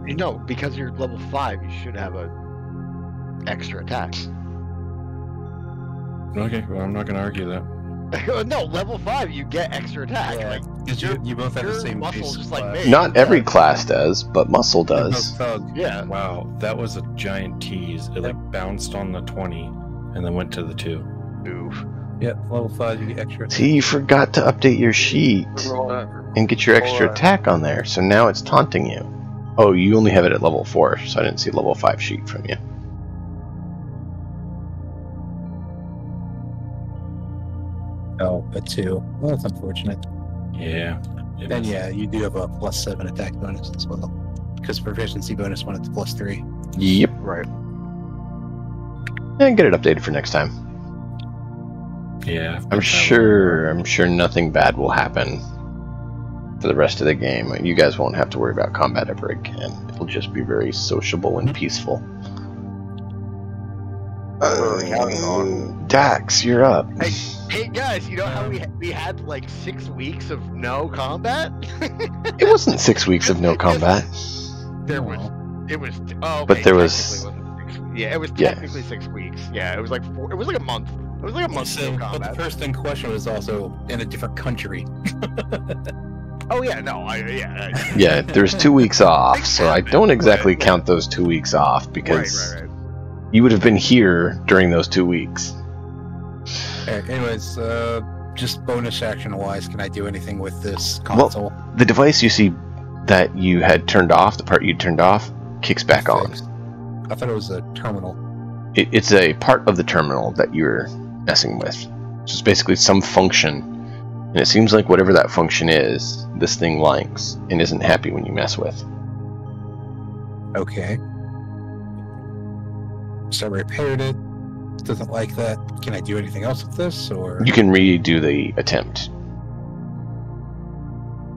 You know, because you're level 5, you should have a extra attack. Okay, well, I'm not going to argue that. No, level 5, you get extra attack. Yeah, like, you both have the same muscle, base just like class. me. Not every class does, but muscle does. Thug. Yeah. Wow, that was a giant tease. It like bounced on the 20 and then went to the 2. Oof. Yep, level 5, you get extra. See, you forgot to update your sheet and get your extra attack on there, so now it's taunting you. Oh, you only have it at level 4, so I didn't see level 5 sheet from you. Oh, a 2. Well, that's unfortunate. Yeah. Then yeah, you do have a plus 7 attack bonus as well. Because proficiency bonus went up to plus 3. Yep. Right. And get it updated for next time. Yeah. I'm sure nothing bad will happen for the rest of the game. You guys won't have to worry about combat ever again. It'll just be very sociable and peaceful. Dax, you're up. Hey guys, you know how we had like 6 weeks of no combat? It wasn't 6 weeks of no combat. It was. Oh, okay, But there was. Yeah, it was technically 6 weeks. Yeah, it was like 4. It was like a month. It was like a month of no But combat. the person in question was also in a different country. Oh yeah, no, Yeah, there's 2 weeks off, so I don't exactly count those 2 weeks off because Right. you would have been here during those 2 weeks. Alright, anyways, just bonus action wise, can I do anything with this console? Well, the device you see that you had turned off, the part you turned off, kicks back on. I thought it was a terminal. It's a part of the terminal that you're messing with. So it's basically some function, and it seems like whatever that function is, this thing likes and isn't happy when you mess with. Okay. So I repaired it. doesn't like that. Can I do anything else with this, or You can redo the attempt.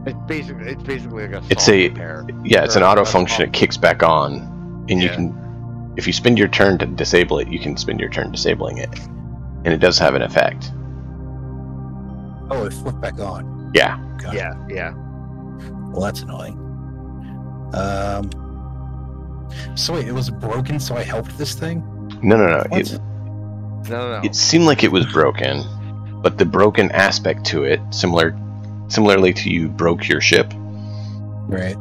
It's basically like a It's soft a repair. yeah, it's an Or auto a function. It soft- kicks back on, and you Yeah. can, if you spend your turn to disable it, you can spend your turn disabling it, and it does have an effect. oh, it flipped back on? Yeah. Gotcha. Yeah. Well, that's annoying. So wait, it was broken, so I helped this thing? No. What? No. It seemed like it was broken, but the broken aspect to it, similarly to you broke your ship, Right.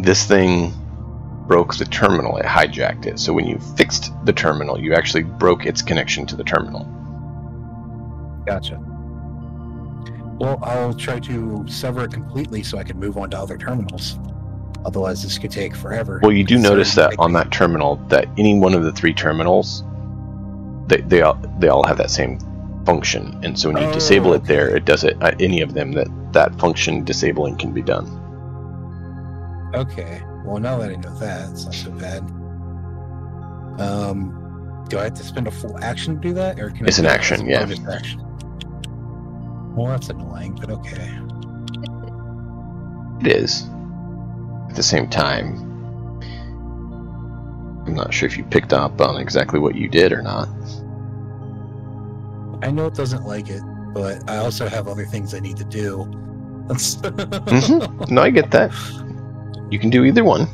this thing broke the terminal. It hijacked it. So when you fixed the terminal, you actually broke its connection to the terminal. Gotcha. Well, I'll try to sever it completely so I can move on to other terminals. Otherwise, this could take forever. Well, you do notice that on that. that terminal, that any one of the 3 terminals, they all have that same function, and so when you disable it there, it does it at any of them that function disabling can be done. Okay. Well, now that I know that, it's not so bad. Do I have to spend a full action to do that, or can It's I an do it action, as a yeah. bonus action? Well, that's annoying, but okay. It is. At the same time, I'm not sure if you picked up on exactly what you did or not. I know it doesn't like it, but I also have other things I need to do. No, I get that. You can do either one.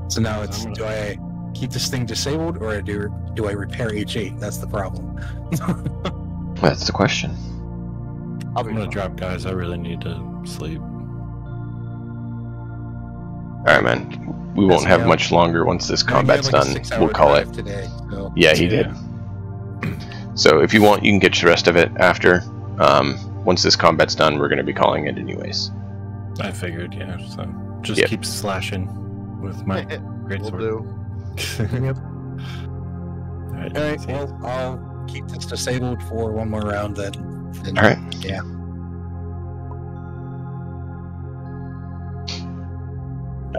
So now it's, do I keep this thing disabled, or do I repair H8? That's the problem. That's the question. I'm gonna drop, guys. I really need to sleep. Alright, man. We won't have much longer once this combat's done. We'll call it. Today, so. Yeah, he did. So if you want, you can get the rest of it after. Once this combat's done, we're going to be calling it anyways. I figured, yeah. So just keep slashing with my great sword. Will do. Yep. Alright, Alright, well, I'll keep this disabled for one more round then. Alright. Yeah.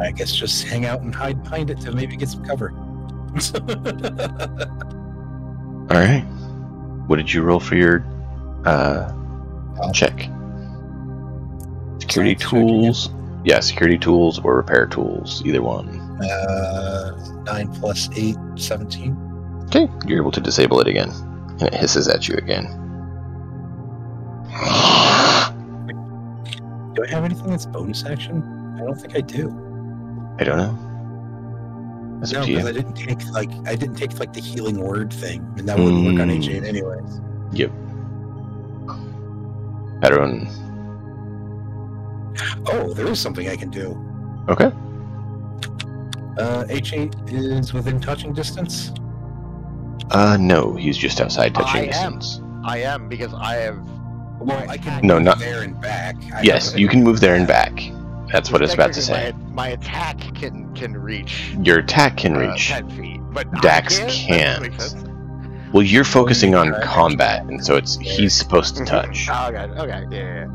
I guess just hang out and hide behind it to maybe get some cover. Alright. What did you roll for your check? Security Science check, tools? Yeah, security tools or repair tools. Either one. 9 plus 8, 17. Okay, you're able to disable it again. And it hisses at you again. Do I have anything that's bonus action? I don't think I do. I don't know. That's No, up to you. because I didn't take the healing word thing, and that wouldn't work on H8 anyways. Yep. Pattern. Oh, there is something I can do. Okay. H8 is within touching distance. No, he's just outside touching I am. distance. I am, because I have. Well, I can No, move not- there and back. Yes, you can move there and back. That's what it's about to say. My attack can reach Your attack can reach. 10 feet, but Dax I can't. That makes sense. Well, you're focusing on try combat, actually. and so he's supposed to touch. Oh, okay, yeah.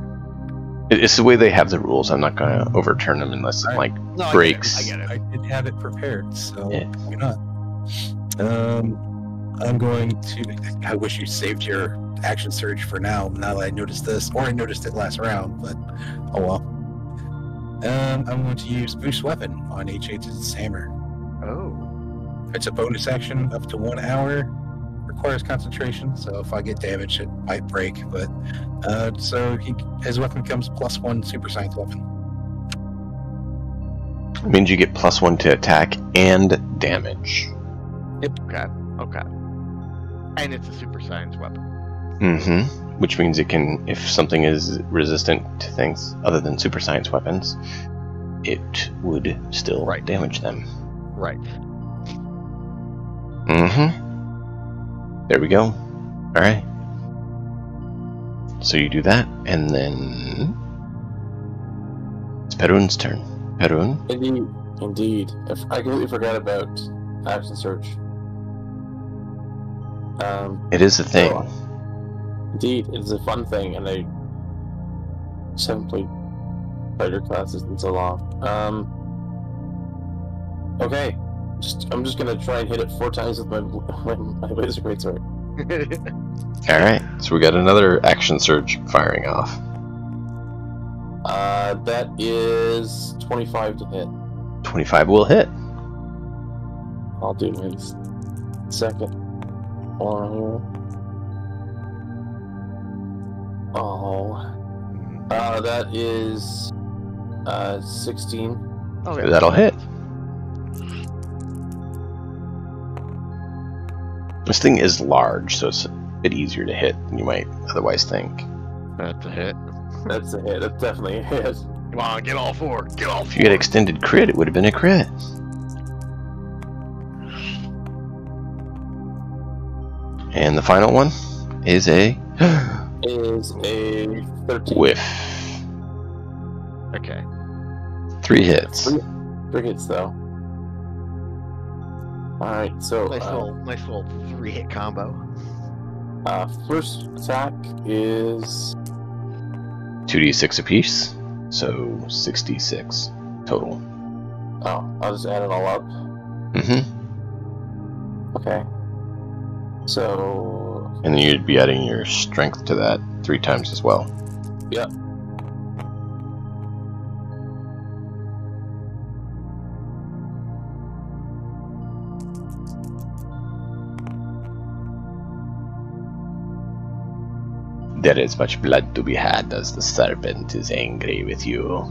It's the way they have the rules. I'm not going to overturn them unless it Alright. No, I breaks. get it. I did have it prepared, so Yeah. why not? I'm going to. I wish you saved your action surge for now. Now that I noticed this, or I noticed it last round, but oh well. I'm going to use boost weapon on H8's hammer. Oh. It's a bonus action up to 1 hour. Requires concentration, so if I get damaged, it might break. But so his weapon becomes +1 super science weapon. It means you get +1 to attack and damage. Okay. And it's a super science weapon. Mm-hmm. Which means it can, if something is resistant to things other than super science weapons, it would still damage them. Right. Mm-hmm. There we go. Alright. So you do that, and then it's Perun's turn. Perun? Indeed. I completely forgot about action search. It is a thing. Indeed, it's a fun thing, and I just haven't played fighter classes in so long. Okay. I'm just gonna try and hit it 4 times with my laser greatsword. Alright, so we got another action surge firing off. That is 25 to hit. 25 will hit. I'll do my second one here. Oh. That is 16. Okay. That'll hit. This thing is large, so it's a bit easier to hit than you might otherwise think. That's a hit. That's a hit. That's definitely a hit. Come on, get all 4. Get all 4. If you had extended crit, it would have been a crit. And the final one is a Is a 13. whiff. Okay. 3 hits. 3 hits though. Alright, so Nice little 3-hit combo. first attack is 2d6 apiece, so 66 total. I'll just add it all up. Mm-hmm. Okay. So And then you'd be adding your strength to that 3 times as well. Yep. There is much blood to be had as the serpent is angry with you.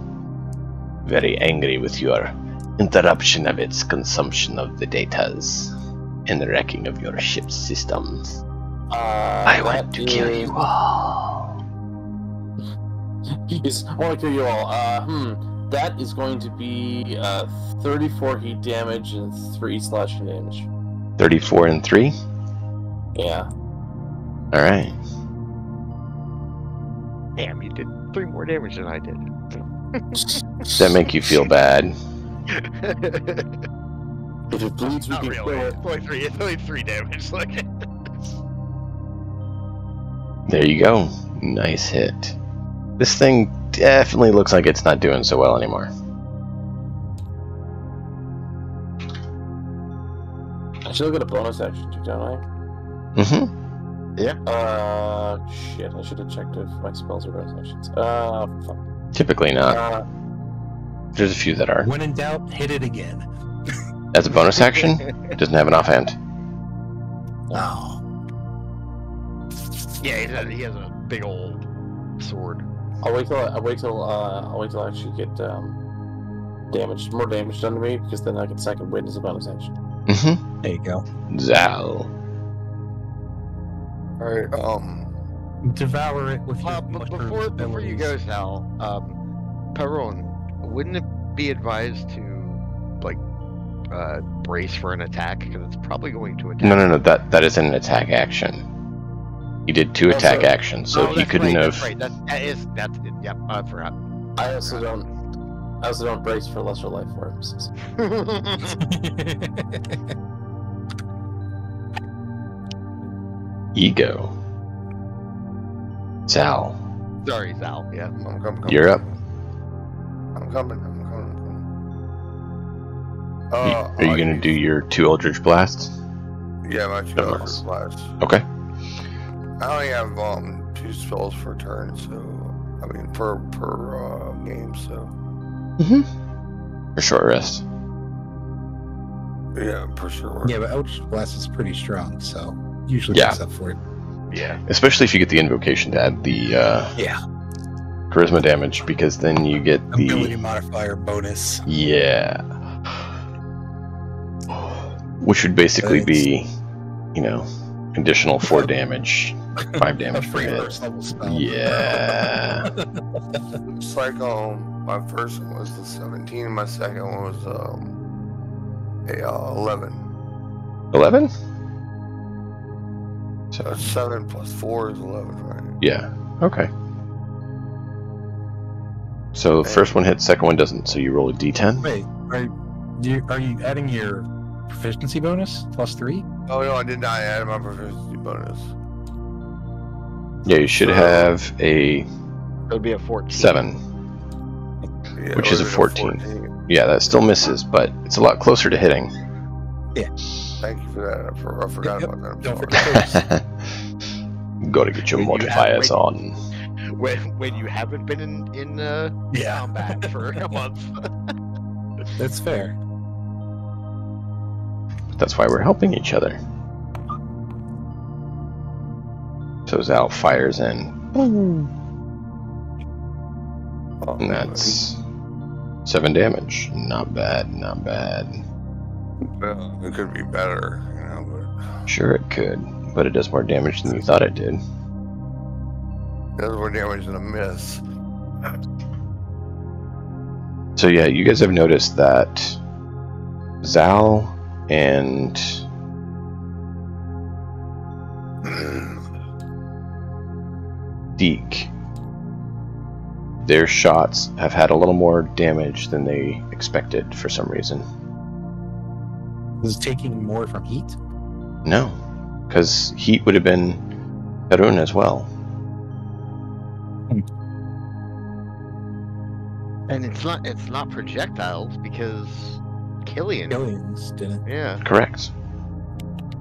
Very angry with your interruption of its consumption of the datas and the wrecking of your ship's systems. I want to kill you all. Yes, I want to kill you all. That is going to be 34 heat damage and 3 slashing damage. 34 and 3? Yeah. Alright. Damn, you did 3 more damage than I did. Does that make you feel bad? If it bleeds, we Not can really. kill it. It's only 3 damage. Like. There you go. Nice hit. This thing definitely looks like it's not doing so well anymore. I should get a bonus action too, don't I? Mm-hmm. Shit, I should have checked if my spells are bonus actions. Fuck. Typically not. There's a few that are. When in doubt, hit it again. As a bonus action, it doesn't have an offhand. Oh. Yeah, he has a big old sword. I'll wait till I actually get more damage done to me, because then I can second wind as a bonus action. Mm-hmm. There you go. Zal. Alright, Devour it with your But mushroom before you go, Sal, Perron, wouldn't it be advised to brace for an attack, because it's probably going to attack? No. That isn't an attack action. He did 2 attack actions, so he couldn't have. That's right. That's it. Yep, I forgot. I also don't brace for lesser life forms. Ego. Zal. Sorry, Sal. Yeah. I'm coming. You're up. I'm coming. Are you gonna do your 2 Eldritch Blasts? Yeah, my 2 Eldritch Blasts. Okay. I only have 2 spells per turn, so I mean per game, so. Mm-hmm. For short rest. Yeah, for sure. Yeah, but Eldritch Blast is pretty strong, so usually Yeah. makes up for it. Yeah. Especially if you get the invocation to add the charisma damage, because then you get the Ability modifier bonus. Yeah. Which would basically be, additional 4 damage, 5 damage per hit. First level spell. Yeah. It's like my first one was the 17, and my second one was a 11. 11? So 7 plus 4 is 11, right? Yeah. Okay. So the first one hits, second one doesn't. So you roll a d10. Wait, are you adding your proficiency bonus plus 3? Oh no, I did not add my proficiency bonus. Yeah, you should have a It would be a 14. 7, Yeah, which it is a would've 14. been Yeah, that still misses, but it's a lot closer to hitting. Thank you for that. I forgot about that. I'm Don't sorry. forget those. Gotta get your modifiers on. When you haven't been in combat for a month. That's fair. That's why we're helping each other. So Zal fires in. And that's 7 damage. Not bad, not bad. Well, it could be better, but Sure it could, but it does more damage than you thought it did. it does more damage than a miss. So yeah, you guys have noticed that Zal and Deke, their shots have had a little more damage than they expected for some reason. Was it taking more from heat? No, because heat would have been Harun as well. And it's not projectiles because Killian. Killians didn't. Yeah, Correct.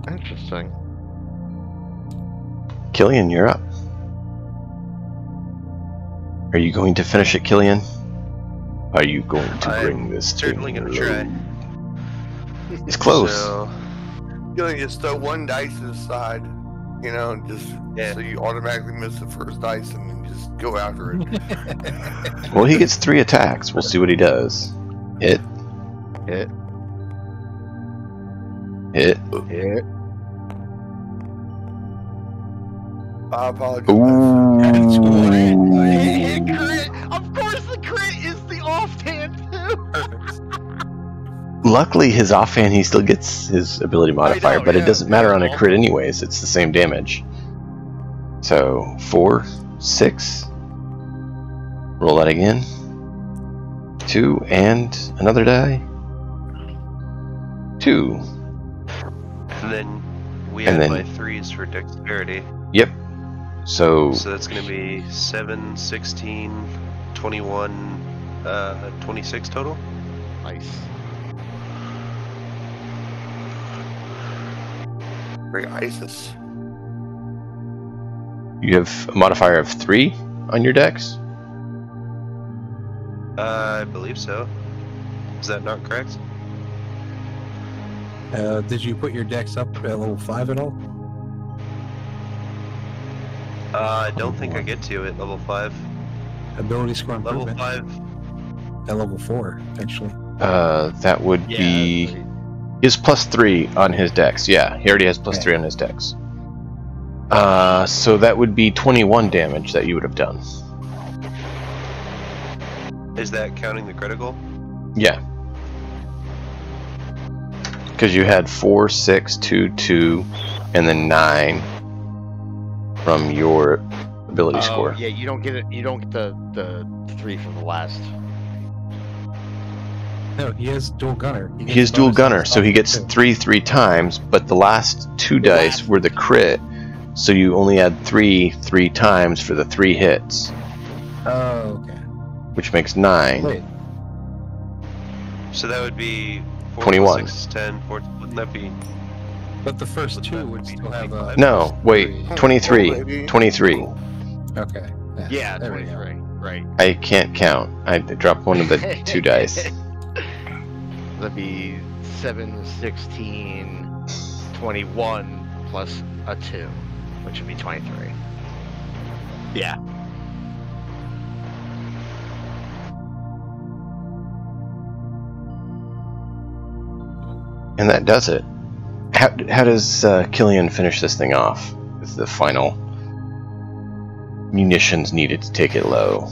interesting. Killian, you're up. Are you going to finish it, Killian? Are you going to bring this certainly thing gonna try. It's close. So, You just throw one dice to the side, so you automatically miss the first dice and then just go after it. Well, he gets 3 attacks. We'll see what he does. Hit. Hit. Hit. Hit. I apologize. Crit. Of course, the crit is the offhand too. Perfect. Luckily, his offhand, he still gets his ability modifier, but it doesn't matter on a crit anyways. It's the same damage. So, 4, 6. Roll that again. 2, and another die. 2. and then we And add then- my 3s for dexterity. Yep. So, So that's going to be 7, 16, 21, 26 total. Nice. Bring ISIS. you have a modifier of 3 on your dex? I believe so. Is that not correct? Did you put your dex up at level 5 at all? I don't think I get to at level 5. Ability score Level improvement 5. at level 4, actually. That would be... He has +3 on his dex. Yeah, he already has +3 on his dex. So that would be 21 damage that you would have done. Is that counting the critical? Yeah. Because you had 4, 6, 2, 2, and then 9 from your ability score. Yeah, you don't get it. You don't get the 3 from the last. No, he has dual gunner. He has dual gunner, so he gets 3 times, but the last 2 dice were the crit, so you only add 3 times for the 3 hits, Oh, okay. which makes 9. Wait, So that would be 4 21. plus 6 is 10. 4, wouldn't that be? but the first 2 would still have a... No, wait, 23. 23. Okay. Yeah, there we go. 23. Right. I can't count. I dropped one of the 2 dice. That'd be 7, 16, 21 plus a 2, which would be 23. Yeah. And that does it. How does Killian finish this thing off? With the final munitions needed to take it low.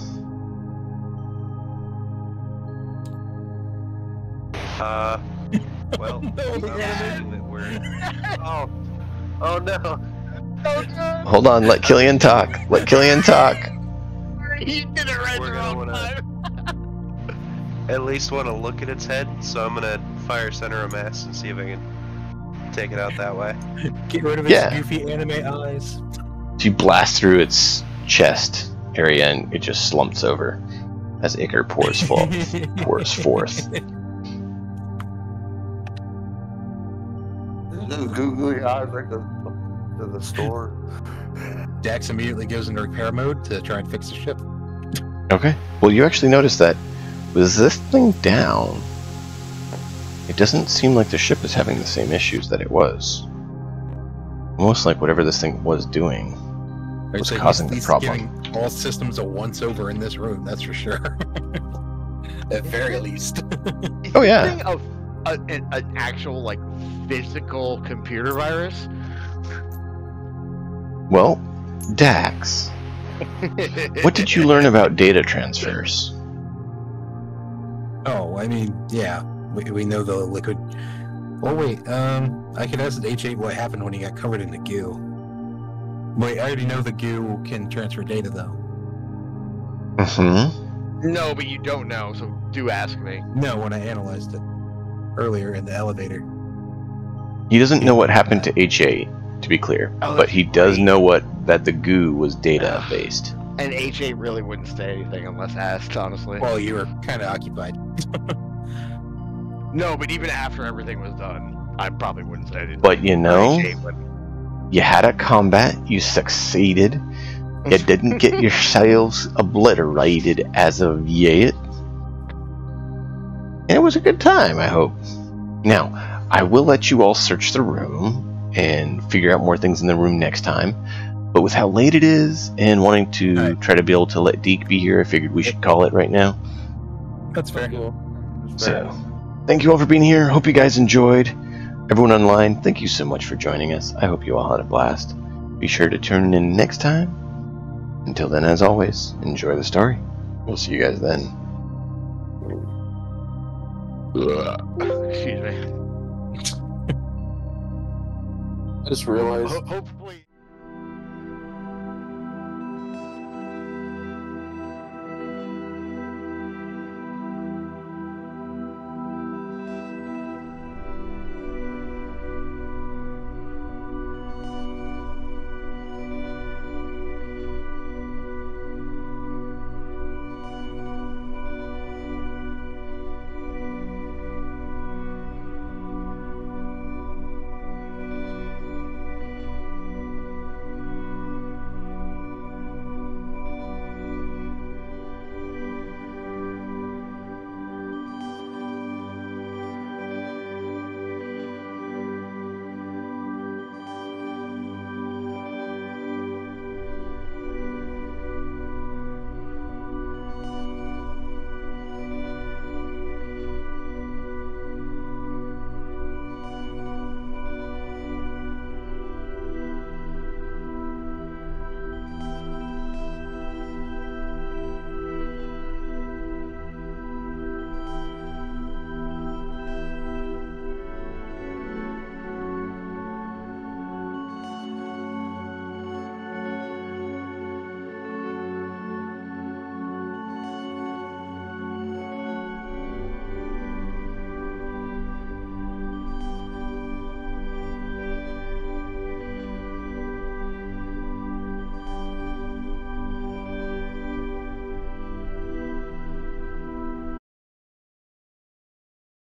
Well, that we're... Oh no. Hold on, let Killian talk. Let Killian talk. He did it right We're the gonna wrong wanna- time. At least want to look at its head, so I'm gonna fire center of mass and see if I can take it out that way. Get rid of its goofy anime eyes. You blast through its chest area and it just slumps over. as ichor pours forth. Just googly eyes right to the store. Dax immediately goes into repair mode to try and fix the ship. Okay. Well, you actually notice that with this thing down, it doesn't seem like the ship is having the same issues that it was. Almost like whatever this thing was doing was causing the problem. Getting all systems a once-over in this room, that's for sure. At very least. Oh, yeah. Of an actual, like, physical computer virus? Well, Dax, what did you learn about data transfers? Oh, I mean, yeah. We know the liquid... Oh, wait, I could ask H8 what happened when he got covered in the goo. Wait, I already know the goo can transfer data, though. Mm-hmm. No, but you don't know, so do ask me. No, when I analyzed it earlier in the elevator. He doesn't know what happened to H8, to be clear, but he does know that the goo was data-based. And H8 really wouldn't say anything unless asked, honestly. Well, you were kind of occupied. No, but even after everything was done, I probably wouldn't say anything. But you know, H8 would. You had a combat, you succeeded, you didn't get yourselves obliterated as of yet. And it was a good time, I hope. Now, I will let you all search the room and figure out more things in the room next time. But with how late it is and wanting to try to be able to let Deke be here, I figured we should call it right now. That's fair. So, thank you all for being here. Hope you guys enjoyed. Everyone online, thank you so much for joining us. I hope you all had a blast. Be sure to tune in next time. Until then, as always, enjoy the story. We'll see you guys then. Excuse me. I just realized... Hopefully...